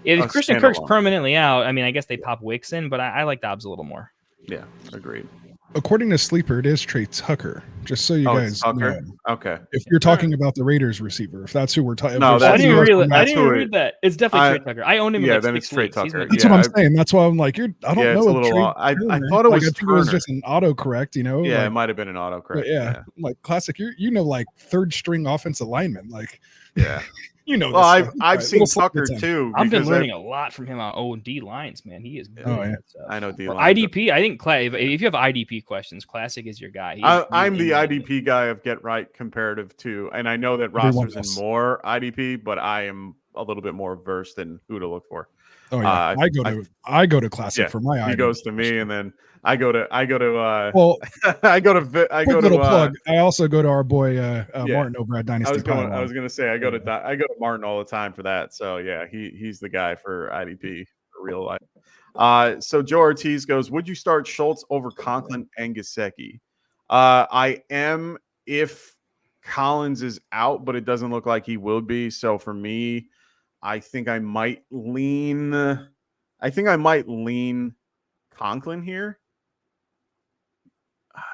if Christian standalone. Kirk's permanently out, I mean, I guess they pop Wicks in, but I like Dobbs a little more. Yeah, agreed. According to Sleeper, it is Trey Tucker. Just so you guys know. Okay. If you're talking about the Raiders receiver, if that's who we're talking No, I didn't even read that. It's definitely Trey Tucker. I owned him. Yeah, in then it's Trey Tucker. That's what I'm saying. That's why I'm like, I don't know. It's a little. I thought it was. I think it was just an autocorrect. Yeah, it might have been an autocorrect. Yeah, like classic. Like third string offensive lineman. Like, yeah. Well, I've seen Tucker too. I've been learning a lot from him on O&D lines, man. He is good. Oh, yeah. I know D lines. IDP, I think if you have IDP questions, Classic is your guy. I'm the IDP guy of Get Right comparative to, and I know that Roster's in more IDP, but I am a little bit more versed in who to look for. Oh yeah, I go to Classic for my IDP. He goes to me, and then I go to well, I go to plug. I also go to our boy Martin over at Dynasty. I was gonna say I go to Martin all the time for that. So yeah, he's the guy for IDP for real life. So Joe Ortiz goes, would you start Schultz over Conklin and Gesicki? I am if Collins is out, but it doesn't look like he will be. So for me, I think I might lean Conklin here.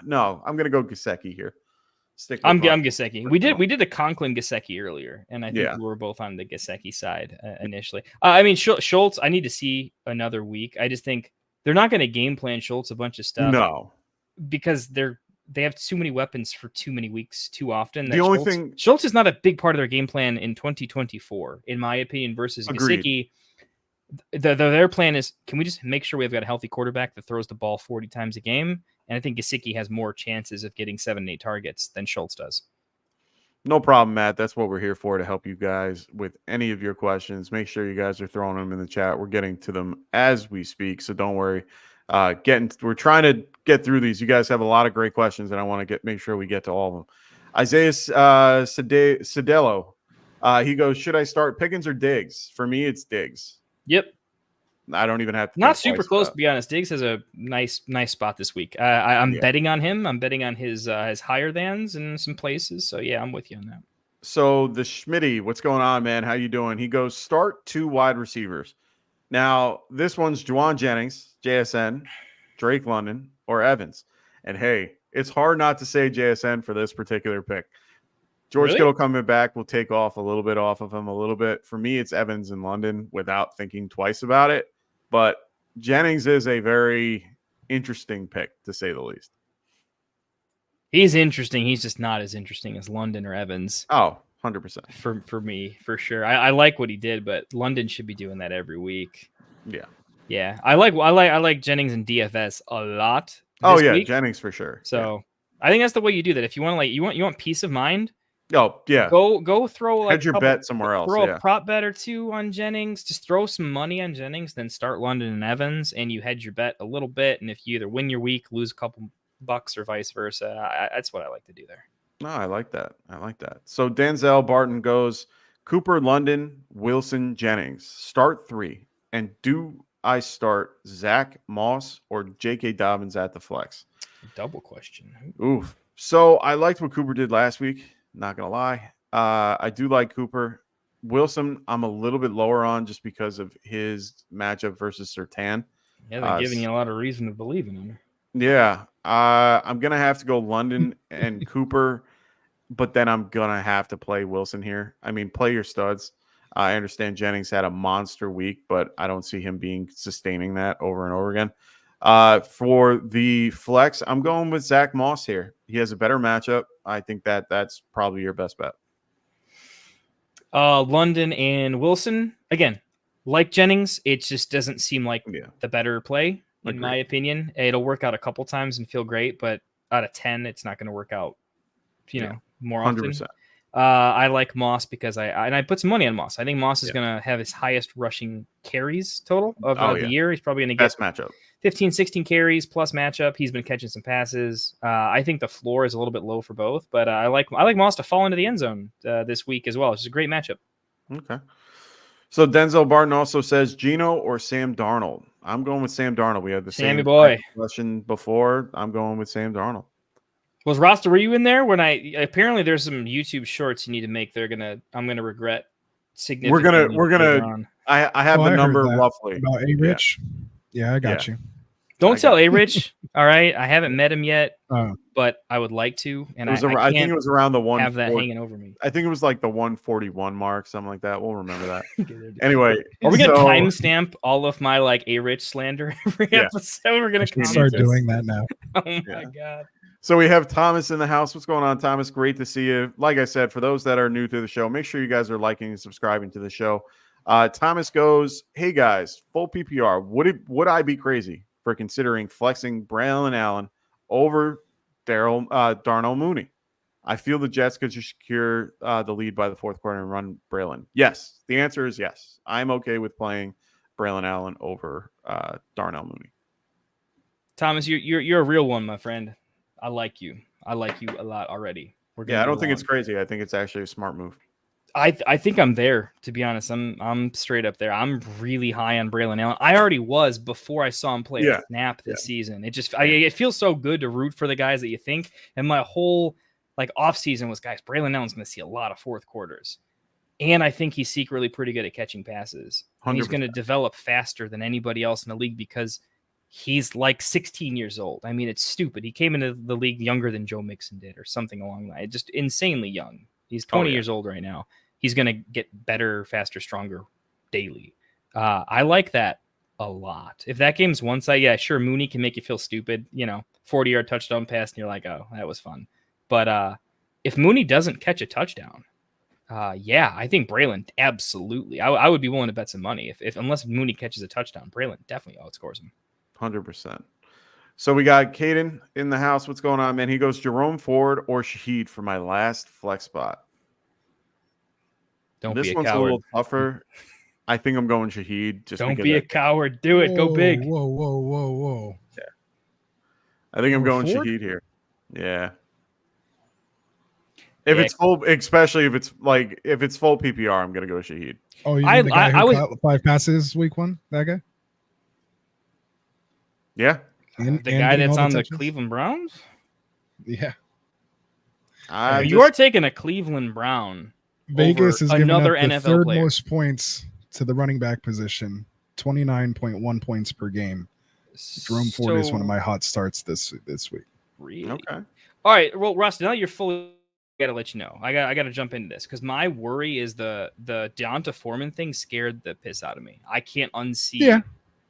No, I'm gonna go Gesicki here. I'm Gesicki. We did a Conklin Gesicki earlier, and I think we were both on the Gesicki side initially. I mean, Schultz, I need to see another week. I just think they're not going to game plan Schultz a bunch of stuff. No, because they have too many weapons for too many weeks too often. The only thing Schultz is not a big part of their game plan in 2024, in my opinion, versus Gesicki. Their plan is, can we just make sure we've got a healthy quarterback that throws the ball 40 times a game? And I think Gesicki has more chances of getting 7-8 targets than Schultz does. No problem, Matt. That's what we're here for, to help you guys with any of your questions. Make sure you guys are throwing them in the chat. We're getting to them as we speak, so don't worry. We're trying to get through these. You guys have a lot of great questions, and I want to make sure we get to all of them. Isaiah Cedello, he goes, should I start Pickens or Diggs? For me, it's Diggs. Yep. I don't even have to. Not super close, to be honest. Diggs has a nice spot this week. I'm betting on him. I'm betting on his higher thans in some places. So yeah, I'm with you on that. So the Schmitty, what's going on, man? How you doing? He goes, start 2 wide receivers. Now, this one's Juwan Jennings, JSN, Drake London, or Evans. And hey, it's hard not to say JSN for this particular pick. George Kittle coming back will take off a little bit off of him a little bit. For me, it's Evans and London without thinking twice about it. But Jennings is a very interesting pick, to say the least. He's interesting. He's just not as interesting as London or Evans. Oh, 100%. For me, for sure. I like what he did, but London should be doing that every week. Yeah. Yeah. I like Jennings and DFS a lot. Oh yeah, week. Jennings for sure. So I think that's the way you do that. If you want you want peace of mind. Oh yeah. Go throw like hedge your bet somewhere else. Throw a prop bet or 2 on Jennings. Just throw some money on Jennings, then start London and Evans, and you hedge your bet a little bit. And if you either win your week, lose a couple bucks, or vice versa, that's what I like to do there. No, I like that. So Denzel Barton goes Cooper, London, Wilson, Jennings. Start 3. And do I start Zach Moss or J.K. Dobbins at the flex? Double question. Oof. So I liked what Cooper did last week. Not going to lie. I do like Cooper. Wilson, I'm a little bit lower on just because of his matchup versus Surtain. Yeah, they're giving you a lot of reason to believe in him. Yeah. I'm going to have to go London and Cooper, but then I'm going to have to play Wilson here. I mean, play your studs. I understand Jennings had a monster week, but I don't see him sustaining that over and over again. For the flex, I'm going with Zach Moss here. He has a better matchup. I think that's probably your best bet. London and Wilson, again, like Jennings, it just doesn't seem like the better play, in my opinion. It'll work out a couple times and feel great, but out of 10, it's not going to work out, more often. 100%. I like Moss because I put some money on Moss. I think Moss is going to have his highest rushing carries total of the year. He's probably going to get best matchup. 15, 16 carries plus matchup. He's been catching some passes. I think the floor is a little bit low for both, but I like Moss to fall into the end zone this week as well. It's a great matchup. Okay. So Denzel Barton also says Geno or Sam Darnold. I'm going with Sam Darnold. We had the Sammy same boy question before. I'm going with Sam Darnold. Was Roster, were you in there when apparently there's some YouTube shorts you need to make? I'm gonna regret significantly. We're gonna. I have the number roughly about A-Rich. Yeah, I got you. Don't tell A-Rich. All right, I haven't met him yet, but I would like to. And I think it was around the one. Have that hanging over me. I think it was like the 141 mark, something like that. We'll remember that. Anyway, are we gonna timestamp all of my A-Rich slander every episode? We're gonna start doing that now. Oh my god. So we have Thomas in the house. What's going on, Thomas? Great to see you. Like I said, for those that are new to the show, make sure you guys are liking and subscribing to the show. Thomas goes, hey guys, full PPR. Would I be crazy for considering flexing Braylon Allen over Darnell Mooney? I feel the Jets could secure the lead by the fourth quarter and run Braylon. Yes, the answer is yes. I'm okay with playing Braylon Allen over Darnell Mooney. Thomas, you're a real one, my friend. I like you. I like you a lot already. I don't think it's crazy. I think it's actually a smart move. I think I'm there, to be honest. I'm straight up there. I'm really high on Braylon Allen. I already was before I saw him play a snap this season. It feels so good to root for the guys that you think. And my whole off season was, guys, Braylon Allen's going to see a lot of fourth quarters. And I think he's secretly pretty good at catching passes. And he's going to develop faster than anybody else in the league because he's 16 years old. I mean, it's stupid. He came into the league younger than Joe Mixon did or something along that. Just insanely young. He's 20 years old right now. He's going to get better, faster, stronger daily. I like that a lot. If that game's one side, sure, Mooney can make you feel stupid. 40-yard touchdown pass, and you're like, oh, that was fun. But if Mooney doesn't catch a touchdown, I think Braylon absolutely. I would be willing to bet some money if unless Mooney catches a touchdown, Braylon definitely outscores him. 100%. So we got Caden in the house. What's going on, man? He goes Jerome Ford or Shaheed for my last flex spot. This one's coward. A little tougher. I think I'm going Shaheed. Don't be a coward. Do it. Go big. Whoa. Yeah. I think I'm going Ford? Shaheed here. Yeah. If it's full, especially if it's full PPR, I'm gonna go Shaheed. Oh, you mean the guy who caught 5 passes week 1? That guy? Yeah. The guy that's on the Cleveland Browns? Yeah. You are taking a Cleveland Brown Vegas is giving up another the NFL third player. most points to the running back position, 29.1 points per game. Jerome Ford is one of my hot starts this week. Really? Okay. All right. Well, Russ, now you're fully. I gotta let you know. I gotta jump into this because my worry is the Deonta Foreman thing scared the piss out of me. I can't unsee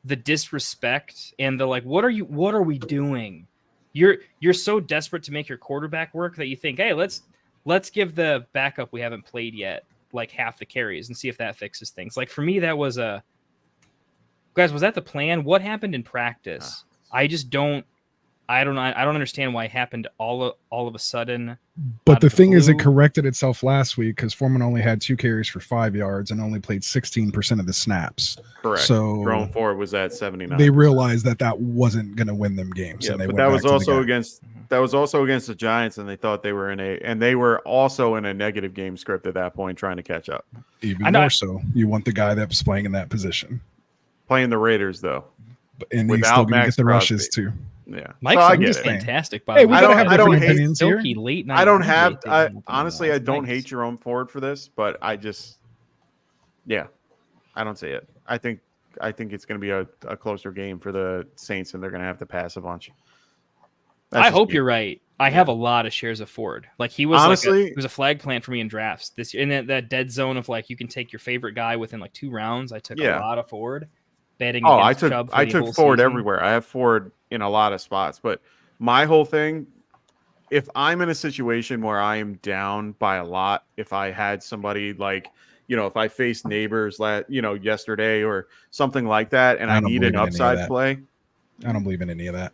the disrespect and the like. What are we doing? You're so desperate to make your quarterback work that you think, hey, let's give the backup we haven't played yet like half the carries and see if that fixes things. Like for me, that was guys, was that the plan? What happened in practice? I don't understand why it happened all of a sudden. But the thing is, it corrected itself last week because Foreman only had 2 carries for 5 yards and only played 16% of the snaps. Correct. So Jerome Ford was at 79. They realized that wasn't going to win them games. Yeah, and they but went that was back to also the guy. against the Giants, and they thought they were and they were also in a negative game script at that point, trying to catch up. Even more so, you want the guy that's playing in that position. Playing the Raiders though, and he's still going to get the rushes too. Yeah, Mike's so is fantastic. By hey, the way, I don't hate silky late night. I don't have. Honestly, I don't hate Jerome Ford for this, but I just, I don't see it. I think it's going to be a closer game for the Saints, and they're going to have to pass a bunch. I hope you're right. I have a lot of shares of Ford. Like he was honestly, he was a flag plant for me in drafts this year. In that dead zone of like you can take your favorite guy within like 2 rounds. I took a lot of Ford. Betting I took Ford season. everywhere. I have Ford in a lot of spots, but my whole thing, if I'm in a situation where I am down by a lot, if I had somebody like, if I faced neighbors yesterday or something like that, and I need an upside play, I don't believe in any of that.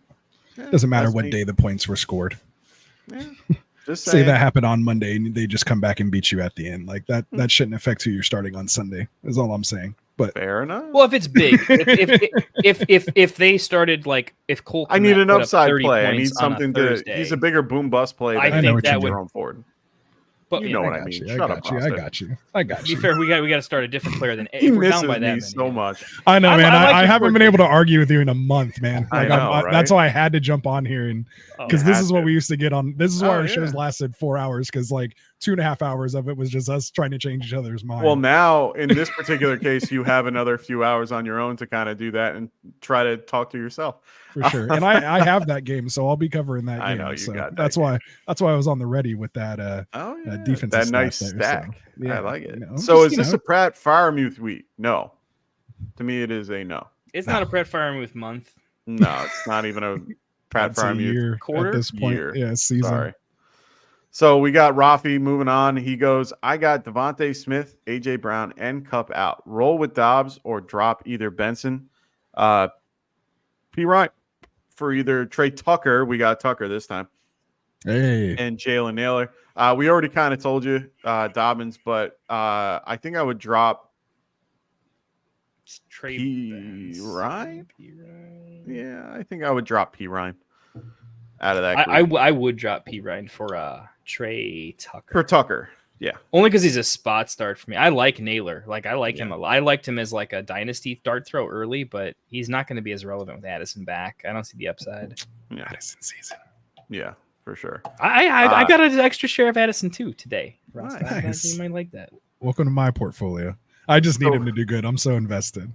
Doesn't matter what day the points were scored. Yeah, just say that happened on Monday and they just come back and beat you at the end. Like that shouldn't affect who you're starting on Sunday. Is all I'm saying. But fair enough. Well, if it's big, if they started like if Cole, I need an upside play. I need something he's a bigger boom bust play. I think that would Jerome Ford. But you know what I mean. I got you. To be fair, we got to start a different player than if we're down by that me so much. I know, man. I haven't been able to argue with you in a month, man. Like, I know, right? That's why I had to jump on here and because this is what we used to get on. This is why our shows lasted 4 hours because like 2.5 hours of it was just us trying to change each other's mind. Well, now in this particular case, you have another few hours on your own to kind of do that and try to talk to yourself. For sure. And I have that game, so I'll be covering that game. I know you so got that that's why I was on the ready with that defensive that nice stack. So, I like it. So is this a Pratt Firemuth week? No. To me, it is a no. It's not a Pratt Firemuth month. No, it's not even a Pratt Firemuth quarter at this point. Yeah, season. Sorry. So we got Rafi moving on. He goes, I got Devontae Smith, AJ Brown, and Cup out. Roll with Dobbs or drop either Benson. P. Wright for either Trey Tucker. We got Tucker this time. Hey. And Jalen Naylor. We already kind of told you Dobbins, but I think I would drop Trey P. Ryan. Yeah, I think I would drop P. Ryan out of that. I would drop P. Ryan for Trey Tucker. For Tucker, yeah. Only because he's a spot start for me. I like Naylor. Like I like him a lot. I liked him as like a dynasty dart throw early, but he's not going to be as relevant with Addison back. I don't see the upside. Yeah. Addison season. Yeah, for sure. I got an extra share of Addison too today. Nice. You might like that. Welcome to my portfolio. I just need him to do good. I'm so invested.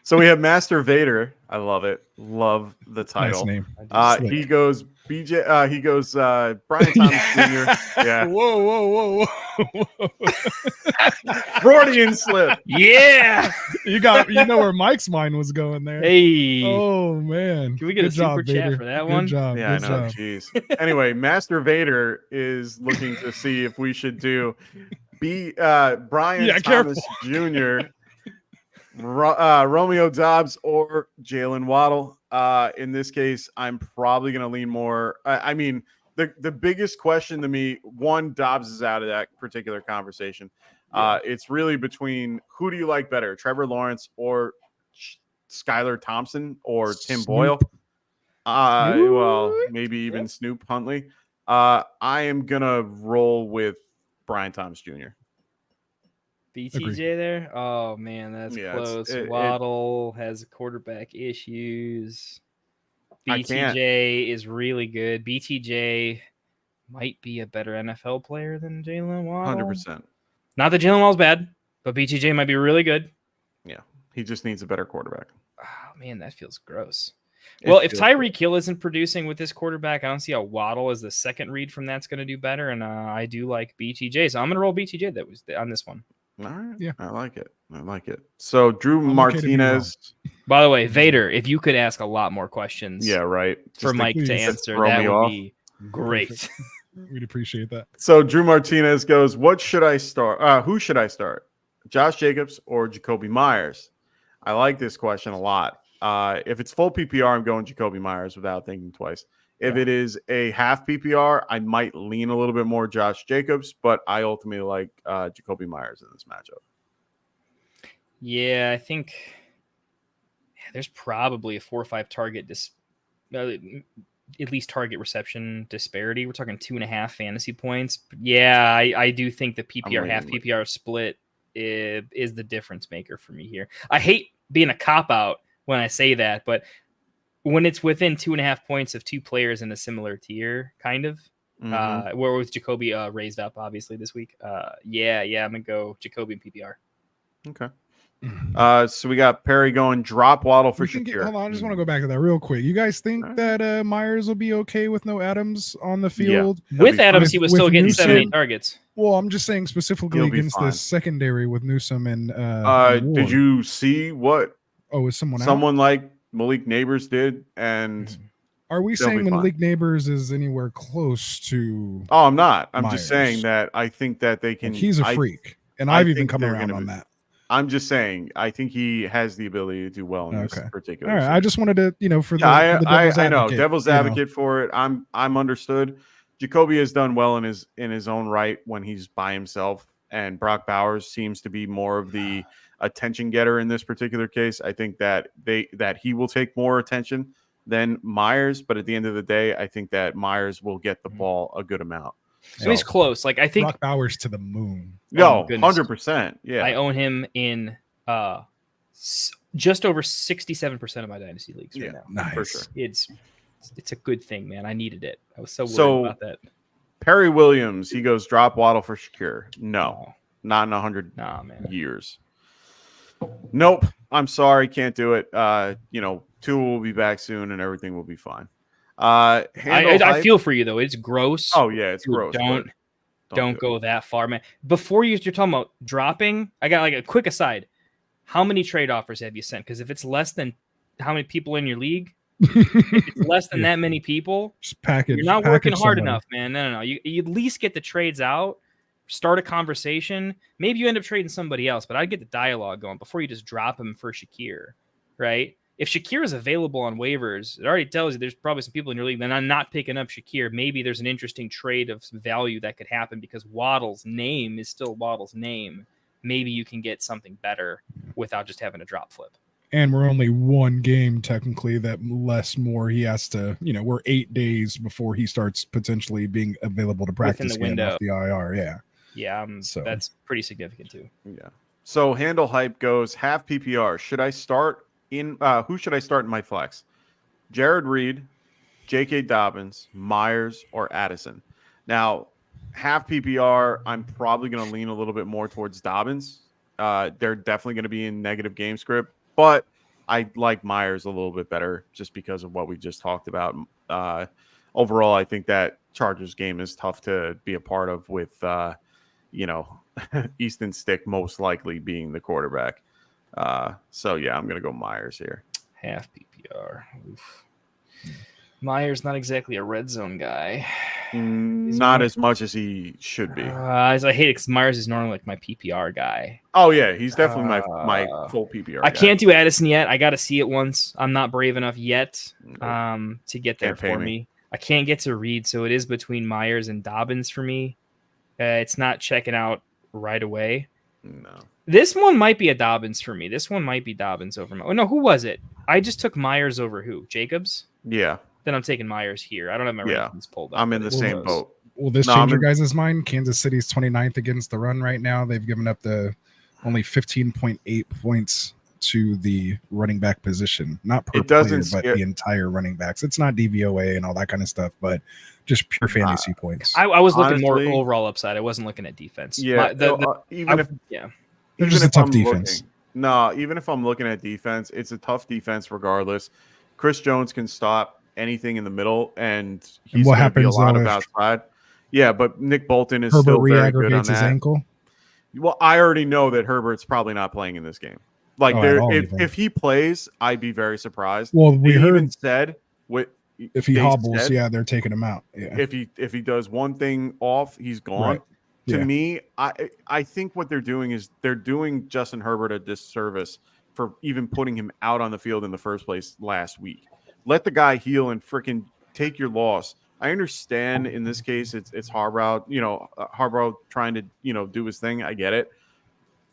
So we have Master Vader. I love it. Love the title. Nice name. He goes BJ. He goes Brian Thomas Jr. Yeah. Whoa. Freudian slip. Yeah. You know where Mike's mind was going there. Hey. Oh man. Can we get a super chat for that one? Good job. Yeah, I know. Jeez. Anyway, Master Vader is looking to see if we should do Brian Thomas Jr. Romeo Dobbs or Jalen Waddle. In this case, I'm probably going to lean more. I mean, the biggest question to me, one, Dobbs is out of that particular conversation. It's really between who do you like better, Trevor Lawrence or Skylar Thompson or Tim Boyle? Well, maybe even Snoop Huntley. I am going to roll with Brian Thomas Jr. BTJ there? Oh, man, that's close. Waddle has quarterback issues. BTJ is really good. BTJ might be a better NFL player than Jalen Waddle. 100%. Not that Jalen Waddle's bad, but BTJ might be really good. Yeah, he just needs a better quarterback. Oh, man, that feels gross. Well, if Tyreek Hill isn't producing with this quarterback, I don't see how Waddle as the second read from that's going to do better. And I do like BTJ, so I'm going to roll BTJ that was on this one. All right. Yeah. I like it. So Drew Martinez. By the way, Vader, if you could ask a lot more questions right. for Mike to answer, throw that me would off. be great. We'd appreciate that. So Drew Martinez goes, what should I start? Who should I start? Josh Jacobs or Jacoby Myers? I like this question a lot. If it's full PPR, I'm going Jacoby Myers without thinking twice. If it is a half PPR, I might lean a little bit more Josh Jacobs, but I ultimately like Jacoby Myers in this matchup. Yeah, I think there's probably a 4 or 5 target at least target reception disparity. We're talking 2.5 fantasy points. But yeah, I do think the PPR half PPR split is the difference maker for me here. I hate being a cop out when I say that, but when it's within 2.5 points of 2 players in a similar tier, kind of, where was Jacoby raised up obviously this week? Yeah, I'm gonna go Jacoby and PPR. Okay. So we got Perry going drop Waddle for Shakir. Hold on, I just want to go back to that real quick. You guys think that Myers will be okay with no Adams on the field? Yeah. With Adams, he was still getting Newsome? 7-8 targets. Well, I'm just saying specifically against the secondary with Newsome and did you see what is someone like Malik Neighbors did? And are we saying Malik Neighbors is anywhere close to I'm not. I'm Myers? Just saying that I think that they can. He's a freak. And I've even come around on that. I'm just saying, I think he has the ability to do well in this particular. All right, I just wanted to, for the devil's advocate, I know devil's advocate for it. I'm understood. Jacoby has done well in his own right when he's by himself, and Brock Bowers seems to be more of the attention getter in this particular case. I think that he will take more attention than Myers, but at the end of the day, I think that Myers will get the ball a good amount. So he's close. Like I think Brock Bowers to the moon. No, 100%. Yeah, I own him in just over 67% of my dynasty leagues right now. Nice. For sure. It's a good thing, man. I needed it. I was so worried about that. Perry Williams, he goes drop Waddle for Shakir. No, not in 100 years. Nope. I'm sorry, can't do it. Tua will be back soon, and everything will be fine. I feel for you though. It's gross. Oh yeah, it's gross. Don't go that far, man. Before you're talking about dropping, I got like a quick aside. How many trade offers have you sent? Because if it's less than how many people in your league, if it's less than that many people, you're not working hard enough, man. No. You at least get the trades out, start a conversation. Maybe you end up trading somebody else, but I'd get the dialogue going before you just drop him for Shakir, right? If Shakir is available on waivers, it already tells you there's probably some people in your league that are not picking up Shakir. Maybe there's an interesting trade of some value that could happen because Waddle's name is still Waddle's name. Maybe you can get something better without just having a drop flip. And we're only one game technically that more he has to, we're 8 days before he starts potentially being available to practice the window off the IR. Yeah. Yeah. So that's pretty significant too. Yeah. So Handle Hype goes half PPR. Should I start who should I start in my flex? Jared Reed, J.K. Dobbins, Myers, or Addison? Now, half PPR, I'm probably going to lean a little bit more towards Dobbins. They're definitely going to be in negative game script, but I like Myers a little bit better just because of what we just talked about. Overall, I think that Chargers game is tough to be a part of with, Easton Stick most likely being the quarterback. So yeah, I'm going to go Myers here. Half PPR. Oof. Myers not exactly a red zone guy. Not as much as he should be. I hate it because Myers is normally like my PPR guy. Oh yeah, he's definitely my full PPR guy. I can't do Addison yet. I got to see it once. I'm not brave enough yet to get there for me. I can't get to Reed, so it is between Myers and Dobbins for me. It's not checking out right away. No. This one might be a Dobbins for me. This one might be Dobbins over. Oh no, who was it? I just took Myers over who? Jacobs? Yeah. Then I'm taking Myers here. I don't have my rankings pulled up. I'm in the same boat. Will this change your guys' mind? Kansas City's 29th against the run right now. They've given up only 15.8 points to the running back position, not per It doesn't player, but the entire running backs. It's not DVOA and all that kind of stuff, but just pure fantasy points. I was looking Honestly, more overall upside. I wasn't looking at defense. Yeah, even if they're just a tough defense. Even if I'm looking at defense, it's a tough defense regardless. Chris Jones can stop anything in the middle, and he's going to be a lot of outside. Yeah, but Nick Bolton is still very good on that. His ankle. Well, I already know that Herbert's probably not playing in this game. Like, if he plays, I'd be very surprised. Well, we heard even said if he hobbles, they're taking him out. Yeah. If he does one thing off, he's gone. Right. To me, I think what they're doing is they're doing Justin Herbert a disservice for even putting him out on the field in the first place last week. Let the guy heal and freaking take your loss. I understand in this case it's Harbaugh, Harbaugh trying to, do his thing. I get it.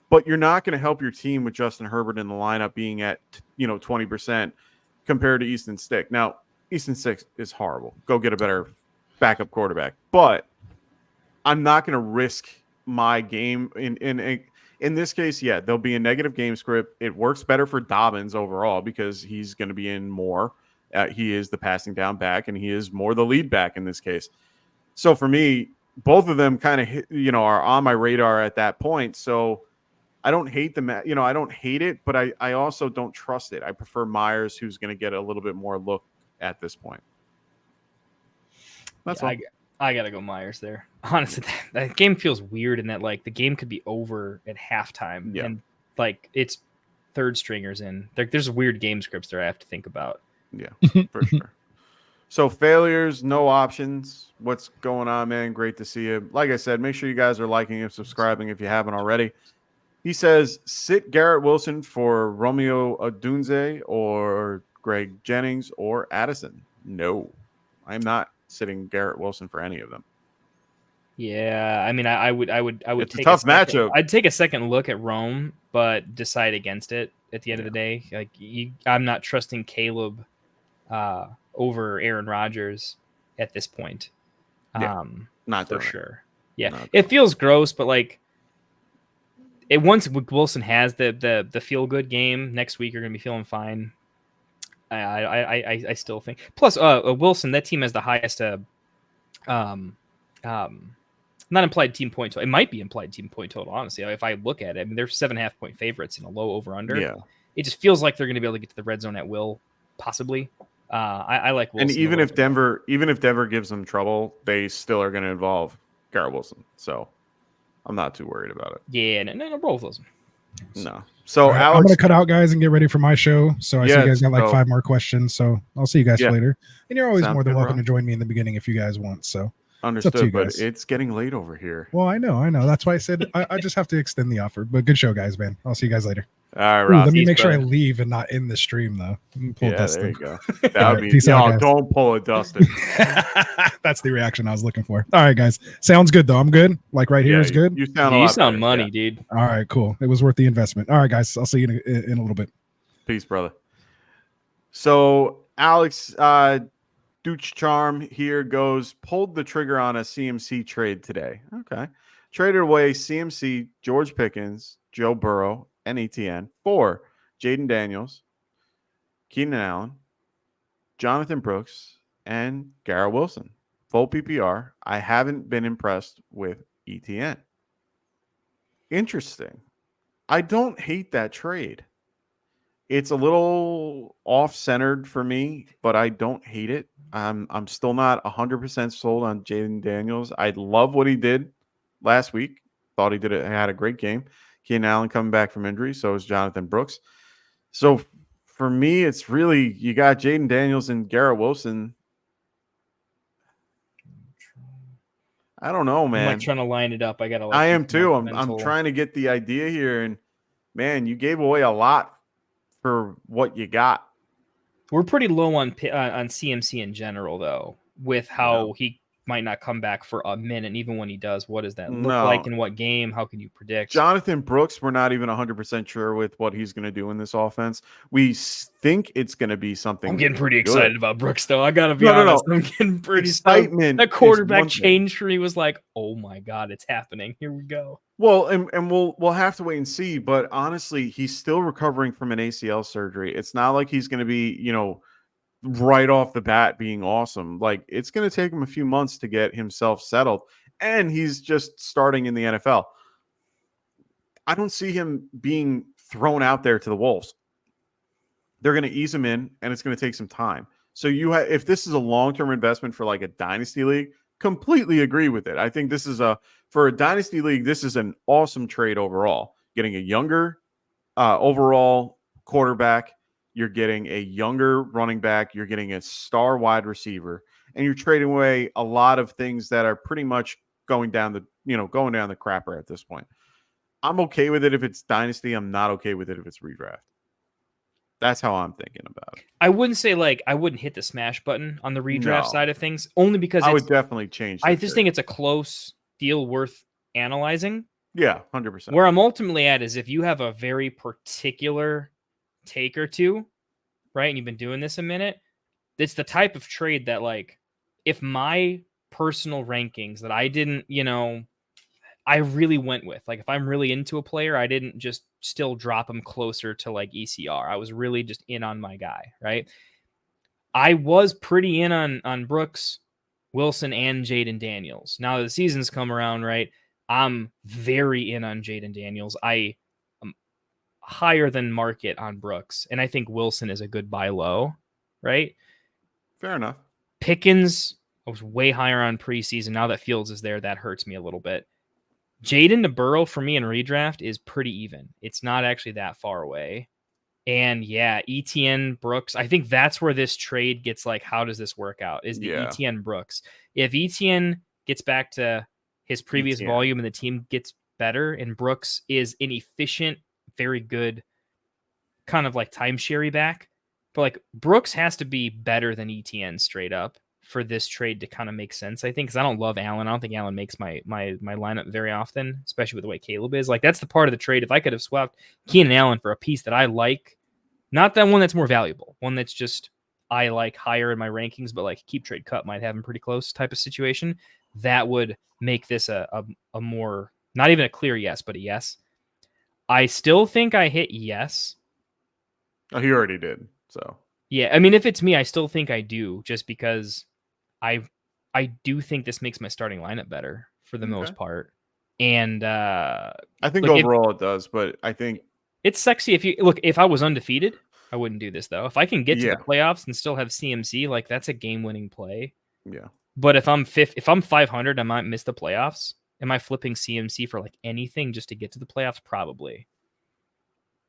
But you're not going to help your team with Justin Herbert in the lineup being at, 20% compared to Easton Stick. Now, Easton Stick is horrible. Go get a better backup quarterback. But I'm not going to risk my game in this case. Yeah, there'll be a negative game script. It works better for Dobbins overall because he's going to be in more. He is the passing down back, and he is more the lead back in this case. So for me, both of them kind of, are on my radar at that point. So I don't hate them. I don't hate it, but I also don't trust it. I prefer Myers, who's going to get a little bit more look at this point. That's all. I gotta go Myers there. Honestly, that game feels weird in that the game could be over at halftime, and it's third stringers in. There's weird game scripts there I have to think about. Yeah, for sure. So failures, no options. What's going on, man? Great to see you. Like I said, make sure you guys are liking and subscribing if you haven't already. He says, sit Garrett Wilson for Romeo Odunze or Greg Jennings or Addison. No, I'm not sitting Garrett Wilson for any of them. Yeah, I mean, I would. It's a tough matchup. I'd take a second look at Rome, but decide against it at the end of the day. I'm not trusting Caleb over Aaron Rodgers at this point. Not for sure. Yeah, it feels gross, but once Wilson has the feel good game next week, you're gonna be feeling fine. I still think. Plus, Wilson, that team has the highest not implied team point total. It might be implied team point total, honestly. If I look at it, I mean, they're 7.5 point favorites in a low over under. Yeah. It just feels like they're going to be able to get to the red zone at will, possibly. I like Wilson. And even if Denver gives them trouble, they still are going to involve Garrett Wilson. So I'm not too worried about it. Yeah, no, roll with Wilson. No. So right, Alex, I'm going to cut out, guys, and get ready for my show. So I see you guys got 5 more questions. So I'll see you guys later. And you're always more than welcome to join me in the beginning if you guys want. So understood, but it's getting late over here. Well, I know. That's why I said I just have to extend the offer. But good show, guys, man. I'll see you guys later. All right, Ross. Let me make sure I leave and not in the stream, though. There you go. That would be don't pull it, Dustin. That's the reaction I was looking for. All right, guys. Sounds good, though. I'm good. Like right here is good. You sound better, money, dude. All right, cool. It was worth the investment. All right, guys. I'll see you in a little bit. Peace, brother. So Alex Dooch Charm here goes, pulled the trigger on a CMC trade today. Okay. Traded away CMC, George Pickens, Joe Burrow, and ETN for Jaden Daniels, Keenan Allen, Jonathan Brooks, and Garrett Wilson. Full PPR. I haven't been impressed with ETN. Interesting. I don't hate that trade. It's a little off-centered for me, but I don't hate it. I'm still not 100% sold on Jaden Daniels. I love what he did last week. Thought he had a great game. Keenan Allen coming back from injury, so is Jonathan Brooks. So for me, it's really you got Jaden Daniels and Garrett Wilson. I don't know, man. I'm trying to line it up. I am too. I'm trying to get the idea here, and man, you gave away a lot for what you got. We're pretty low on CMC in general, though, with how he might not come back for a minute. And even when he does, what does that look No. like in what game? How can you predict? Jonathan Brooks, we're not even 100% sure with what he's going to do in this offense. We think it's going to be something. I'm getting pretty good. excited about Brooks, though. I got to be honest. I'm getting pretty excitement. That quarterback change for me was like, oh my God, it's happening. Here we go. Well, and we'll have to wait and see. But honestly, he's still recovering from an ACL surgery. It's not like he's going to be, right off the bat being awesome. Like, it's going to take him a few months to get himself settled. And he's just starting in the NFL. I don't see him being thrown out there to the wolves. They're going to ease him in, and it's going to take some time. So if this is a long-term investment for like a dynasty league, completely agree with it. I think this is for a dynasty league, this is an awesome trade overall. Getting a younger overall quarterback, you're getting a younger running back, you're getting a star wide receiver, and you're trading away a lot of things that are pretty much going down the crapper at this point. I'm okay with it if it's dynasty. I'm not okay with it if it's redraft. That's how I'm thinking about it. I wouldn't say I wouldn't hit the smash button on the redraft side of things, only because I would definitely change. I just think it's a close deal worth analyzing. Yeah, 100%. Where I'm ultimately at is if you have a very particular take or two, right, and you've been doing this a minute, it's the type of trade that, like, if my personal rankings that I didn't, I really went with, like, if I'm really into a player, I didn't just still drop him closer to like ECR. I was really just in on my guy, right? I was pretty in on Brooks, Wilson, and Jaden Daniels. Now the season's come around, right? I'm very in on Jaden Daniels. I am higher than market on Brooks, and I think Wilson is a good buy low, right? Fair enough. Pickens, I was way higher on preseason. Now that Fields is there, that hurts me a little bit. Jaden to Burrow for me in redraft is pretty even. It's not actually that far away. And yeah, ETN Brooks, I think that's where this trade gets like, how does this work out? Is the ETN Brooks. If ETN gets back to his previous volume and the team gets better and Brooks is an efficient, very good kind of like timeshare back, but like Brooks has to be better than ETN straight up for this trade to kind of make sense, I think, because I don't love Allen. I don't think Allen makes my lineup very often, especially with the way Caleb is. Like, that's the part of the trade. If I could have swapped Keenan Allen for a piece that I like, not that one that's more valuable, one that's just I like higher in my rankings, but like keep trade cut might have him pretty close type of situation, that would make this a more, not even a clear yes, but a yes. I still think I hit yes. Oh, he already did. So yeah, I mean, if it's me, I still think I do, just because I do think this makes my starting lineup better for the most part. And I think overall it does, but I think it's sexy. If I was undefeated, I wouldn't do this though. If I can get to the playoffs and still have CMC, like that's a game-winning play. Yeah. But if I'm 500, I might miss the playoffs. Am I flipping CMC for like anything just to get to the playoffs? Probably.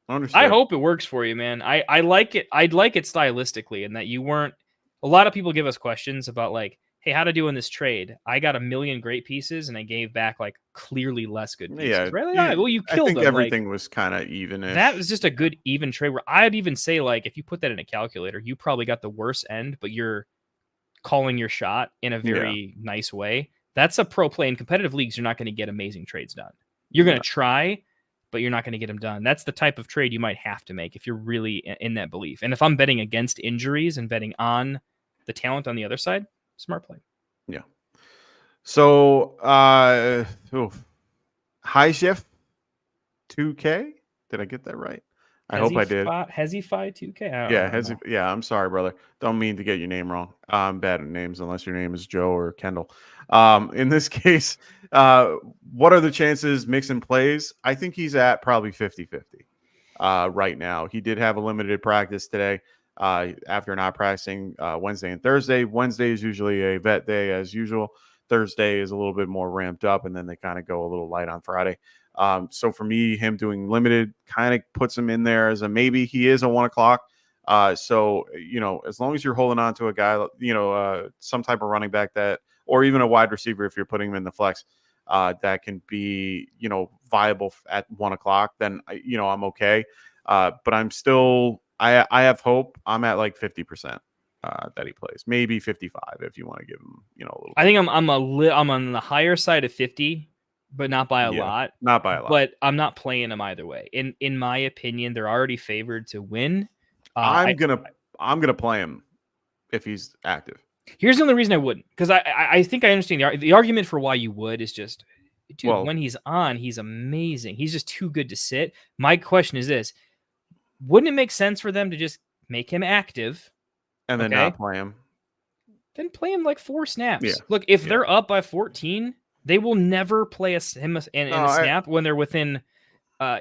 I hope it works for you, man. I like it. I'd like it stylistically, and that you weren't. A lot of people give us questions about like, hey, how to do in this trade? I got a million great pieces, and I gave back like clearly less good pieces. Yeah, right? Well, you killed them. I think everything was kind of even. That was just a good even trade. Where I'd even say like, if you put that in a calculator, you probably got the worst end, but you're calling your shot in a very nice way. That's a pro play. In competitive leagues, you're not going to get amazing trades done. You're going to try, but you're not going to get them done. That's the type of trade you might have to make if you're really in that belief. And if I'm betting against injuries and betting on the talent on the other side, smart play. Yeah. So, High Chef 2K. Did I get that right? I hope I did. Hezify 2K? Yeah, I'm sorry, brother. Don't mean to get your name wrong. I'm bad at names unless your name is Joe or Kendall. In this case, what are the chances Mixon plays? I think he's at probably 50-50 right now. He did have a limited practice today after not practicing Wednesday and Thursday. Wednesday is usually a vet day as usual. Thursday is a little bit more ramped up, and then they kind of go a little light on Friday. So for me, him doing limited kind of puts him in there as a maybe. He is a 1 o'clock. So, as long as you're holding on to a guy, some type of running back that, or even a wide receiver, if you're putting him in the flex, that can be, viable at 1 o'clock, then, I'm okay. But I'm still, I have hope. I'm at like 50%. that he plays. Maybe 55 if you want to give him, a little. I think I'm on the higher side of 50, but not by a lot. Not by a lot. But I'm not playing them either way. In my opinion, they're already favored to win. I'm gonna play him if he's active. Here's the only reason I wouldn't, because I think I understand the argument for why you would is just, dude, when he's on, he's amazing. He's just too good to sit. My question is this: wouldn't it make sense for them to just make him active and then not play him? Then play him like 4 snaps. Yeah. Look, if they're up by 14, they will never play him in a snap when they're within, a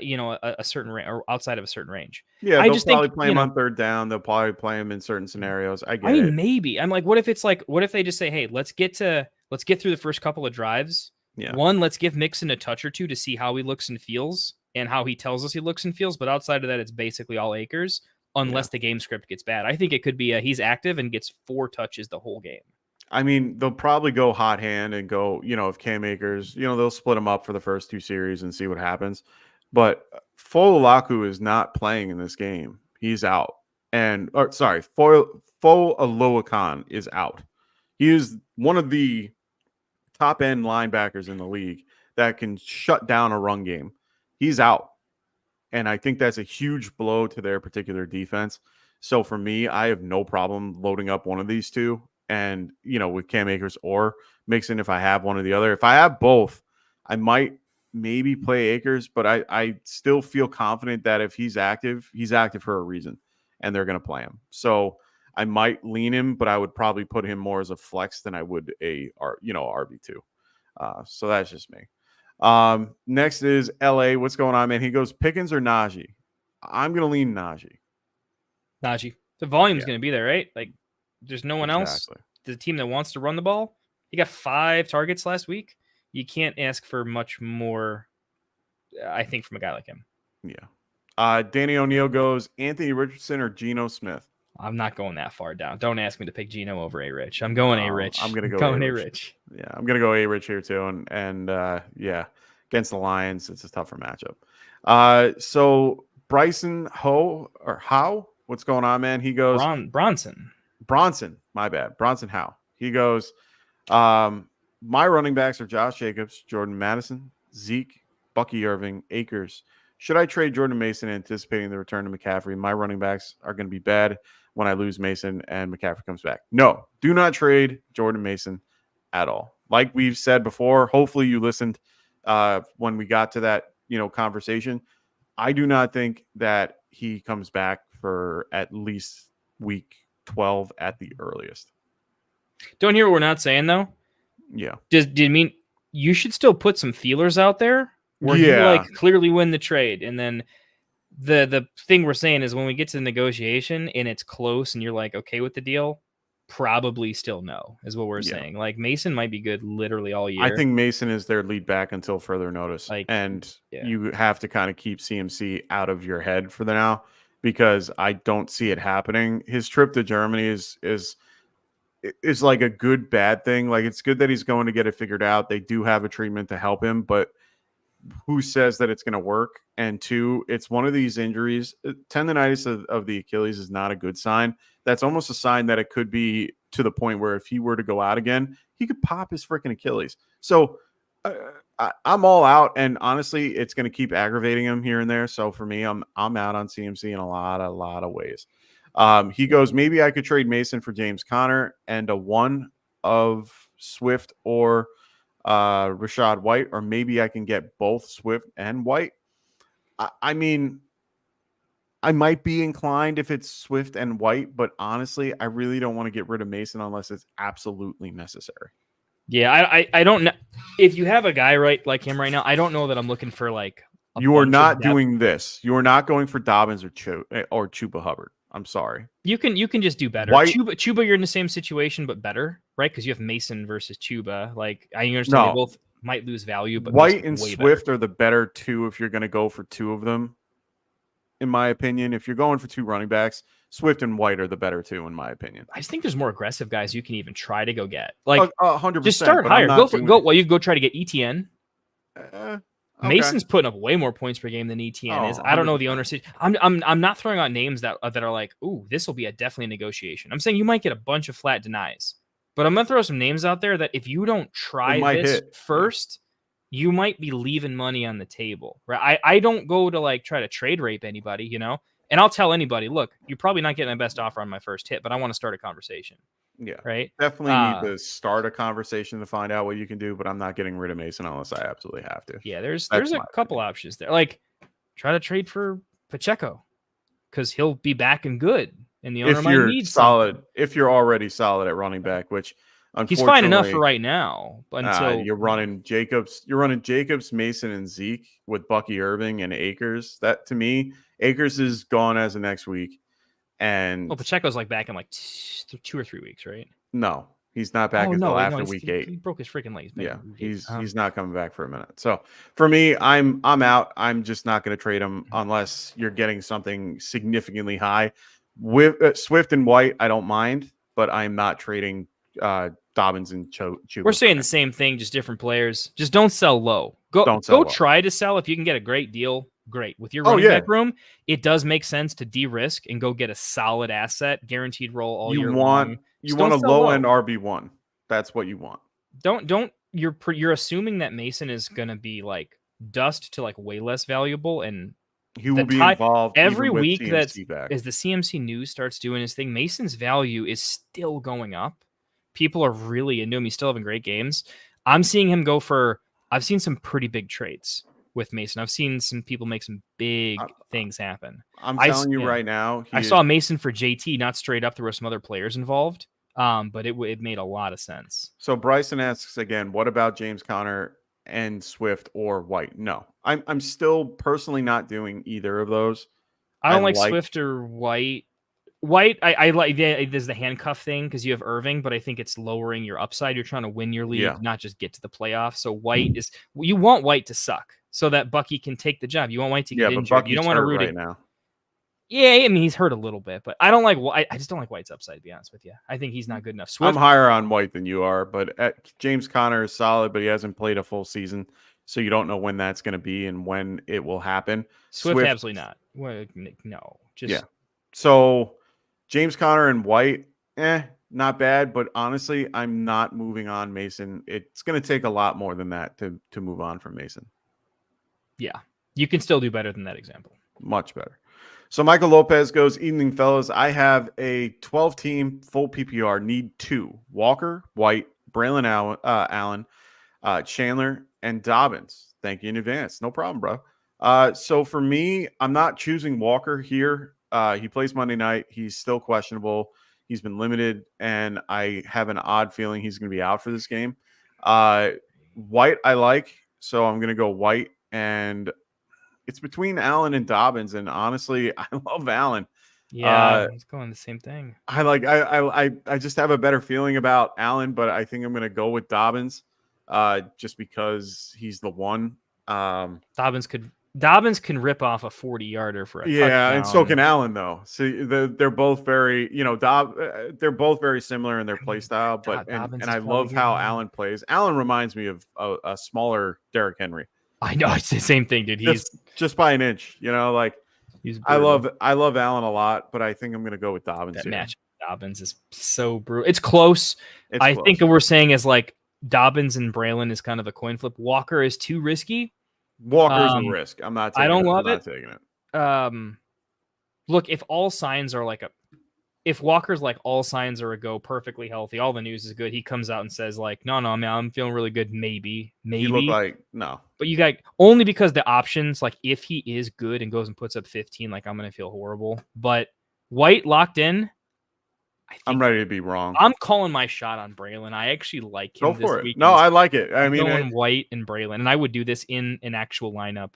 certain range or outside of a certain range. Yeah, they'll probably play him on third down. They'll probably play him in certain scenarios. I mean, maybe. I'm like, what if they just say, hey, let's get through the first couple of drives. Yeah. One, let's give Mixon a touch or two to see how he looks and feels and how he tells us he looks and feels. But outside of that, it's basically all Akers. Unless the game script gets bad. I think it could be he's active and gets 4 touches the whole game. I mean, they'll probably go hot hand and go, if Cam Akers, they'll split him up for the first 2 series and see what happens. But Foalaku is not playing in this game. He's out. Foalakan is out. He is one of the top end linebackers in the league that can shut down a run game. He's out. And I think that's a huge blow to their particular defense. So for me, I have no problem loading up one of these two. And, with Cam Akers or Mixon, if I have one or the other. If I have both, I might maybe play Akers. But I still feel confident that if he's active for a reason. And they're going to play him. So I might lean him, but I would probably put him more as a flex than I would a RB2. So that's just me. Next is LA. What's going on, man? He goes Pickens or Najee. I'm gonna lean Najee. The volume's gonna be there, right? Like, there's no one else. The team that wants to run the ball. He got 5 targets last week. You can't ask for much more, I think, from a guy like him. Yeah. Danny O'Neill goes Anthony Richardson or Geno Smith. I'm not going that far down. Don't ask me to pick Geno over A-Rich. I'm going A-Rich. I'm going to go A-Rich. Yeah, I'm going to go A-Rich here too. And against the Lions, it's a tougher matchup. So Bryson Howe, what's going on, man? He goes Bronson, my bad. Bronson Howe. He goes, my running backs are Josh Jacobs, Jordan Madison, Zeke, Bucky Irving, Akers. Should I trade Jordan Mason anticipating the return to McCaffrey? My running backs are going to be bad when I lose Mason and McCaffrey comes back. No, do not trade Jordan Mason at all. Like we've said before, hopefully you listened when we got to that, conversation. I do not think that he comes back for at least week 12 at the earliest. Don't hear what we're not saying, though? Yeah. Did it mean you should still put some feelers out there? Where you clearly win the trade, and then the thing we're saying is when we get to the negotiation and it's close and you're like okay with the deal, probably still no is what we're saying. Like Mason might be good literally all year. I think Mason is their lead back until further notice, you have to kind of keep CMC out of your head for the now because I don't see it happening. His trip to Germany is like a good bad thing. Like it's good that he's going to get it figured out. They do have a treatment to help him, but who says that it's going to work? And 2, it's one of these injuries. Tendonitis of the Achilles is not a good sign. That's almost a sign that it could be to the point where if he were to go out again, he could pop his freaking Achilles. So I'm all out. And honestly, it's going to keep aggravating him here and there. So for me, I'm out on CMC in a lot of ways. He goes, maybe I could trade Mason for James Conner and a 1 of Swift or Rashad White, or maybe I can get both Swift and White. I mean, I might be inclined if it's Swift and White, but honestly, I really don't want to get rid of Mason unless it's absolutely necessary. Yeah, I don't know. If you have a guy like him right now, I don't know that I'm looking for like. You are not doing this. You are not going for Dobbins or Chuba Hubbard. I'm sorry. You can just do better. White, Chuba, you're in the same situation, but better, right? Because you have Mason versus Chuba. Like I understand they both might lose value, but White and Swift are the better 2 if you're going to go for 2 of them. In my opinion, if you're going for 2 running backs, Swift and White are the better 2, in my opinion. I just think there's more aggressive guys you can even try to go get. Like 100%. Just start higher. You go try to get ETN. Mason's putting up way more points per game than ETN is. I don't know the ownership. I'm not throwing out names that are like, ooh, this will be definitely a negotiation. I'm saying you might get a bunch of flat denies, but I'm gonna throw some names out there that if you don't try this first, you might be leaving money on the table. Right? I don't go to try to trade rape anybody, you know. And I'll tell anybody, look, you're probably not getting my best offer on my first hit, but I want to start a conversation. Yeah. Right. Definitely need to start a conversation to find out what you can do, but I'm not getting rid of Mason unless I absolutely have to. Yeah, there's a couple options there. Like, try to trade for Pacheco because he'll be back and good. And the owner might need solid. something. If you're already solid at running back, which he's fine enough for right now. Until you're running Jacobs, Mason, and Zeke with Bucky Irving and Akers. That to me, Akers is gone as of next week. And Pacheco's back in 2 or 3 weeks, right? No, he's not back until after week 8. He broke his freaking leg. He's not coming back for a minute. So for me, I'm out. I'm just not going to trade him unless you're getting something significantly high. With Swift and White, I don't mind, but I'm not trading Dobbins and Chuba. We're saying the same thing, just different players. Just don't sell low. Go try to sell if you can get a great deal. Great. With your running back room, it does make sense to de-risk and go get a solid asset, guaranteed role all year long. You want a low-end RB1. That's what you want. You're assuming that Mason is going to be dust to way less valuable, and he will be involved every week as the CMC news starts doing his thing. Mason's value is still going up. People are really into him. He's still having great games. I'm seeing him go for. I've seen some pretty big trades with Mason. I've seen some people make some big things happen. I'm telling you right now. I saw Mason for JT, not straight up. There were some other players involved, but it made a lot of sense. So Bryson asks again, what about James Conner and Swift or White? No, I'm still personally not doing either of those. I don't like Swift or White. White, I like. There's the handcuff thing because you have Irving, but I think it's lowering your upside. You're trying to win your league, not just get to the playoffs. So White is. You want White to suck so that Bucky can take the job. You want White to get injured. You don't want to root it now. Yeah, I mean he's hurt a little bit, but I don't like. I just don't like White's upside. To be honest with you, I think he's not good enough. I'm higher on White than you are, but James Conner is solid, but he hasn't played a full season, so you don't know when that's going to be and when it will happen. Swift absolutely not. Well, no, just So James Conner and White, not bad, but honestly, I'm not moving on Mason. It's going to take a lot more than that to move on from Mason. Yeah, you can still do better than that example. Much better. So Michael Lopez goes, evening, fellas. I have a 12-team full PPR. Need 2. Walker, White, Braylon Allen, Chandler, and Dobbins. Thank you in advance. No problem, bro. So for me, I'm not choosing Walker here. He plays Monday night. He's still questionable. He's been limited, and I have an odd feeling he's going to be out for this game. White I like, so I'm going to go White, and it's between Allen and Dobbins, and honestly, I love Allen. Yeah, he's going the same thing. I just have a better feeling about Allen, but I think I'm going to go with Dobbins, just because he's the one. Dobbins can rip off a 40-yarder for a touchdown. And so can Allen though. So they're both very, they're both very similar in their play style. But and I love how Allen plays. Allen reminds me of a smaller Derrick Henry. I know, it's the same thing, dude. He's just by an inch. I love Allen a lot, but I think I'm gonna go with Dobbins. That match Dobbins is so brutal. It's close. I think what we're saying is Dobbins and Braylon is kind of a coin flip. Walker is too risky. Walker's a risk. I'm not taking I don't love it. Taking it. Look, if all signs are if Walker's all signs are a go, perfectly healthy, all the news is good, he comes out and says no, man, I'm feeling really good. Maybe. You look no. But you got only because the options, if he is good and goes and puts up 15, I'm going to feel horrible. But White locked in. I'm ready to be wrong. I'm calling my shot on Braylon. I actually like him. Go for it. No, I like it. I mean, going White and Braylon, and I would do this in an actual lineup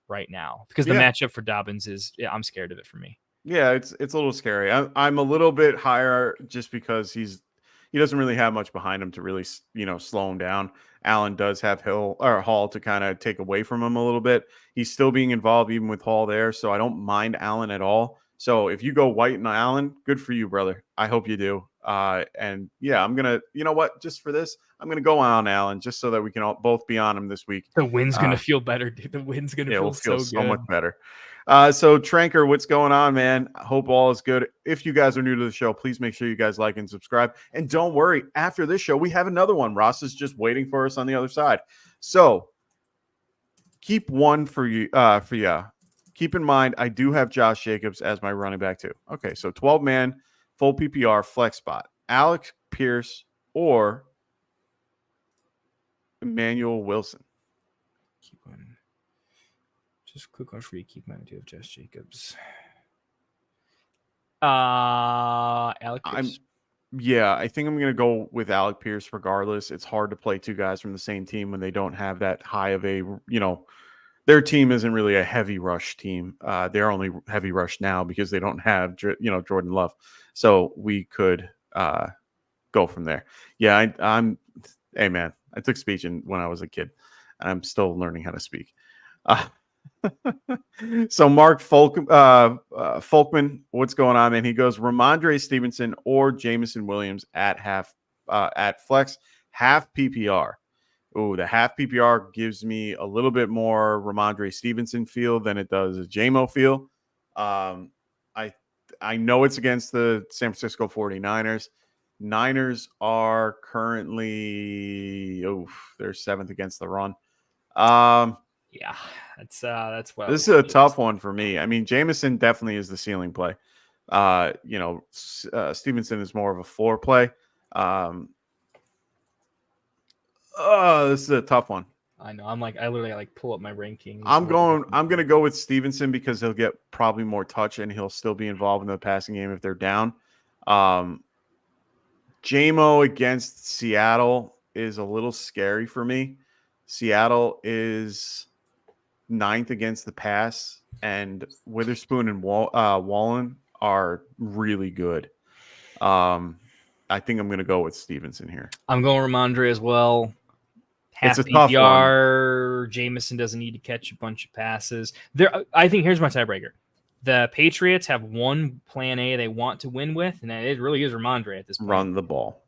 right now because the matchup for Dobbins is. Yeah, I'm scared of it for me. Yeah, it's a little scary. I'm a little bit higher just because he doesn't really have much behind him to really slow him down. Allen does have Hall to kind of take away from him a little bit. He's still being involved even with Hall there, so I don't mind Allen at all. So if you go White and Allen, good for you, brother. I hope you do. And yeah, I'm gonna. You know what? Just for this, I'm going to go on Allen just so that we can both be on him this week. The win's going to feel better, dude. The win's going to feel so good. Much better. So Tranker, what's going on, man? I hope all is good. If you guys are new to the show, please make sure you guys like and subscribe. And don't worry, after this show, we have another one. Ross is just waiting for us on the other side. So keep one for you. Keep in mind, I do have Josh Jacobs as my running back too. Okay, so 12-man, full PPR, flex spot. Alex Pierce or Emmanuel Wilson. Keep one. Just quick one for you. Keep mine. I do have Josh Jacobs. Alec Pierce. I think I'm going to go with Alec Pierce regardless. It's hard to play two guys from the same team when they don't have that high of a, their team isn't really a heavy rush team. They're only heavy rush now because they don't have, Jordan Love. So we could go from there. Yeah, hey man, I took speech when I was a kid. I'm still learning how to speak. So Mark Folkman, what's going on, man? He goes Ramondre Stevenson or Jameson Williams at flex, half PPR. Oh, the half PPR gives me a little bit more Ramondre Stevenson feel than it does a JMO feel. I know it's against the San Francisco 49ers. Niners are currently they're 7th against the run. Yeah, that's what this is a tough one for me. I mean, Jameson definitely is the ceiling play. Stevenson is more of a floor play. This is a tough one. I know. I literally pull up my rankings. I'm going to go with Stevenson because he'll get probably more touch and he'll still be involved in the passing game if they're down. JMO against Seattle is a little scary for me. Seattle is 9th against the pass, and Witherspoon and Wallen are really good. I think I'm going to go with Stevenson here. I'm going Ramondre as well. Half it's a tough PPR. Jameson doesn't need to catch a bunch of passes. I think here's my tiebreaker. The Patriots have one plan A they want to win with, and it really is Ramondre at this point. Run the ball.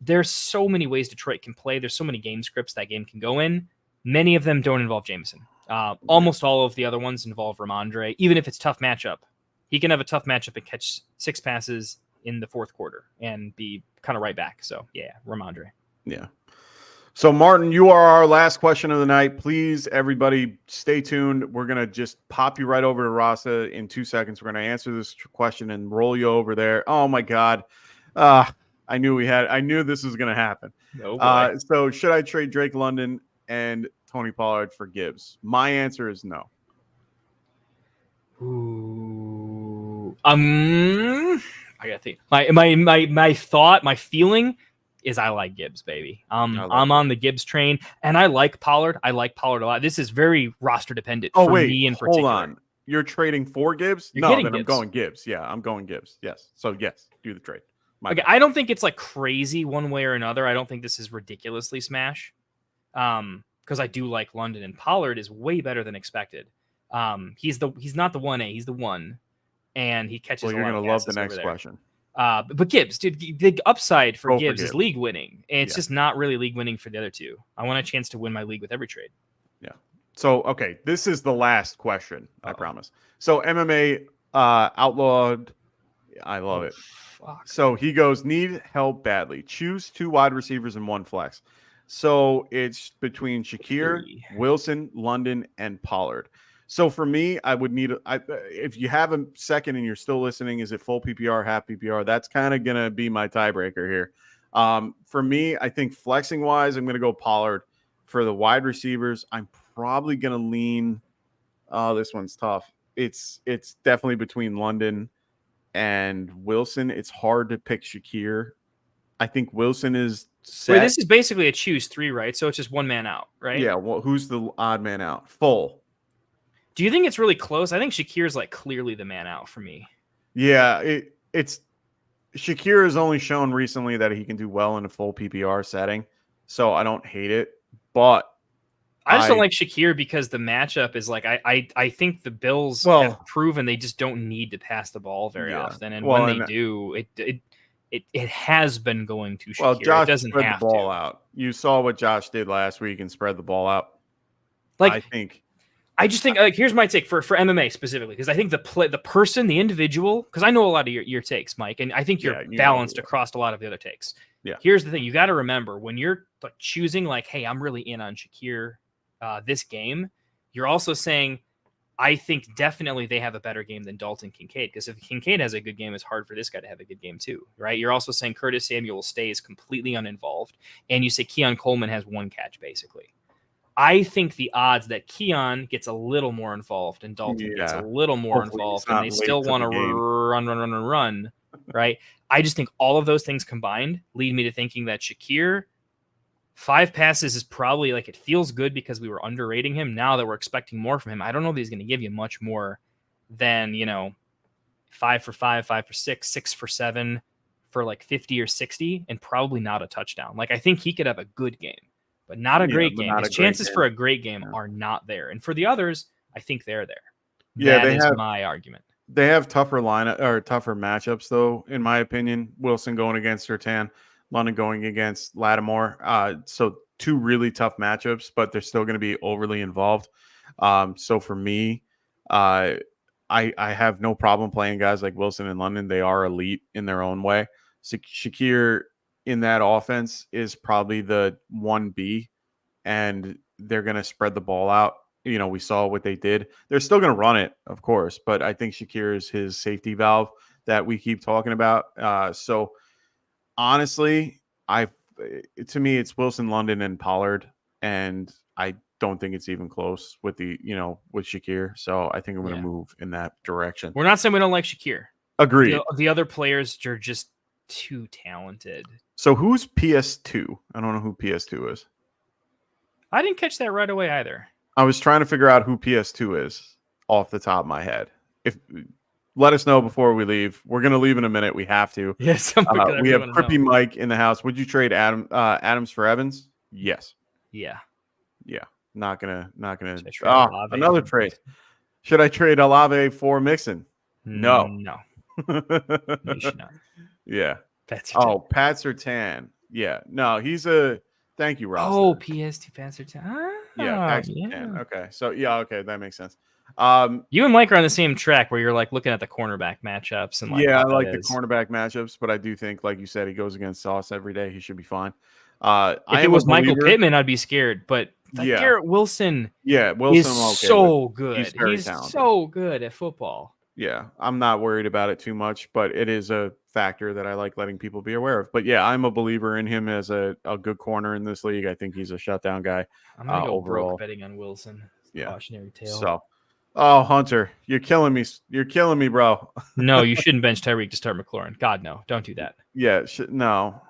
There's so many ways Detroit can play. There's so many game scripts that game can go in. Many of them don't involve Jameson. Almost all of the other ones involve Ramondre, even if it's tough matchup. He can have a tough matchup and catch 6 passes in the fourth quarter and be kind of right back. So, yeah, Ramondre. Yeah. So, Martin, you are our last question of the night. Please, everybody, stay tuned. We're going to just pop you right over to Rasa in 2 seconds. We're going to answer this question and roll you over there. Oh, my God. I knew this was going to happen. Oh, so, should I trade Drake London and Tony Pollard for Gibbs? My answer is no. Ooh. I gotta think. My feeling is I like Gibbs, baby. I'm on the Gibbs train, and I like Pollard. I like Pollard a lot. This is very roster dependent for me in particular. Hold on. You're trading for Gibbs? You're getting then Gibbs. I'm going Gibbs. Yeah, I'm going Gibbs. Yes. So, yes, do the trade. I don't think it's crazy one way or another. I don't think this is ridiculously smash. Because I do like London, and Pollard is way better than expected. He's not the 1A, he's the 1, and he catches. Well, you're going to love the next question. But Gibbs, dude, the upside for Gibbs is league winning. And it's just not really league winning for the other two. I want a chance to win my league with every trade. Yeah. So, okay, this is the last question, I promise. So, MMA outlawed. I love it. Fuck. So he goes, need help badly. Choose 2 wide receivers and 1 flex. So it's between Shakir, Wilson, London, and Pollard. So for me, I would need if you have a second and you're still listening, is it full PPR, half PPR? That's kind of going to be my tiebreaker here. For me, I think flexing wise, I'm going to go Pollard. For the wide receivers, I'm probably going to lean. Oh, this one's tough. It's definitely between London and Wilson. It's hard to pick Shakir. I think Wilson is set. Wait, this is basically a choose 3, right? So it's just one man out, right? Yeah. Well, who's the odd man out? Full. Do you think it's really close? I think Shakir's clearly the man out for me. Yeah, it's Shakir has only shown recently that he can do well in a full PPR setting, so I don't hate it. But I just don't like Shakir because the matchup is I think the Bills have proven they just don't need to pass the ball very often, and when they do, it has been going to Shakir. Well, Josh it doesn't spread have the ball to. out. You saw what Josh did last week and spread the ball out. Like, I just think like here's my take for MMA specifically, because I think the person, the individual, because I know a lot of your takes, Mike, and I think you're balanced across a lot of the other takes. Yeah. Here's the thing: you got to remember when you're like choosing, like, hey, I'm really in on Shakir this game. You're also saying, I think definitely they have a better game than Dalton Kincaid, because if Kincaid has a good game, it's hard for this guy to have a good game too, right? You're also saying Curtis Samuel stays completely uninvolved, and you say Keon Coleman has one catch basically. I think the odds that Keon gets a little more involved and Dalton gets a little more involved, and they still want to run, right? I just think all of those things combined lead me to thinking that Shakir, 5 passes is probably like, it feels good because we were underrating him. Now that we're expecting more from him, I don't know that he's going to give you much more than, 5 for 5, 5 for 6, 6 for 7 for like 50 or 60, and probably not a touchdown. Like, I think he could have a good game, but not a great game. His chances for a great game are not there. And for the others, I think they're there. Yeah, that is my argument. They have tougher tougher matchups, though, in my opinion. Wilson going against Surtain, London going against Lattimore. So 2 really tough matchups, but they're still going to be overly involved. So for me, I have no problem playing guys like Wilson and London. They are elite in their own way. So Shakir in that offense is probably the 1B, and they're going to spread the ball out. We saw what they did. They're still going to run it, of course, but I think Shakir is his safety valve that we keep talking about. So honestly, to me, it's Wilson, London, and Pollard, and I don't think it's even close with with Shakir. So I think I'm going to move in that direction. We're not saying we don't like Shakir. Agreed. The other players are just too talented. So who's PS2? I don't know who PS2 is. I didn't catch that right away either. I was trying to figure out who PS2 is off the top of my head. Let us know before we leave. We're going to leave in a minute. We have to. Yes. We have Crippy Mike in the house. Would you trade Adams for Evans? Yes. Yeah. Yeah. Not gonna. Another trade. Should I trade Olave for Mixon? No. No. You should not. Yeah. Pat Surtain. Yeah. No, he's a. Thank you, Ross. Oh, PS2 Pat Surtain. Yeah. Okay. So okay, that makes sense. You and Mike are on the same track where you're like looking at the cornerback matchups and I like the cornerback matchups, but I do think, like you said, he goes against Sauce every day. He should be fine. If it was Michael Pittman, I'd be scared. But Garrett Wilson, is so good. He's so good at football. Yeah, I'm not worried about it too much, but it is a factor that I like letting people be aware of. But yeah, I'm a believer in him as a good corner in this league. I think he's a shutdown guy. I'm gonna go overall. broke betting on Wilson. Cautionary tale. So, Hunter, you're killing me. You're killing me, bro. No, you shouldn't bench Tyreek to start McLaurin. God, no, don't do that. Yeah, no.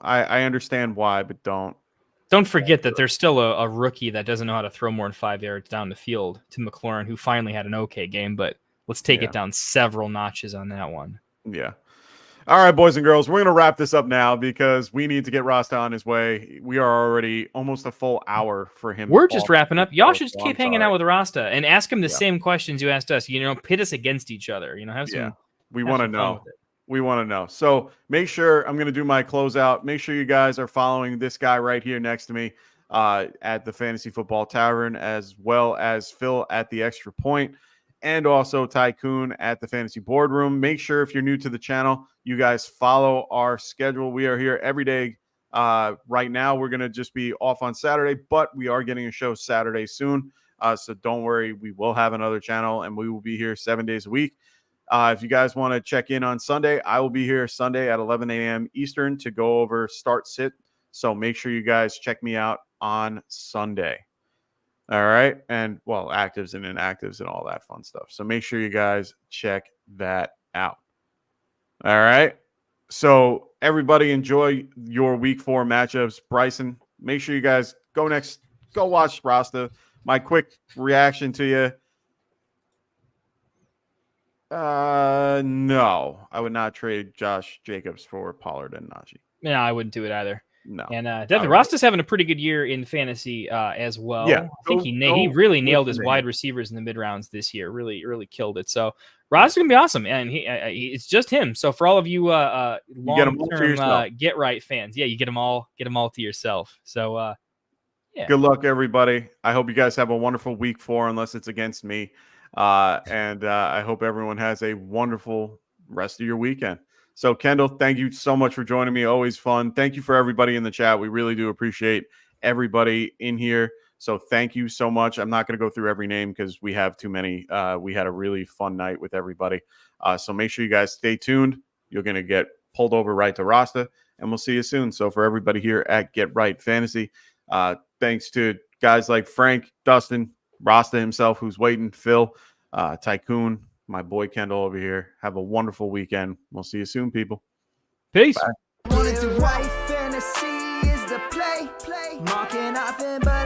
I understand why, but don't. Don't forget that there's still a rookie that doesn't know how to throw more than 5 yards down the field to McLaurin, who finally had an okay game, but let's take it down several notches on that one. Yeah. All right, boys and girls, we're going to wrap this up now because we need to get Rasta on his way. We are already almost a full hour for him. We're just wrapping up. Y'all should just keep hanging out with Rasta and ask him the same questions you asked us. Pit us against each other. Have some. We want to know. We want to know. So make sure I'm going to do my closeout. Make sure you guys are following this guy right here next to me at the Fantasy Football Tavern, as well as Phil at the Extra Point, and also Tycoon at the Fantasy Boardroom. Make sure if you're new to the channel, you guys follow our schedule. We are here every day. Right now, we're going to just be off on Saturday, but we are getting a show Saturday soon. So don't worry. We will have another channel, and we will be here 7 days a week. If you guys want to check in on Sunday, I will be here Sunday at 11 a.m. Eastern to go over start sit. So make sure you guys check me out on Sunday. All right. And actives and inactives and all that fun stuff. So make sure you guys check that out. All right. So everybody enjoy your week 4 matchups. Bryson, make sure you guys go watch Rasta. My quick reaction to you. No, I would not trade Josh Jacobs for Pollard and Najee. No, I wouldn't do it either. No. And definitely, Rasta's having a pretty good year in fantasy as well. Yeah. I think he really nailed his wide receivers in the mid rounds this year. Really, really killed it. So Ross is gonna be awesome, and it's just him. So for all of you long-term Get Right fans, yeah, you get them all to yourself. So yeah. Good luck, everybody. I hope you guys have a wonderful week 4, unless it's against me. And I hope everyone has a wonderful rest of your weekend. So, Kendall, thank you so much for joining me. Always fun. Thank you for everybody in the chat. We really do appreciate everybody in here. So thank you so much. I'm not going to go through every name because we have too many. We had a really fun night with everybody. So make sure you guys stay tuned. You're going to get pulled over right to Rasta, and we'll see you soon. So for everybody here at Get Right Fantasy, thanks to guys like Frank, Dustin, Rasta himself, who's waiting, Phil, Tycoon, my boy Kendall over here. Have a wonderful weekend. We'll see you soon, people. Peace. Bye. Wanted to write fantasy is the play. Marking off and but